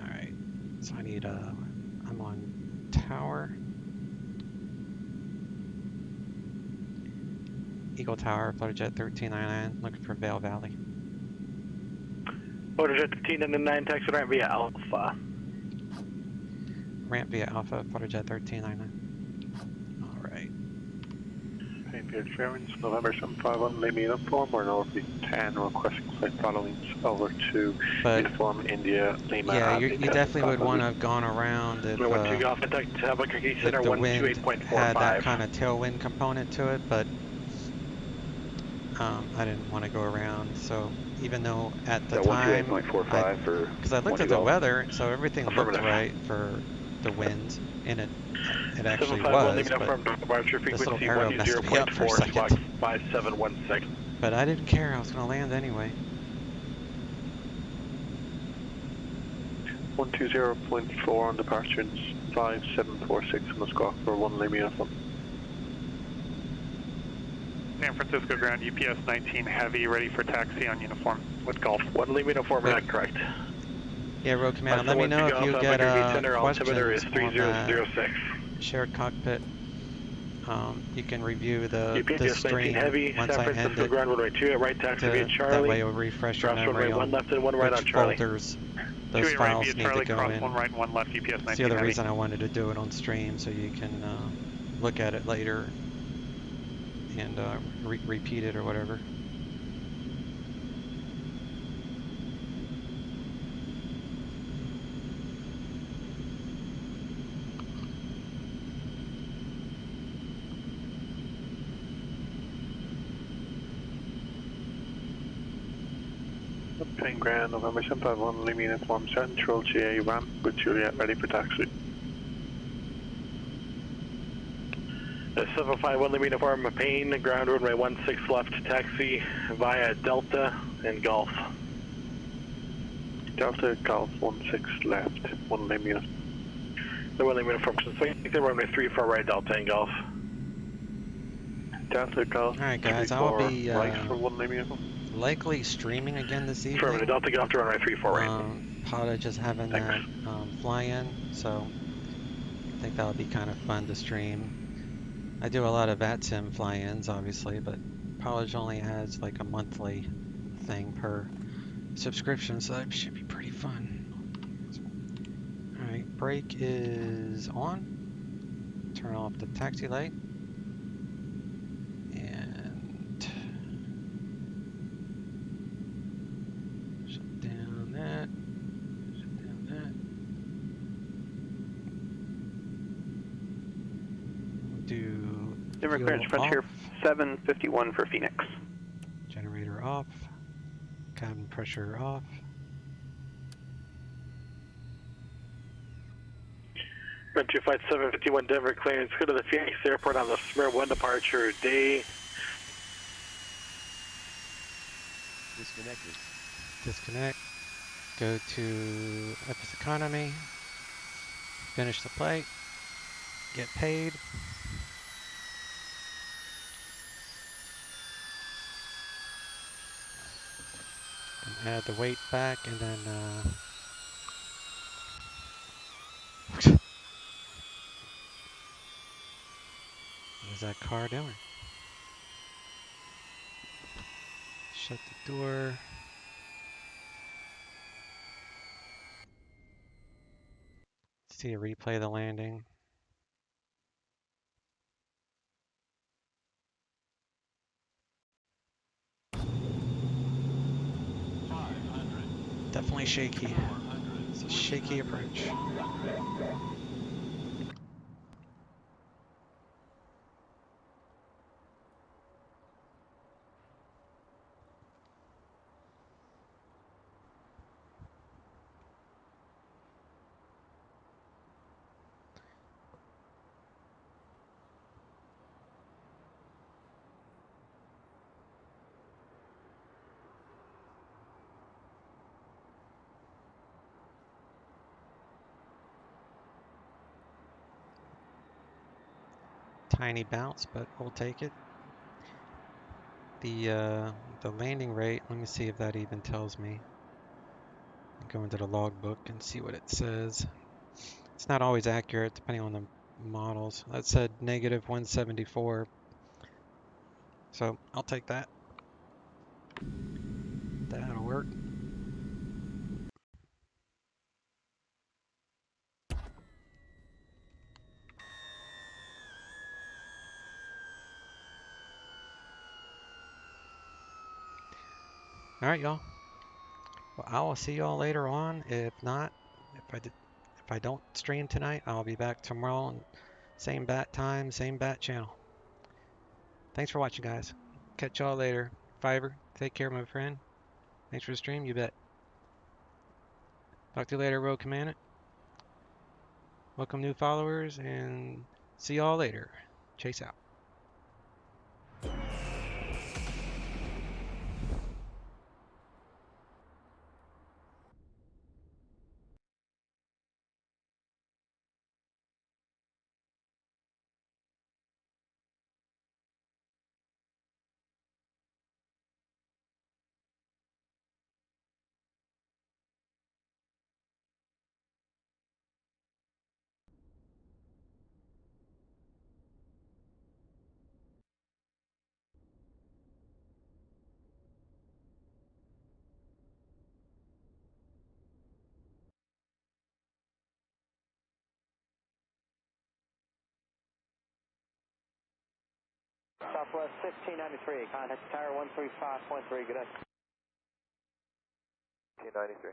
all right. So I need I'm on tower. Eagle Tower, PilotEdge 1399, looking for Vail Valley. PilotEdge 1399, taxi ramp via Alpha. Ramp via Alpha, PilotEdge 1399. Alright. Painted Fairings, November 751, lay me uniform, or Northeast 10, requesting flight following over to uniform India, Lima. Yeah, you definitely would want to have gone around if the wind had that kind of tailwind component to it, but I didn't want to go around, so even though at the time, because I looked at the weather, so everything looked right for the wind, and it actually was, but this little arrow messed me up for a second. 5716. But I didn't care, I was going to land anyway. 120.4 on departure, 5746 on the squawk for 1 Lima uniform. San Francisco ground, UPS 19 heavy, ready for taxi on uniform with Golf. 1 Lima uniform, is that correct? Yeah, Road Command, let me know if you get questions on that shared cockpit. You can review the stream heavy, once San I end Francisco it. ground, runway 2 at right taxi via Charlie. That way it'll refresh your memory on left and 1 right which on Charlie. folders those files need to go in. 1 right, 1 left, UPS 19 That's the other heavy. reason I wanted to do it on stream, so you can look at it later and repeat it or whatever. Plane ground, November 751, Lima uniform, Central GA ramp with Juliet, ready for taxi. 751 Lima uniform, Payne, ground runway 16 left, taxi via Delta and Golf. Delta, Golf, 16 left, 1 Lima uniform. The 1 Lima uniform, so runway 3 for right, Delta and Golf. Delta Golf. Alright guys, I'll be right for 1 Lima Uniform. likely streaming again this evening. Affirmative, Delta get off to runway 34 right. PilotEdge is having that fly-in, so I think that would be kind of fun to stream. I do a lot of VATSIM fly-ins, obviously, but PilotEdge only has like a monthly thing per subscription, so that should be pretty fun. Alright, brake is on. Turn off the taxi light. And shut down that. Shut down that. We'll do Denver clearance Frontier 751 for Phoenix. Generator off. Cabin pressure off. Frontier Flight 751 Denver clearance. Go to the Phoenix Airport on the Smyrna 1 departure day. Disconnected. Disconnect. Go to FS Economy. Finish the flight. Get paid. And add the weight back, and then what is that car doing? Shut the door. See a replay of the landing. Definitely shaky. It's a shaky approach. Tiny bounce, but we'll take it. The landing rate, let me see if that even tells me. Go into the logbook and see what it says. It's not always accurate depending on the models. That said negative 174. So I'll take that. That'll work. All right, y'all. Well, I will see y'all later on. If not, if I don't stream tonight, I'll be back tomorrow. Same bat time, same bat channel. Thanks for watching, guys. Catch y'all later. Fiverr, take care, my friend. Thanks for the stream. You bet. Talk to you later, Road Commandant. Welcome new followers, and see y'all later. Chase out. Southwest 1593, contact tower 135.3, good night. 1593.